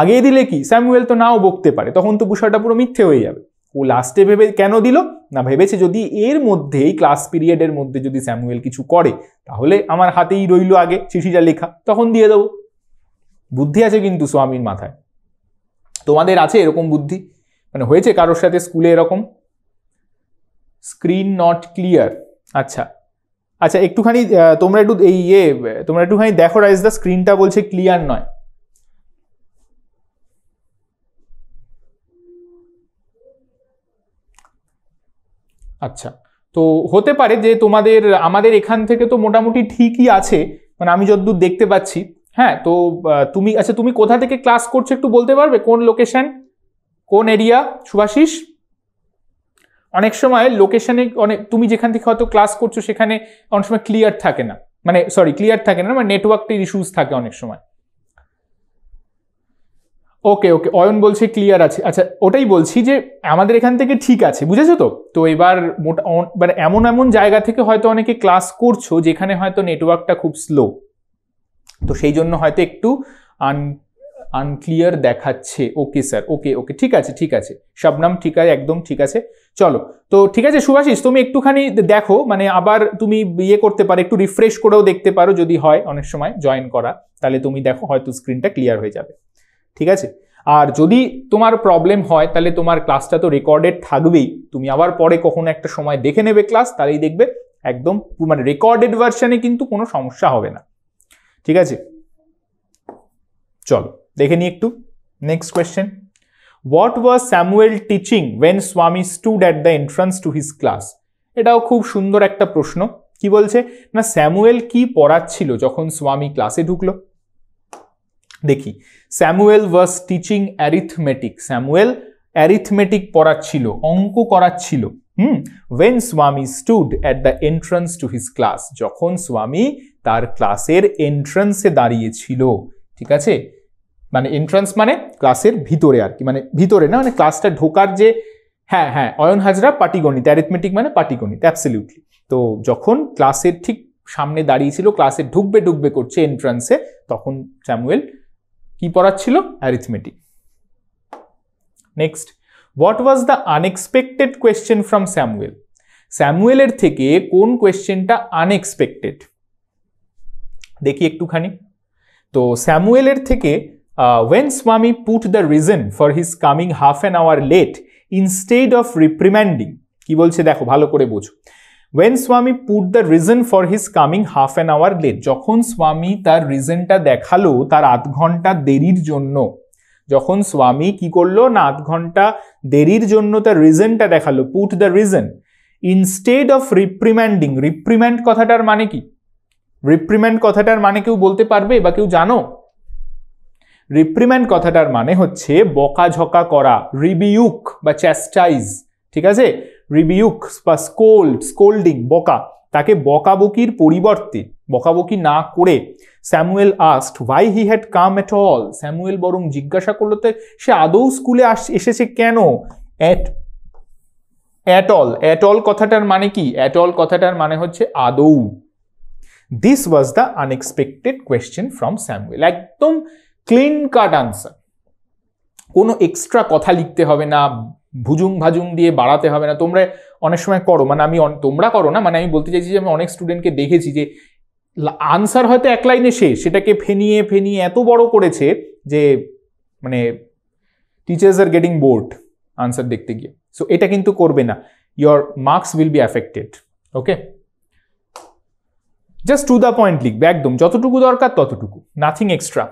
আগে দিলে কি স্যামুয়েল তো নাও বকতে পারে, তখন তো বিষয়টা পুরো মিথ্যে হয়ে যাবে। ও লাস্টে ভেবে কেন দিল না, ভেবেছে যদি এর মধ্যে এই ক্লাস পিরিয়ডের মধ্যে যদি স্যামুয়েল কিছু করে, তাহলে আমার হাতেই রইল আগে চিঠিটা লেখা, তখন দিয়ে দেবো। বুদ্ধি আছে কিন্তু স্বামীর মাথায়। তোমাদের আছে এরকম বুদ্ধি? মানে হয়েছে কারোর সাথে স্কুলে এরকম? স্ক্রিন নট ক্লিয়ার, আচ্ছা আচ্ছা, একটুখানি তোমরা একটুখানি দেখো রাইজ দা, স্ক্রিনটা বলছে ক্লিয়ার নয়। আচ্ছা, তো হতে পারে যে আমাদের এখান থেকে তো মোটামুটি ঠিকই আছে, মানে আমি যতদূর দেখতে পাচ্ছি। হ্যাঁ, তো তুমি কোথা থেকে ক্লাস করছো একটু বলতে পারবে? কোন লোকেশন, কোন এরিয়া শুভাশিস? অনেক সময় লোকেশনে তুমি যেখান থেকে হয়তো ক্লাস করছো সেখানে অনেক সময় ক্লিয়ার থাকে না, মানে নেটওয়ার্কের ইস্যুস থাকে অনেক সময়। ওকে ওকে, অয়ন বলছে ক্লিয়ার আছে। আচ্ছা, ওটাই বলছি যে আমাদের এখান থেকে ঠিক আছে, বুঝেছো তো? তো এবার এমন এমন জায়গা থেকে হয়তো অনেকে ক্লাস করছো যেখানে হয়তো নেটওয়ার্কটা খুব স্লো, তো সেই জন্য হয়তো একটু আনক্লিয়ার দেখাচ্ছে। ওকে স্যার, ওকে ওকে, ঠিক আছে ঠিক আছে, শবনম ঠিক আছে, একদম ঠিক আছে। চলো, তো ঠিক আছে শুভাশিস, তুমি একটুখানি দেখো, মানে আবার তুমি করতে পারো, একটু রিফ্রেশ করেও দেখতে পারো, যদি হয় অনেক সময় জয়েন করা, তাহলে তুমি দেখো হয়তো স্ক্রিনটা ক্লিয়ার হয়ে যাবে, ঠিক আছে। আর যদি তোমার প্রবলেম হয় তাহলে তোমার ক্লাসটা তো রেকর্ডেড থাকবেই, তুমি আবার পরে কখনো একটা সময় দেখে নেবে ক্লাস, তাহলেই দেখবে একদম মানে রেকর্ডেড ভার্সনে কিন্তু কোনো সমস্যা হবে না, ঠিক আছে। চলো দেখে নি একটু next question. What was Samuel teaching when Swami stood at the entrance to his class? এটাও খুব সুন্দর একটা প্রশ্ন। কি বলছে না, স্যামুয়েল কি পড়াচ্ছিল যখন স্বামী ক্লাসে ঢুকলো? দেখি, Samuel was teaching arithmetic. Samuel arithmetic পড়াচ্ছিল, অঙ্ক করাচ্ছিল। When Swami stood at the entrance to his class, যখন স্বামী তার ক্লাসের এন্ট্রান্সে দাঁড়িয়েছিল, ঠিক আছে। মানে এন্ট্রান্স মানে ক্লাসের ভিতরে আর কি, মানে ভিতরে না, মানে ক্লাসটা ঢোকার যে, হ্যাঁ হ্যাঁ, অয়ন হাজরা পাটিগণিত, অ্যারিথমেটিক মানে পাটিগণিত, অ্যাবসলিউটলি। তো যখন ক্লাসের ঠিক সামনে দাঁড়িয়েছিল, ক্লাসে ঢুকবে করছে এন্ট্রান্সে, তখন স্যামুয়েল কি পড়াচ্ছিল? Arithmetic. Next, what was the unexpected question from Samuel? স্যামুয়েলের থেকে কোন কোয়েশ্চেনটা আনএক্সপেক্টেড দেখি একটুখানি। তো স্যামুয়েলের থেকে when Swami put the reason for his coming half an hour late instead of reprimanding, কি বলছে দেখো ভালো করে বোঝো। when Swami put the reason for his coming half an hour late, যখন স্বামী তার রিজনটা দেখালো তার আধ ঘন্টা দেরির জন্য, যখন স্বামী কি করলো না আধ ঘন্টা দেরির জন্য তার রিজনটা দেখালো, put the reason instead of reprimanding। রিপ্রিম্যান্ড কথাটার মানে কি? রিপ্রিম্যান্ড কথাটার মানে কেউ বলতে পারবে বা কেউ জানো? রিপ্রিম্যান্ড কথাটার মানে হচ্ছে বকাঝকা করা, রিবিউক বা চ্যাস্টাইজ, ঠিক আছে। রিবিউক বা স্কোল্ডিং, বকা, তাকে বকাবকির পরিবর্তে, বকাবকি না করে, Samuel asked why he had come at all. Samuel বরং জিজ্ঞাসা করলো সে আদৌ স্কুলে এসেছে কেন। অ্যাট অল কথাটার মানে কি? অ্যাট অল কথাটার মানে হচ্ছে আদৌ। This was the unexpected question from Samuel. একদম ক্লিন কাট আনসার, কোনো এক্সট্রা কথা লিখতে হবে না, ভুজুং ভাজুং দিয়ে বাড়াতে হবে না। তোমরা অনেক সময় করো, মানে তোমরা করো না, মানে আমি বলতে চাইছি যে আমি অনেক স্টুডেন্টকে দেখেছি যে আনসার হয়তো এক লাইনে শেষ, সেটাকে ফেনিয়ে এত বড় করেছে যে মানে teachers are getting board answer দেখতে গিয়ে। সো এটা কিন্তু করবে না। your marks will be affected. Okay, just to the point লিখবে একদম, যতটুকু দরকার ততটুকু, nothing extra.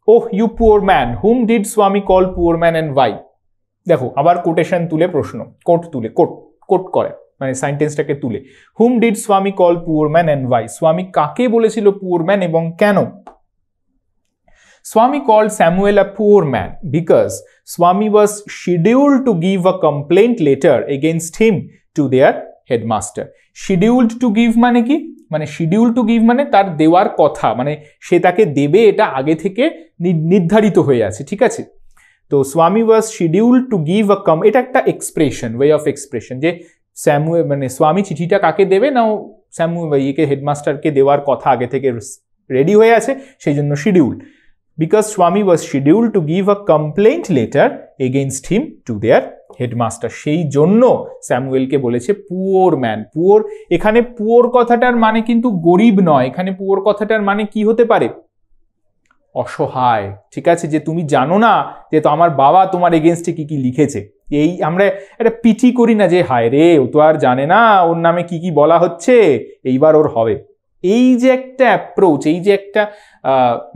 Oh you poor man, whom did Swami call poor man and why? দেখো আবার কোটেশন তুলে প্রশ্ন, কোট করে মানে সেন্টেন্সটাকে তুলে, whom did Swami call poor man and why? স্বামী কাকে বলেছিল poor man এবং কেন? Swami called Samuel a poor man because Swami was scheduled to give a complaint letter against him to their headmaster. Scheduled to give মানে কি? মানে scheduled to give মানে তার দেওয়ার কথা, মানে সে তাকে দেবে এটা আগে থেকে নির্ধারিত হয়ে আছে, ঠিক আছে? তো Swami was scheduled to give a এটা একটা এক্সপ্রেশন, ওয়ে অফ এক্সপ্রেশন, যে স্যামুয়েল মানে স্বামী চিঠিটা কাকে দেবে না স্যামুয়েল ইয়েকে হেডমাস্টারকে দেওয়ার কথা আগে থেকে রেডি হয়ে আছে, সেই জন্য schedule. Because Swami was scheduled to give a complaint letter against him to their headmaster. সেই জন্য স্যামুয়েলকে বলেছে পুওর ম্যান। পুওর, এখানে পুওর কথাটার মানে কিন্তু গরিব নয়, এখানে পুওর কথাটার মানে কি হতে পারে? অসহায়, ঠিক আছে? যে তুমি জানো না যে তো আমার বাবা তোমার এগেনস্টে কি কি লিখেছে। এই আমরা একটা পিটি করি না যে হায় রে ও তো আর জানে না ওর নামে কি কি বলা হচ্ছে, এইবার ওর হবে। এই যে একটা অ্যাপ্রোচ, এই যে একটা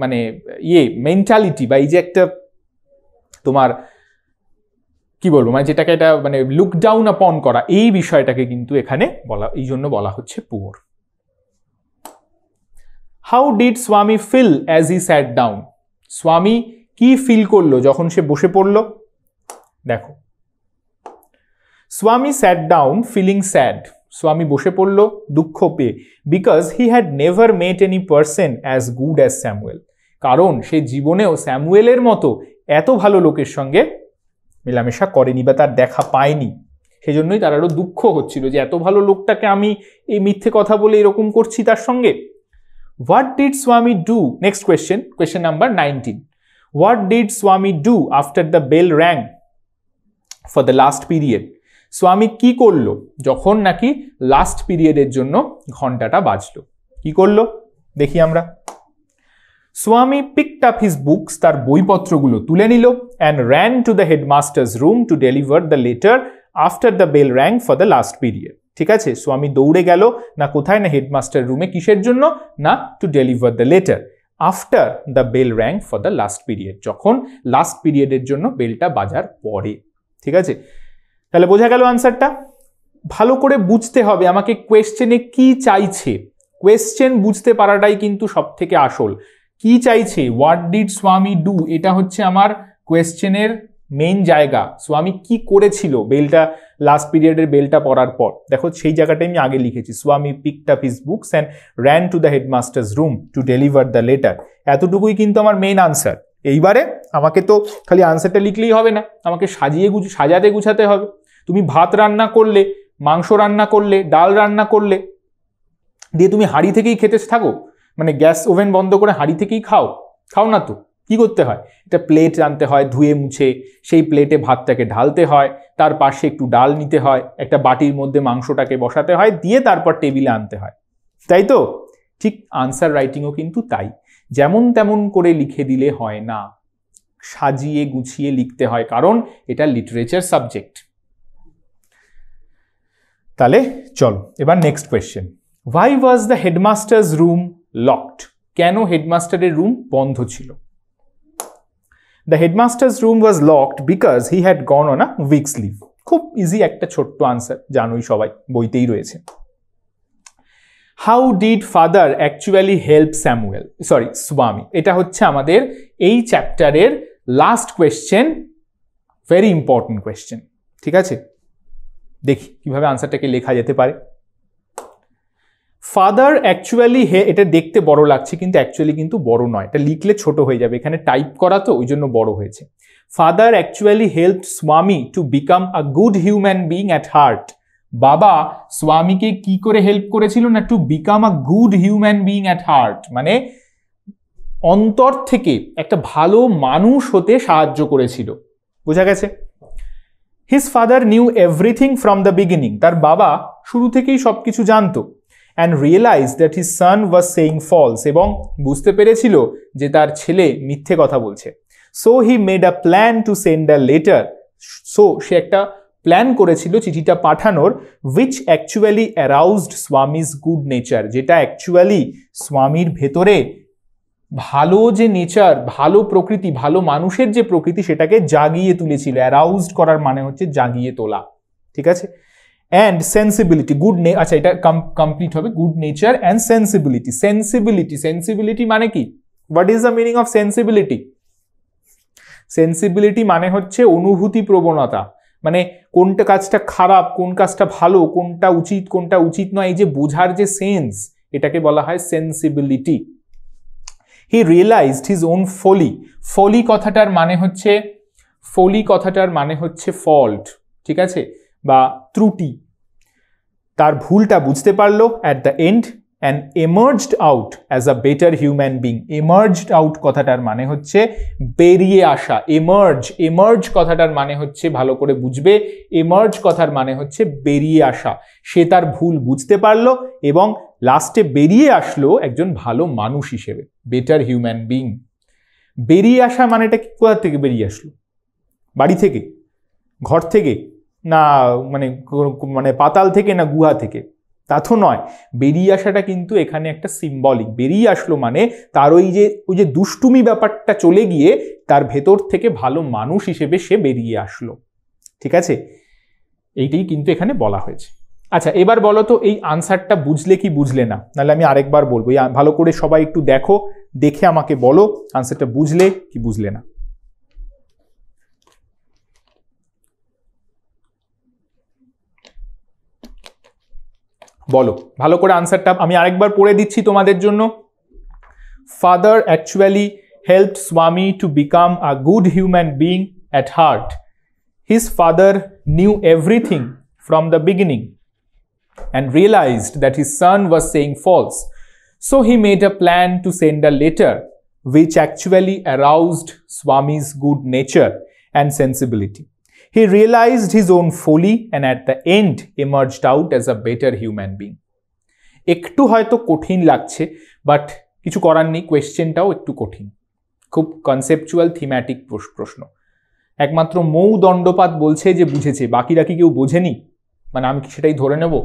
মানে মেন্টালিটি, বা এই যে একটা তোমার কি বলবো মানে যেটাকে এটা মানে লুক ডাউন আপন করা, এই বিষয়টাকে কিন্তু এখানে বলা, এই জন্য বলা হচ্ছে poor. How did Swami feel as he sat down? Swami কি ফিল করলো যখন সে বসে পড়লো? দেখো, স্বামী স্যাট ডাউন ফিলিং স্যাড, স্বামী বসে পড়ল দুঃখ পেয়ে, because he had never mate any person as good as Samuel, কারণ সে জীবনেও স্যামুয়েলের মতো এত ভালো লোকের সঙ্গে মেলামেশা করেনি বা তার দেখা পায়নি। সেজন্যই তার আরও দুঃখ হচ্ছিল যে এত ভালো লোকটাকে আমি এই মিথ্যে কথা বলে এরকম করছি তার সঙ্গে। What did Swami do? Next question, question number 19, what did Swami do after the bell rang for the last period? Swami কি করলো যখন নাকি লাস্ট পিরিয়ডের জন্য ঘন্টাটা বাজলো? কি করলো দেখি আমরা। স্বামী পিকড আপ হিজ বুকস, তার বইপত্রগুলো তুলে নিল, and ran to the headmaster's room to deliver the letter after the bell rang for the last period. ঠিক আছে, স্বামী দৌড়ে গেল না কোথায়? না হেডমাস্টার রুমে। কিসের জন্য? না to deliver the letter after the bell rang for the last period, যখন লাস্ট পিরিয়ডের জন্য বেলটা বাজার পরে। ঠিক আছে, তাহলে বোঝা গেল আনসারটা। ভালো করে বুঝতে হবে আমাকে কোয়েশ্চেনে কি চাইছে, কোয়েশ্চেন বুঝতে পারাটাই কিন্তু সব থেকে আসল। কি চাইছে? হোয়াট ডিড স্বামী ডু, এটা হচ্ছে আমার কোয়েশ্চেনের মেইন জায়গা। স্বামী কি করেছিল বেলটা, লাস্ট পিরিয়ডের বেলটা পড়ার পর? দেখো সেই জায়গাটাই আমি আগে লিখেছি, Swami picked up his books and ran to the headmaster's room to deliver the letter. এতটুকুই কিন্তু আমার মেইন আনসার। এইবারে আমাকে তো খালি আনসারটা লিখলেই হবে না, আমাকে সাজাতে গুছাতে হবে। তুমি ভাত রান্না করলে, মাংস রান্না করলে, ডাল রান্না করলে, দিয়ে তুমি হাঁড়ি থেকেই খেতে থাকো, মানে গ্যাস ওভেন বন্ধ করে হাঁড়ি থেকেই খাও না তো। কি করতে হয়? একটা প্লেট আনতে হয় ধুয়ে মুছে, সেই প্লেটে ভাতটাকে ঢালতে হয়, তার পাশে একটু ডাল নিতে হয়, একটা বাটির মধ্যে মাংসটাকে বসাতে হয়, দিয়ে তারপর টেবিলে আনতে হয়, তাই তো? ঠিক আনসার রাইটিংও কিন্তু তাই, যেমন তেমন করে লিখে দিলে হয় না, সাজিয়ে গুছিয়ে লিখতে হয়, কারণ এটা লিটারেচার সাবজেক্ট। তাহলে চলো এবার next question. Why was the headmaster's room locked? কেন হেডমাস্টারের রুম বন্ধ ছিল? The headmaster's room was locked because he had gone on a week's leave. খুব ইজি একটা ছোট্ট আনসার, জানোই সবাই, বইতেই রয়েছে। How did father actually help Samuel, sorry Swami? এটা হচ্ছে আমাদের এই চ্যাপ্টারের last question, very important question. ঠিক আছে, দেখি কিভাবে আনসারটাকে লেখা যেতে পারে। ফাদার অ্যাকচুয়ালি এটা দেখতে বড় লাগছে কিন্তু অ্যাকচুয়ালি কিন্তু বড় নয়, এটা লিখলে ছোট হয়ে যাবে, এখানে টাইপ করা তো ওই জন্য বড় হয়েছে। ফাদার অ্যাকচুয়ালি হেল্প স্বামী to become a good human being at heart. বাবা স্বামীকে কি করে হেল্প করেছিল? না to become a good human being at heart, মানে অন্তর থেকে একটা ভালো মানুষ হতে সাহায্য করেছিল। বোঝা গেছে? His father knew everything from the beginning, তার বাবা শুরু থেকেই সবকিছু জানতো। And realise that his son was saying false, এবং বুঝতে পেরেছিল যে তার ছেলে মিথ্যে কথা বলছে। So he made a plan to send a letter, so সে একটা প্ল্যান করেছিল চিঠিটা পাঠানোর, which actually aroused Swami's good nature, যেটা অ্যাকচুয়ালি স্বামীর ভেতরে ভালো যে নেচার, ভালো প্রকৃতি, ভালো মানুষের যে প্রকৃতি সেটাকে জাগিয়ে তুলেছিল। অ্যারাউজড করার মানে হচ্ছে জাগিয়ে তোলা, ঠিক আছে। অ্যান্ড সেন্সিবিলিটি, আচ্ছা এটা কমপ্লিট হবে, good nature and sensibility. Sensibility মানে কি? What is the meaning of sensibility? Sensibility মানে হচ্ছে অনুভূতি প্রবণতা, মানে কোনটা কাজটা খারাপ, কোন কাজটা ভালো, কোনটা উচিত নয়, এই যে বোঝার যে সেন্স, এটাকে বলা হয় সেন্সিবিলিটি। হি রিয়েলাইজড হিজ ওন ফলি কথাটার মানে হচ্ছে ফল্ট, ঠিক আছে, বা ত্রুটি। তার ভুলটা বুঝতে পারলো at the end and emerged out as a better human being. Emerged out কথাটার মানে হচ্ছে বেরিয়ে আসা। এমার্জ কথাটার মানে হচ্ছে, ভালো করে বুঝবে, এমার্জ কথার মানে হচ্ছে বেরিয়ে আসা। সে তার ভুল বুঝতে পারলো এবং লাস্টে বেরিয়ে আসলো একজন ভালো মানুষ হিসেবে, বেটার হিউম্যান বিং। বেরিয়ে আসা মানেটা কি? কোথা থেকে বেরিয়ে আসলো? বাড়ি থেকে, ঘর থেকে, না মানে পাতাল থেকে, না গুহা থেকে? তা তো নয়। বেরিয়ে আসাটা কিন্তু এখানে একটা সিম্বলিক। বেরিয়ে আসলো মানে তার ওই যে দুষ্টুমি ব্যাপারটা চলে গিয়ে তার ভেতর থেকে ভালো মানুষ হিসেবে সে বেরিয়ে আসলো, ঠিক আছে। এইটাই কিন্তু এখানে বলা হয়েছে। আচ্ছা, এবার বলো তো এই আনসারটা বুঝলে কি বুঝলে না? নাহলে আমি আরেকবার বলবো, ভালো করে সবাই একটু দেখো, দেখে আমাকে বলো আনসারটা বুঝলে কি বুঝলে না। বলো ভালো করে আনসারটা। আমি আরেকবার পড়ে দিচ্ছি তোমাদের জন্য। ফাদার অ্যাকচুয়ালি হেল্পড স্বামী to become a good human being at heart. His father knew everything from the beginning and realized that his son was saying false. So he made a plan to send a letter which actually aroused Swami's good nature and sensibility. He realized his own folly and at the end emerged out as a better human being. একটু হয়তো কঠিন লাগছে, বাট কিছু করার নেই, কোয়েশ্চেনটাও একটু কঠিন, খুব কনসেপচুয়াল থিম্যাটিক প্রশ্ন। একমাত্র মৌ দণ্ডপাত বলছে যে বুঝেছে, বাকিরা কি কেউ বোঝেনি? মানে আমি কি সেটাই ধরে নেব?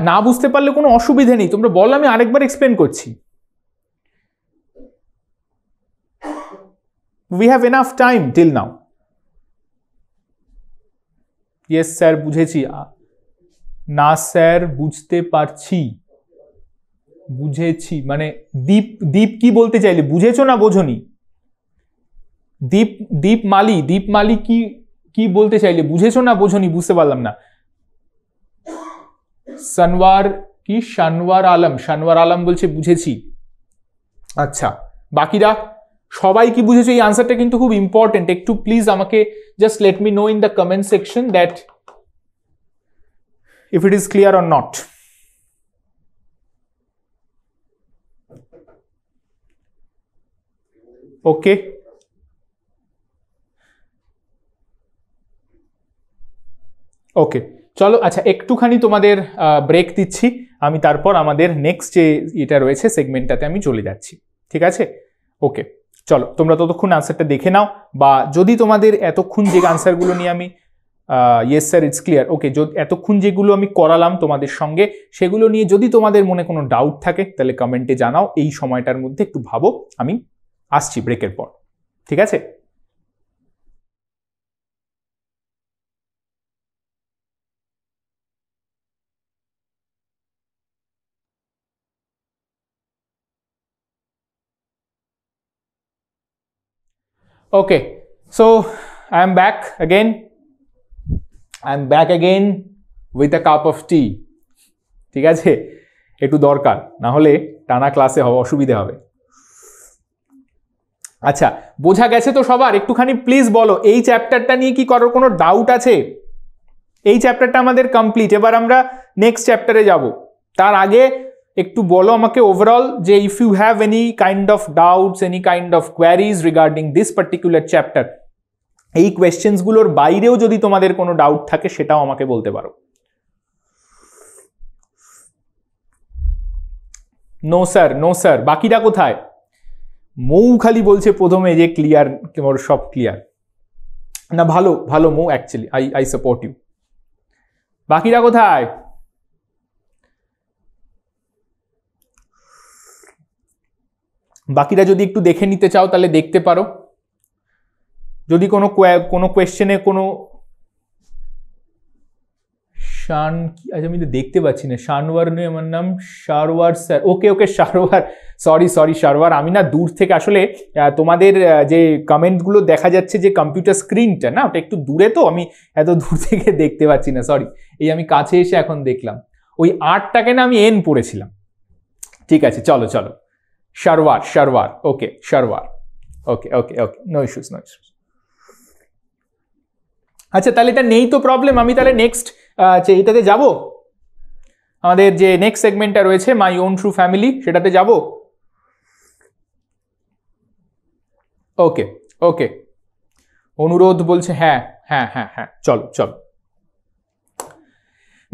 না বুঝতে পারলে কোনো অসুবিধা নেই, তোমরা বলো, আমি আরেকবার এক্সপ্লেন করছি। We have enough time till now. Yes sir, বুঝেছি। না স্যার, বুঝতে পারছি, বুঝেছি মানে দীপ কি বলতে চাইলে? বুঝেছো না বোঝনি? দীপ মালি কি বলতে চাইলে? বুঝেছো না বোঝনি? বুঝতে পারলাম না। শানওয়ার আলম বলছে বুঝেছি। আচ্ছা, বাকিরা সবাই কি বুঝেছো? এই আনসারটা কিন্তু খুব ইম্পর্টেন্ট। একটু প্লিজ আমাকে just let me know in the comment section that if it is clear or not. Okay, ওকে চলো। আচ্ছা, একটুখানি তোমাদের ব্রেক দিচ্ছি আমি, তারপর আমাদের নেক্সট যে এটা রয়েছে সেগমেন্টটাতে আমি চলে যাচ্ছি, ঠিক আছে? ওকে চলো, তোমরা ততক্ষণ আনসারটা দেখে নাও, বা যদি তোমাদের এতক্ষণ যে আনসারগুলো নিয়ে আমি ইয়েস স্যার ইটস ক্লিয়ার, ওকে, এতক্ষণ যেগুলো আমি করালাম তোমাদের সঙ্গে সেগুলো নিয়ে যদি তোমাদের মনে কোনো ডাউট থাকে তাহলে কমেন্টে জানাও। এই সময়টার মধ্যে একটু ভাবো, আমি আসছি ব্রেকের পর, ঠিক আছে? Okay, so I am back again with a cup of tea, ঠিক আছে? একটু দরকার, না হলে টানা ক্লাসে অসুবিধা হবে। আচ্ছা, বোঝা গেছে তো সবার? একটুখানি প্লিজ বলো, এই চ্যাপ্টারটা নিয়ে কি কারোর কোনো ডাউট আছে? এই চ্যাপ্টারটা আমাদের কমপ্লিট, এবার আমরা নেক্সট চ্যাপ্টারে যাব। তার আগে একটু বলো আমাকে ওভারঅল যে if you have any kind of doubts, any kind of queries regarding this particular chapter, এই কোয়েশ্চেন্সগুলোর বাইরেও যদি তোমাদের কোনো ডাউট থাকে সেটাও আমাকে বলতে পারো। নো স্যার, বাকিরা কোথায়? মৌ খালি বলছে প্রথমে যে ক্লিয়ার, সব ক্লিয়ার। না ভালো ভালো মো, অ্যাকচুয়ালি আই সাপোর্ট ইউ। বাকিরা কোথায়? বাকিরা যদি একটু দেখে নিতে চাও তাহলে দেখতে পারো। যদি কোনো কোয়েশ্চেনে কোনো শান, আচ্ছা আমি তো দেখতে পাচ্ছি না, শানওয়ার নেই আমার নাম, শারওয়ার স্যার, ওকে ওকে শারওয়ার, সরি শারওয়ার, আমি না দূর থেকে আসলে তোমাদের যে কমেন্টগুলো দেখা যাচ্ছে যে কম্পিউটার স্ক্রিনটা না ওটা একটু দূরে, তো আমি এত দূর থেকে দেখতে পাচ্ছি না, সরি। এই আমি কাছে এসে এখন দেখলাম, ওই 8টাকে না আমি এন পড়েছিলাম। ঠিক আছে, চলো চলো, শারওয়ার, ওকে শারওয়ার, ওকে ওকে ওকে, নো ইস্যুস নো ইস্যুস। আচ্ছা তাহলে এটা নেই তো প্রবলেম, আমি তাহলে নেক্সট এটাতে যাব, আমাদের যে নেক্সট সেগমেন্টটা রয়েছে মাই ওন ট্রু ফ্যামিলি, সেটাতে যাব। ওকে ওকে, অনুরোধ বলছে হ্যাঁ হ্যাঁ হ্যাঁ হ্যাঁ, চলো চলো।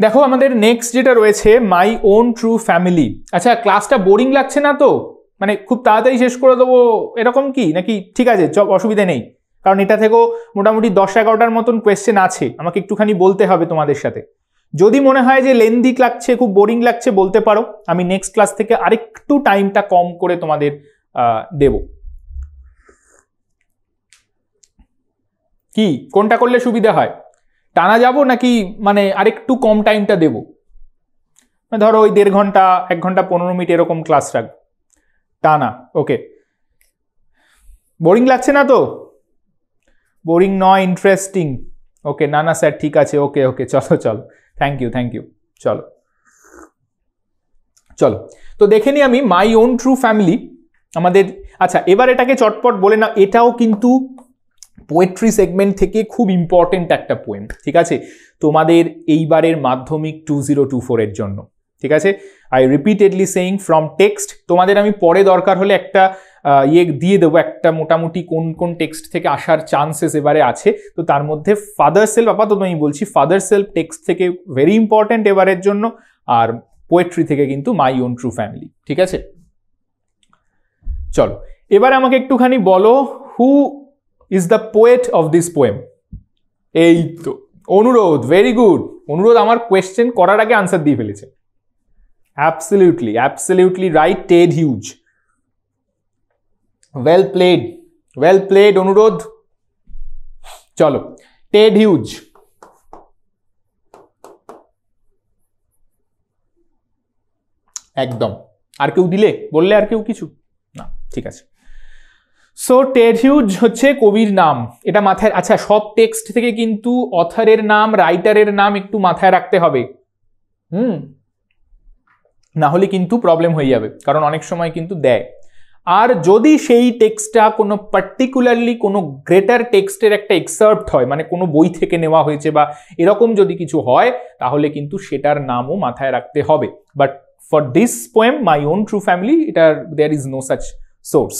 দেখো আমাদের নেক্সট যেটা রয়েছে মাই ওন ট্রু ফ্যামিলি। আচ্ছা ক্লাসটা বোরিং লাগছে না তো, মানে খুব তাড়াতাড়ি শেষ করে দেবো এরকম কি নাকি? ঠিক আছে, অসুবিধা নেই, কারণ এটা থেকেও মোটামুটি 10-11টার মতন কোয়েশ্চেন আছে, আমাকে একটুখানি বলতে হবে তোমাদের সাথে। যদি মনে হয় যে লেন্দি লাগছে, খুব বোরিং লাগছে, বলতে পারো, আমি নেক্সট ক্লাস থেকে আরেকটু টাইমটা কম করে তোমাদের দেব। কি কোনটা করলে সুবিধা হয়, টানা যাব নাকি মানে আরেকটু কম টাইমটা দেব? ধরো ওই 1.5 ঘন্টা 1 ঘন্টা 15 মিনিট এরকম ক্লাস রাখবো টানা। ওকে, বোরিং লাগছে না তো? বোরিং নয়, ইন্টারেস্টিং। ওকে, না না স্যার ঠিক আছে, ওকে ওকে, চলো চলো, থ্যাংক ইউ চলো চলো। তো দেখে নিই আমি মাই ওন ট্রু ফ্যামিলি আমাদের। আচ্ছা এবার এটাকে চটপট বলে না, এটাও কিন্তু পোয়েট্রি সেগমেন্ট থেকে খুব ইম্পর্টেন্ট একটা পোয়েম, ঠিক আছে, তোমাদের এইবারের মাধ্যমিক 2024 এর জন্য, ঠিক আছে। I repeatedly saying from text, তোমাদের আমি পরে দরকার হলে একটা দিয়ে দেবো, একটা মোটামুটি কোন কোন টেক্সট থেকে আসার চান্সেস এবারে আছে। তো তার মধ্যে ফাদার সেলফ, আপাতত আমি বলছি ফাদার সেলফ টেক্সট থেকে ভেরি ইম্পর্টেন্ট এবারের জন্য, আর পোয়েট্রি থেকে কিন্তু মাই ওন ট্রু ফ্যামিলি, ঠিক আছে। চলো এবার আমাকে একটুখানি বলো, হু is the poet of this poem? এই তো অনুরোধ, ভেরি গুড। অনুরোধ আমার কোয়েশ্চেন করার আগে আনসার দিয়ে ফেলেছে। Absolutely right, Ted huge. Well played অনুরোধ। চলো, টেড হিউজ। একদম। আর কেউ দিলে, বললে আর কেউ কিছু না? ঠিক আছে। সো টেড হিউজ হচ্ছে কবির নাম, এটা মাথায়। আচ্ছা সব টেক্সট থেকে কিন্তু অথরের নাম, রাইটারের নাম একটু মাথায় রাখতে হবে, না হলে কিন্তু প্রবলেম হয়ে যাবে, কারণ অনেক সময় কিন্তু দেয়। আর যদি সেই টেক্সটটা কোনো পার্টিকুলারলি কোনো গ্রেটার টেক্সটের একটা এক্সার্প্ট হয়, মানে কোনো বই থেকে নেওয়া হয়েছে বা এরকম যদি কিছু হয়, তাহলে কিন্তু সেটার নামও মাথায় রাখতে হবে। But for this poem my own true family, এটার there is no such source.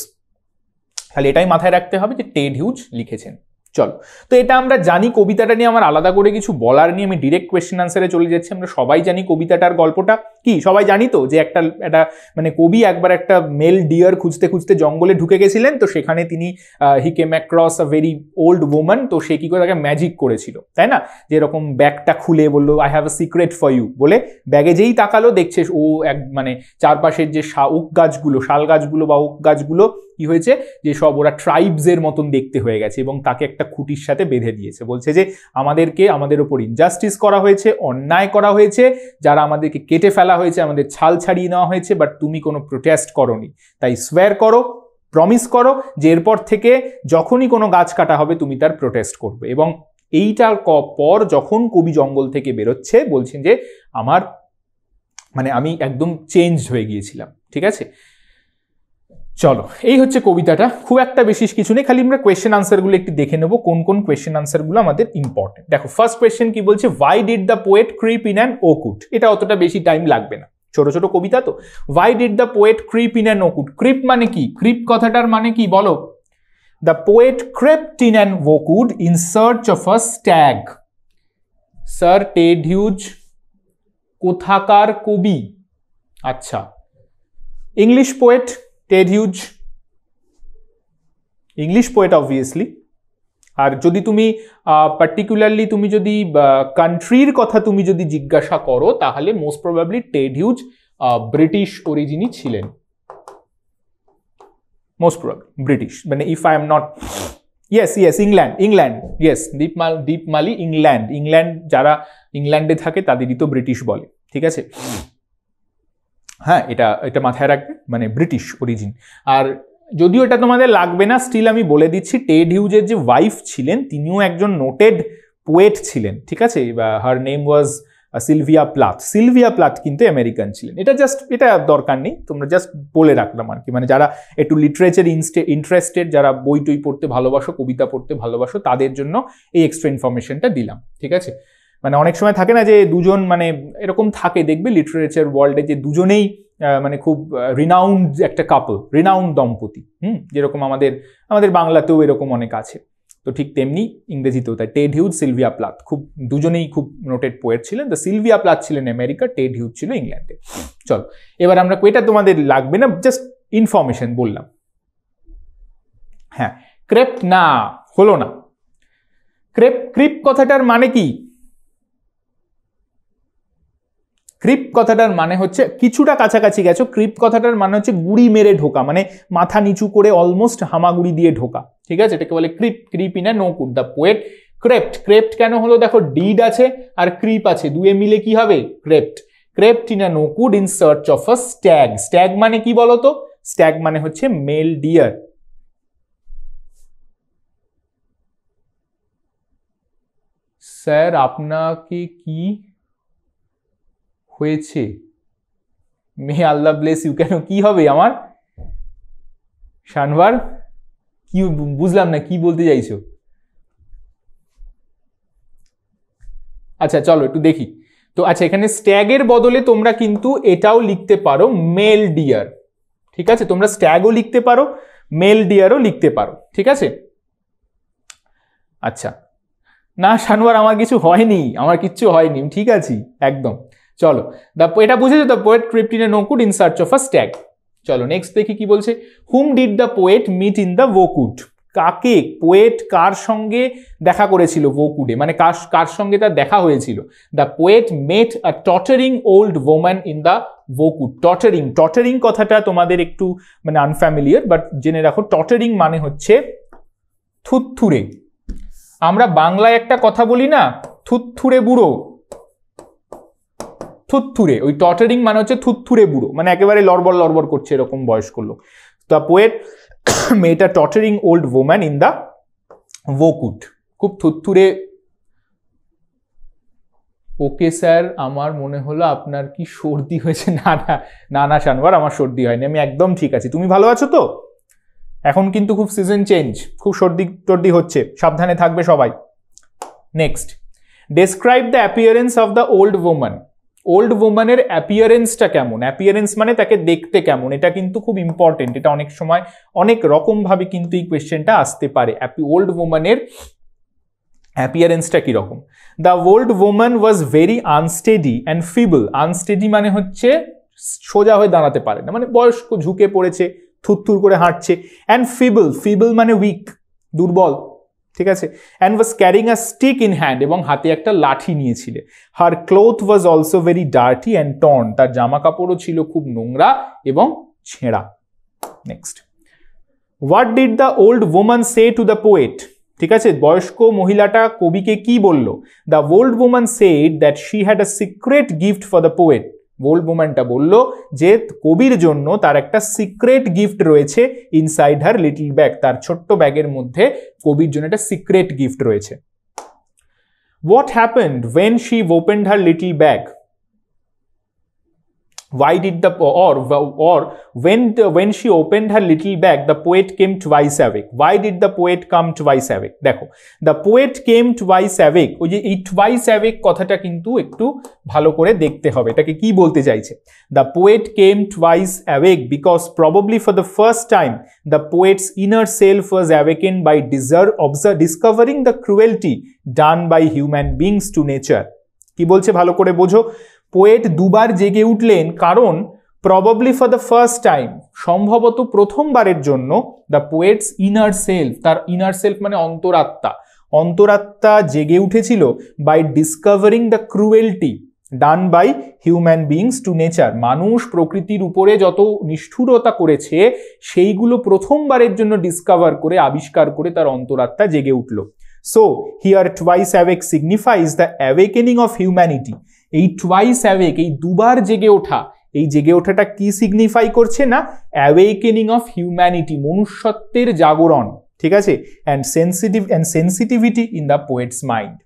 তাহলে এটাই মাথায় রাখতে হবে যে টেড হিউজ লিখেছেন। চলো, তো এটা আমরা জানি, কবিতাটা নিয়ে আমার আলাদা করে কিছু বলার নিয়ে আমি ডিরেক্ট কোয়েশ্চেন আনসারে চলে যাচ্ছি। আমরা সবাই জানি কবিতাটার গল্পটা কি, সবাই জানি তো যে একটা মানে কবি একবার একটা মেল ডিয়ার খুঁজতে খুঁজতে জঙ্গলে ঢুকে গেছিলেন, তো সেখানে তিনি he came across a very old woman, তো সে কি করে তাকে ম্যাজিক করেছিল, তাই না? যে এরকম ব্যাগটা খুলে বললো I have a secret for you বলে, ব্যাগে যেই তাকালো দেখছে ও এক মানে চারপাশের যে ওক গাছগুলো, শাল গাছগুলো বা ওক গাছগুলো কি হয়েছে, যে সব ওরা ট্রাইবসের মতন দেখতে হয়ে গেছে, এবং তাকে একটা খুঁটির সাথে বেঁধে দিয়েছে। বলছে যে আমাদের ওপর ইনজাস্টিস করা হয়েছে, অন্যায় করা হয়েছে, যারা আমাদেরকে কেটে ফেলা হয়েছে, আমাদের ছাল ছাড়িয়ে নেওয়া হয়েছে, বাট তুমি কোনো প্রোটেস্ট করোনি। তাই সোয়্যার করো, প্রমিস করো যে এরপর থেকে যখনই কোনো গাছ কাটা হবে তুমি তার প্রোটেস্ট করবে। এবং এইটার পর যখন কবি জঙ্গল থেকে বেরোচ্ছে, বলছেন যে আমি একদম চেঞ্জ হয়ে গিয়েছিলাম, ঠিক আছে। চলো, এই হচ্ছে কবিতাটা, খুব একটা বেশি কিছু নেই, খালি আমরা কোয়েশ্চেন আনসারগুলো একটু দেখে নেবো, কোন কোন কোয়েশ্চেন আনসারগুলো আমাদের ইম্পর্টেন্ট। দেখো ফার্স্ট কোয়েশ্চেন কি বলছে, why did the poet creep in an ওকুট? এটা অতটা বেশি টাইম লাগবে না, ছোট ছোট কবিতা তো। Why did the poet creep in an oak wood? Creep মানে কি? ক্রিপ কথাটার মানে কি বলো? The poet crept in an oak wood in search of a stag. Sir Ted Hughes কোথাকার কবি? আচ্ছা, English poet Ted Hughes, English poet obviously. আর যদি তুমি পার্টিকুলারলি তুমি যদি কান্ট্রির কথা তুমি যদি জিজ্ঞাসা করো তাহলে most probably Ted Hughes British অরিজিনই ছিলেন, মোস্ট প্রবাবলি ব্রিটিশ, মানে if I am not, yes England yes, Dipmali England যারা ইংল্যান্ডে থাকে তাদেরই তো ব্রিটিশ বলে, ঠিক আছে। হ্যাঁ, এটা মাথায় রাখবে, মানে ব্রিটিশ অরিজিন। আর যদিও এটা তোমাদের লাগবে না, স্টিল আমি বলে দিচ্ছি, টেড হিউজের যে ওয়াইফ ছিলেন তিনিও একজন নোটেড পোয়েট ছিলেন, ঠিক আছে। Her name was Sylvia Plath কিন্তু আমেরিকান ছিলেন। এটা দরকার নেই, তোমরা জাস্ট বলে রাখলাম আর কি, মানে যারা একটু লিটারেচার ইন্টারেস্টেড, যারা বই টই পড়তে ভালোবাসো, কবিতা পড়তে ভালোবাসো, তাদের জন্য এই এক্সট্রা ইনফরমেশনটা দিলাম, ঠিক আছে। মানে অনেক সময় থাকে না যে দুজন, মানে এরকম থাকে দেখবে লিটারেচার ওয়ার্ল্ডে যে দুজনেই মানে খুব রিনাউন্ড একটা কাপল, রিনাউন্ড দম্পতি, যেরকম আমাদের বাংলাতেও এরকম অনেক আছে, তো ঠিক তেমনি ইংরেজিতেও তাই। টেড হিউজ, সিলভিয়া প্লাথ দুজনেই খুব নোটেড পোয়েট ছিলেন। তো সিলভিয়া প্লাথ ছিলেন আমেরিকা, টেড হিউজ ছিল ইংল্যান্ডে। চলো এবার আমরা, এটা তোমাদের লাগবে না, জাস্ট ইনফরমেশন বললাম। হ্যাঁ, ক্রেপ্ট না হলো না। ক্রিপ কথাটার মানে কি? ক্রিপ কথাটার মানে হচ্ছে, কিছুটা কাছাকাছি গেছো, ক্রিপ কথাটার মানে হচ্ছে গুড়ি মেরে ঢোকা, মানে মাথা নিচু করে অলমোস্ট হামাগুড়ি দিয়ে ঢোকা, ঠিক আছে। এটাকে বলে creep in a oak wood. The poet crept কেন হলো? দেখো, ডিড আছে আর ক্রিপ আছে, দুয়ে মিলে কি হবে? Crept in a oak wood in search of a stag মানে কি বলতো? স্ট্যাগ মানে হচ্ছে মেল ডিয়ার। স্যার আপনাকে কি হয়েছে? মে আল্লাহ ব্লেস ইউ। কেন, কি হবে আমার? শানওয়ার, কি বুঝলাম না, কি বলতে চাইছো? আচ্ছা চলো একটু দেখি তো। আচ্ছা, এখানে স্ট্যাগের বদলে তোমরা কিন্তু এটাও লিখতে পারো, মেল ডিয়ার, ঠিক আছে। তোমরা স্ট্যাগও লিখতে পারো, মেল ডিয়ারও লিখতে পারো, ঠিক আছে। আচ্ছা, না শানওয়ার, আমার কিছু হয়নি, আমার কিচ্ছু হয়নি, ঠিক আছে একদম। চলো, এটা বুঝেছো তো, poet crept in a oak wood in search of a stag. চলো নেক্সট দেখি কি বলছে। Whom did the poet meet in the oak wood? কাকে, পোয়েট কার সঙ্গে দেখা করেছিল ভোকুডে, মানে কার সঙ্গে তার দেখা হয়েছিল? The poet met a tottering old woman in the oak wood. Tottering কথাটা তোমাদের একটু মানে আনফ্যামিলিয়ার, বাট জেনে রাখো, টটারিং মানে হচ্ছে থুতথুরে। আমরা বাংলায় একটা কথা বলি না, থুতথুরে বুড়ো, থুতথুরে, ওই টটারিং মানে হচ্ছে থুতথুরে বুড়ো, মানে একেবারে লড়বড় করছে এরকম বয়স্ক লোক। The poet met a tottering old woman in the oak wood, খুব থুতথুরে। ওকে স্যার, আমার মনে হলো আপনার কি সর্দি হয়েছে? না শানওয়ার, আমার সর্দি হয়নি, আমি একদম ঠিক আছি। তুমি ভালো আছো তো? এখন কিন্তু খুব সিজন চেঞ্জ, খুব সর্দি টর্দি হচ্ছে, সাবধানে থাকবে সবাই। Next, describe the appearance of the old woman. Old ওম্যানের অ্যাপিয়ারেন্সটা কেমন? অ্যাপিয়ারেন্স মানে তাকে দেখতে কেমন, এটা কিন্তু খুব ইম্পর্টেন্ট। এটা অনেক সময় অনেক রকম ভাবে কিন্তু এই কোয়েশ্চেনটা আসতে পারে। ওল্ড ওম্যানের অ্যাপিয়ারেন্সটা কিরকম? The old woman was very unsteady and feeble. Unsteady মানে হচ্ছে সোজা হয়ে দাঁড়াতে পারে না, মানে বয়স্ক, ঝুঁকে পড়েছে, থুরথুর করে হাঁটছে। অ্যান্ড ফিবল মানে উইক, দুর্বল, ঠিক আছে। And was carrying a stick in hand, এবং হাতে একটা লাঠি নিয়েছিলে। Her cloth was also very dirty and torn. তার জামা কাপড়ও ছিল খুব নোংরা এবং ছেঁড়া। Next, what did the old woman say to the poet? ঠিক আছে, বয়স্ক মহিলাটা কবিকে কি বলল? The old woman said that she had a secret gift for the poet. Old ওম্যানটা বলল যে কবির জন্য তার একটা সিক্রেট গিফট রয়েছে ইনসাইড হার লিটল ব্যাগ। তার ছোট্ট ব্যাগের মধ্যে কবির জন্য একটা সিক্রেট গিফট রয়েছে। What happened when she opened her little bag? Why did when she opened her little bag, the poet came twice awake. Why did the poet come twice awake? দেখো, the poet came twice awake, ওই যে এই twice awake কথাটা কিন্তু একটু ভালো করে দেখতে হবে, এটাকে কি বলতে চাইছে? The poet came twice awake because probably for the first time the poet's inner self was awakened by discovering the cruelty done by human beings to nature. কি বলছে ভালো করে বোঝো। পোয়েট দুবার জেগে উঠলেন কারণ probably for the first time, সম্ভবত প্রথমবারের জন্য, দ্য পোয়েটস ইনার সেলফ, তার ইনার সেলফ মানে অন্তরাত্মা, অন্তরাত্মা জেগে উঠেছিল by discovering the cruelty done by human beings to nature. মানুষ প্রকৃতির উপরে যত নিষ্ঠুরতা করেছে সেইগুলো প্রথমবারের জন্য ডিসকভার করে, আবিষ্কার করে তার অন্তরাত্মা জেগে উঠল। So here twice awake signifies the awakening of humanity. এই টুয়াইস অ্যাওয়েক, এই দুবার জেগে ওঠা, এই জেগে ওঠাটা কি সিগনিফাই করছে না? অ্যাওয়েকেনিং অফ হিউম্যানিটি, মনুষ্যত্বের জাগরণ, ঠিক আছে। And sensitivity in the poet's mind.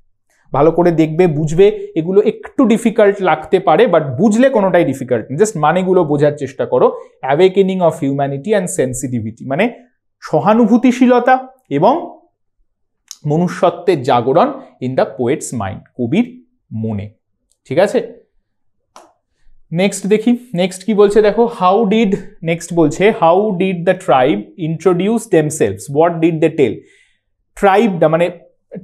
ভালো করে দেখবে, বুঝবে। এগুলো একটু ডিফিকাল্ট লাগতে পারে, বাট বুঝলে কোনোটাই ডিফিকাল্ট না, জাস্ট মানেগুলো বোঝার চেষ্টা করো। Awakening of humanity and sensitivity মানে সহানুভূতিশীলতা এবং মনুষ্যত্বের জাগরণ ইন দ্য পোয়েটস মাইন্ড, কবির মনে, ঠিক আছে। নেক্সট দেখি, নেক্সট কি বলছে দেখো। নেক্সট বলছে how did the tribe introduce themselves, what did they tell. ট্রাইবটা মানে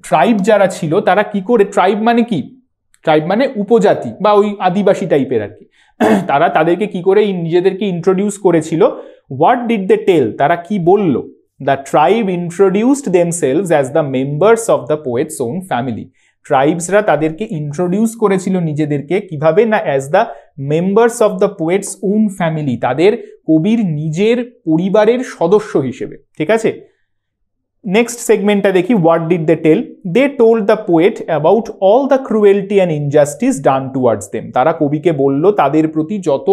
ট্রাইব যারা ছিল তারা কি করে, ট্রাইব মানে কি? ট্রাইব মানে উপজাতি বা ওই আদিবাসী টাইপের আর কি। তারা তাদেরকে কি করে নিজেদেরকে ইন্ট্রোডিউস করেছিল। হোয়াট ডিড দে টেল, তারা কি বলল? The tribe introduced themselves as the members of the poet's own family. ট্রাইবসরা তাদেরকে ইন্ট্রোডিউস করেছিল নিজেদেরকে কিভাবে না, as the members of the poet's own family, তাদের কবির নিজের পরিবারের সদস্য হিসেবে, ঠিক আছে। নেক্সট সেগমেন্টটা দেখি, what did they tell. They told the poet about all the cruelty and injustice done towards them. তারা কবিকে বলল তাদের প্রতি যত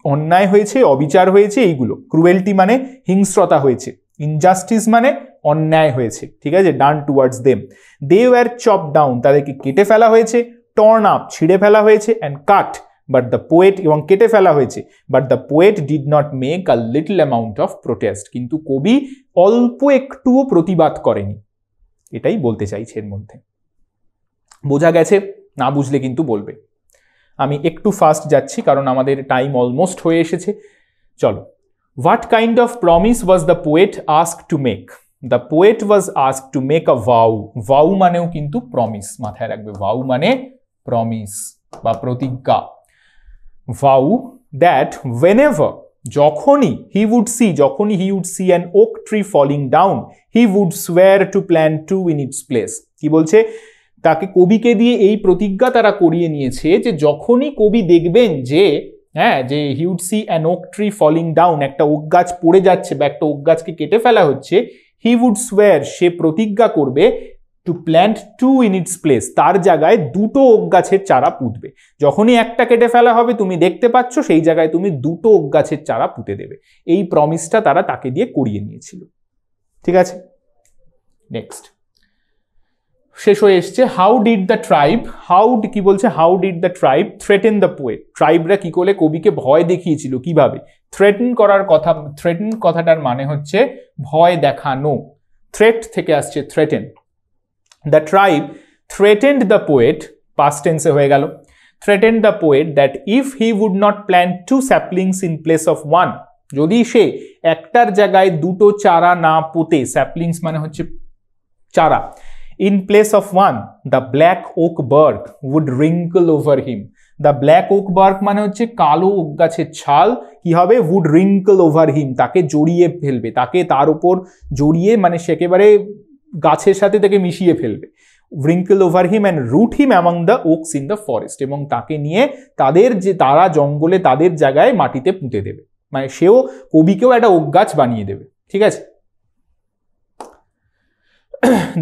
অন্যায় হয়েছে, অবিচার হয়েছে, এইগুলো। ক্রুয়েলটি মানে হিংস্রতা হয়েছে, ইনজাস্টিস মানে অন্যায় হয়েছে, ঠিক আছে। Done towards them. They were chop down, তাদেরকে কেটে ফেলা হয়েছে। টর্ন আপ, ছিঁড়ে ফেলা হয়েছে। And cut, but the poet, এবং কেটে ফেলা হয়েছে। But the poet did not make a little amount of protest, কিন্তু কবি অল্প একটুও প্রতিবাদ করেনি। এটাই বলতে চাইছে এর মধ্যে। বোঝা গেছে? না বুঝলে কিন্তু বলবে। আমি একটু ফাস্ট যাচ্ছি কারণ আমাদের টাইম অলমোস্ট হয়ে এসেছে। চলো। What kind of promise was the poet asked to make? The poet was asked to make a vow. Vow মানেও কিন্তু প্রমিস, মাথায় রাখবে। ভাউ মানে প্রমিস বা প্রতিজ্ঞা। ভাউ দ্যাট whenever, যখনই he would see an oak tree falling down, he would swear to plant two in its place. কি বলছে? তাকে, কবিকে দিয়ে এই প্রতিজ্ঞা তারা করিয়ে নিয়েছে যে যখনই কবি দেখবেন যে he would see an oak tree falling down, একটা ওক গাছ পড়ে যাচ্ছে বা একটা ওক গাছকে কেটে ফেলা হচ্ছে, he would swear, সে প্রতিজ্ঞা করবে, to plant two in its place, তার জায়গায় দুটো ওক গাছের চারা পুঁতবে। যখনই একটা কেটে ফেলা হবে তুমি দেখতে পাচ্ছ, সেই জায়গায় তুমি দুটো ওক গাছের চারা পুঁতে দেবে। এই প্রমিসটা তারা তাকে দিয়ে করিয়ে নিয়েছিল, ঠিক আছে। নেক্সট শেষ হয়ে এসছে। হাউ ডিড দ্য ট্রাইব, কি বলছে? How did the tribe threaten the poet. ট্রাইবরা কি করে কবিকে ভয় দেখিয়েছিল, কিভাবে? থ্রেটেন করার কথা, থ্রেটেন কথাটার মানে হচ্ছে ভয় দেখানো। থ্রেট থেকে আসছে threaten. The tribe threatened the poet, past tense হয়ে গেল, threatened the poet that if he would not plant two saplings in place of one, যদি সে একটার জায়গায় দুটো চারা না পুঁতে, saplings মানে হচ্ছে চারা, in place of one, the black oak bark would wrinkle over him. The black oak bark মানে হচ্ছে কালো ওক গাছের ছাল, কি হবে? would wrinkle over him, তাকে জড়িয়ে ফেলবে, তাকে তার উপর জড়িয়ে, মানে সে একেবারে গাছের সাথে তাকে মিশিয়ে ফেলবে। wrinkle over him and root him among the oaks in the forest, এবং তাকে নিয়ে তারা জঙ্গলে তাদের জায়গায় মাটিতে পুঁতে দেবে, মানে সেও, কবিকেও একটা ওক গাছ বানিয়ে দেবে, ঠিক আছে।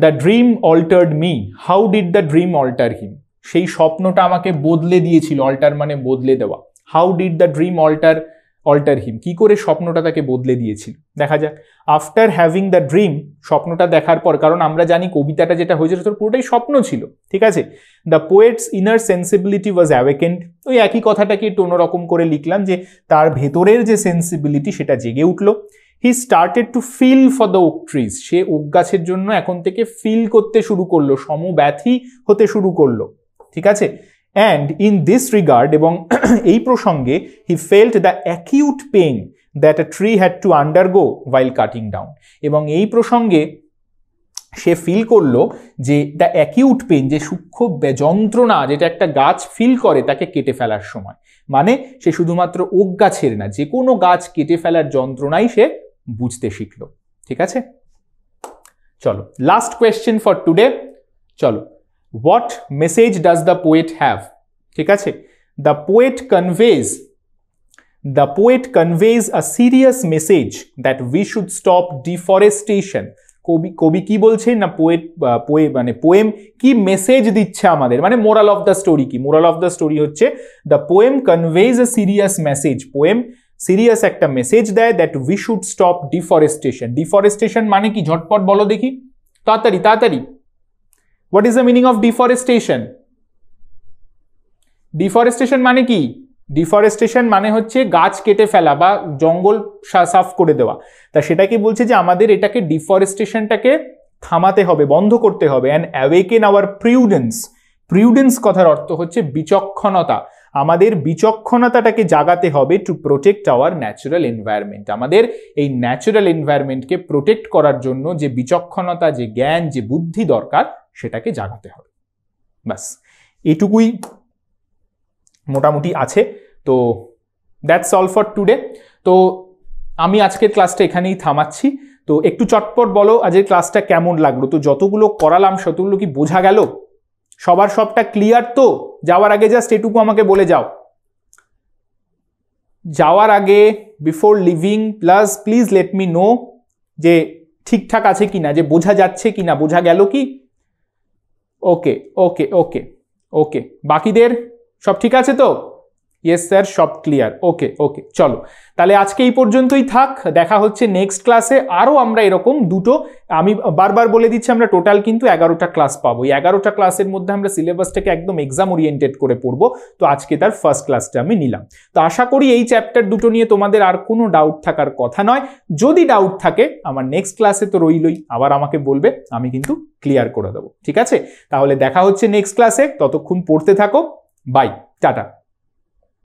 The dream altered me, how did the dream alter him? সেই স্বপ্নটা আমাকে বদলে দিয়েছিল, অল্টার মানে বদলে দেওয়া। How did the dream alter him, কি করে স্বপ্নটা তাকে বদলে দিয়েছিল? দেখা যাক। আফটার হ্যাভিং দ্য ড্রিম, স্বপ্নটা দেখার পর, কারণ আমরা জানি কবিতাটা যেটা হয়েছে সেটা পুরোটাই স্বপ্ন ছিল, ঠিক আছে। দ্য পোয়েটস ইনার সেন্সিবিলিটি ওয়াজ অ্যাওয়েকেন্ড, ওই একই কথাটাকে একটু অন্যরকম করে লিখলাম, যে তার ভেতরের যে সেন্সিবিলিটি সেটা জেগে উঠলো। He started to feel for the oak trees, সে ওক গাছের জন্য এখন থেকে ফিল করতে শুরু করলো, সমব্যথী হতে শুরু করলো, ঠিক আছে। অ্যান্ড ইন দিস রিগার্ড, এবং এই প্রসঙ্গে, he felt the acute pain that a tree had to undergo while cutting down, এবং এই প্রসঙ্গে সে ফিল করলো যে দ্য অ্যাকিউট পেইন, যে সূক্ষ্ম যন্ত্রণা যেটা একটা গাছ ফিল করে তাকে কেটে ফেলার সময়, মানে সে শুধুমাত্র ওক গাছের না, যে কোনো গাছ কেটে ফেলার যন্ত্রণাই সে বুঝতে শিখলো, ঠিক আছে। চলো লাস্ট কোয়েশ্চেন ফর টুডে। চলো, what message does the poet have? ঠিক আছে, the poet conveys a serious message that we should stop deforestation. কবি কি বলছে না, পোয়েম কি মেসেজ দিচ্ছে আমাদের, মানে মোরাল অফ দ্য স্টোরি কি? মোরাল অফ দ্য স্টোরি হচ্ছে the poem conveys a serious message, poem serious একটা মেসেজ দেয় that we should stop deforestation. Deforestation মানে কি? ঝটপট বলো দেখি, তাড়াতাড়ি তাড়াতাড়ি। What is the meaning of deforestation? Deforestation মানে কি? ডিফরেস্টেশন মানে হচ্ছে গাছ কেটে ফেলা বা জঙ্গল সাফ করে দেওয়া। তা সেটাকে বলছে যে আমাদের এটাকে ডিফরেস্টেশনটাকে থামাতে হবে, বন্ধ করতে হবে। And awaken our prudence. Prudence কথার অর্থ হচ্ছে বিচক্ষণতা। আমাদের বিচক্ষণতাটাকে জাগাতে হবে to protect our natural environment. আমাদের এই ন্যাচারাল এনভায়রনমেন্টকে প্রোটেক্ট করার জন্য যে বিচক্ষণতা, যে জ্ঞান, যে বুদ্ধি দরকার, সেটাকে জাগাতে হবে। ব্যাস এটুকুই মোটামুটি আছে। তো দ্যাটস অল ফর টুডে। তো আমি আজকের ক্লাসটা এখানেই থামাচ্ছি। তো একটু চটপট বলো আজকের ক্লাসটা কেমন লাগলো? তো যতগুলো করালাম ততগুলো কি বোঝা গেল? সবার সবটা ক্লিয়ার তো? যাওয়ার আগে জাস্ট এটুকু আমাকে বলে যাও, যাওয়ার আগে before living please let me no যে ঠিকঠাক আছে কিনা, যে বোঝা যাচ্ছে কিনা, বোঝা গেল কি? ওকে ওকে ওকে ওকে, বাকিদের সব ঠিক আছে তো? ইয়েস স্যার, সব ক্লিয়ার। ওকে ওকে, চলো তাহলে আজকে এই পর্যন্তই থাক। দেখা হচ্ছে নেক্সট ক্লাসে। আরও আমরা এরকম দুটো, আমি বারবার বলে দিচ্ছি, আমরা টোটাল কিন্তু 11টা ক্লাস পাবো। এই 11টা ক্লাসের মধ্যে আমরা সিলেবাসটাকে একদম এক্সাম ওরিয়েন্টেড করে পড়বো। তো আজকে তার ফার্স্ট ক্লাসটা আমি নিলাম। তো আশা করি এই চ্যাপ্টার দুটো নিয়ে তোমাদের আর কোনো ডাউট থাকার কথা নয়। যদি ডাউট থাকে আমার নেক্সট ক্লাসে তো রইলই, আবার আমাকে বলবে, আমি কিন্তু ক্লিয়ার করে দেবো। ঠিক আছে, তাহলে দেখা হচ্ছে নেক্সট ক্লাসে। ততক্ষণ পড়তে থাকো। Bye, tata.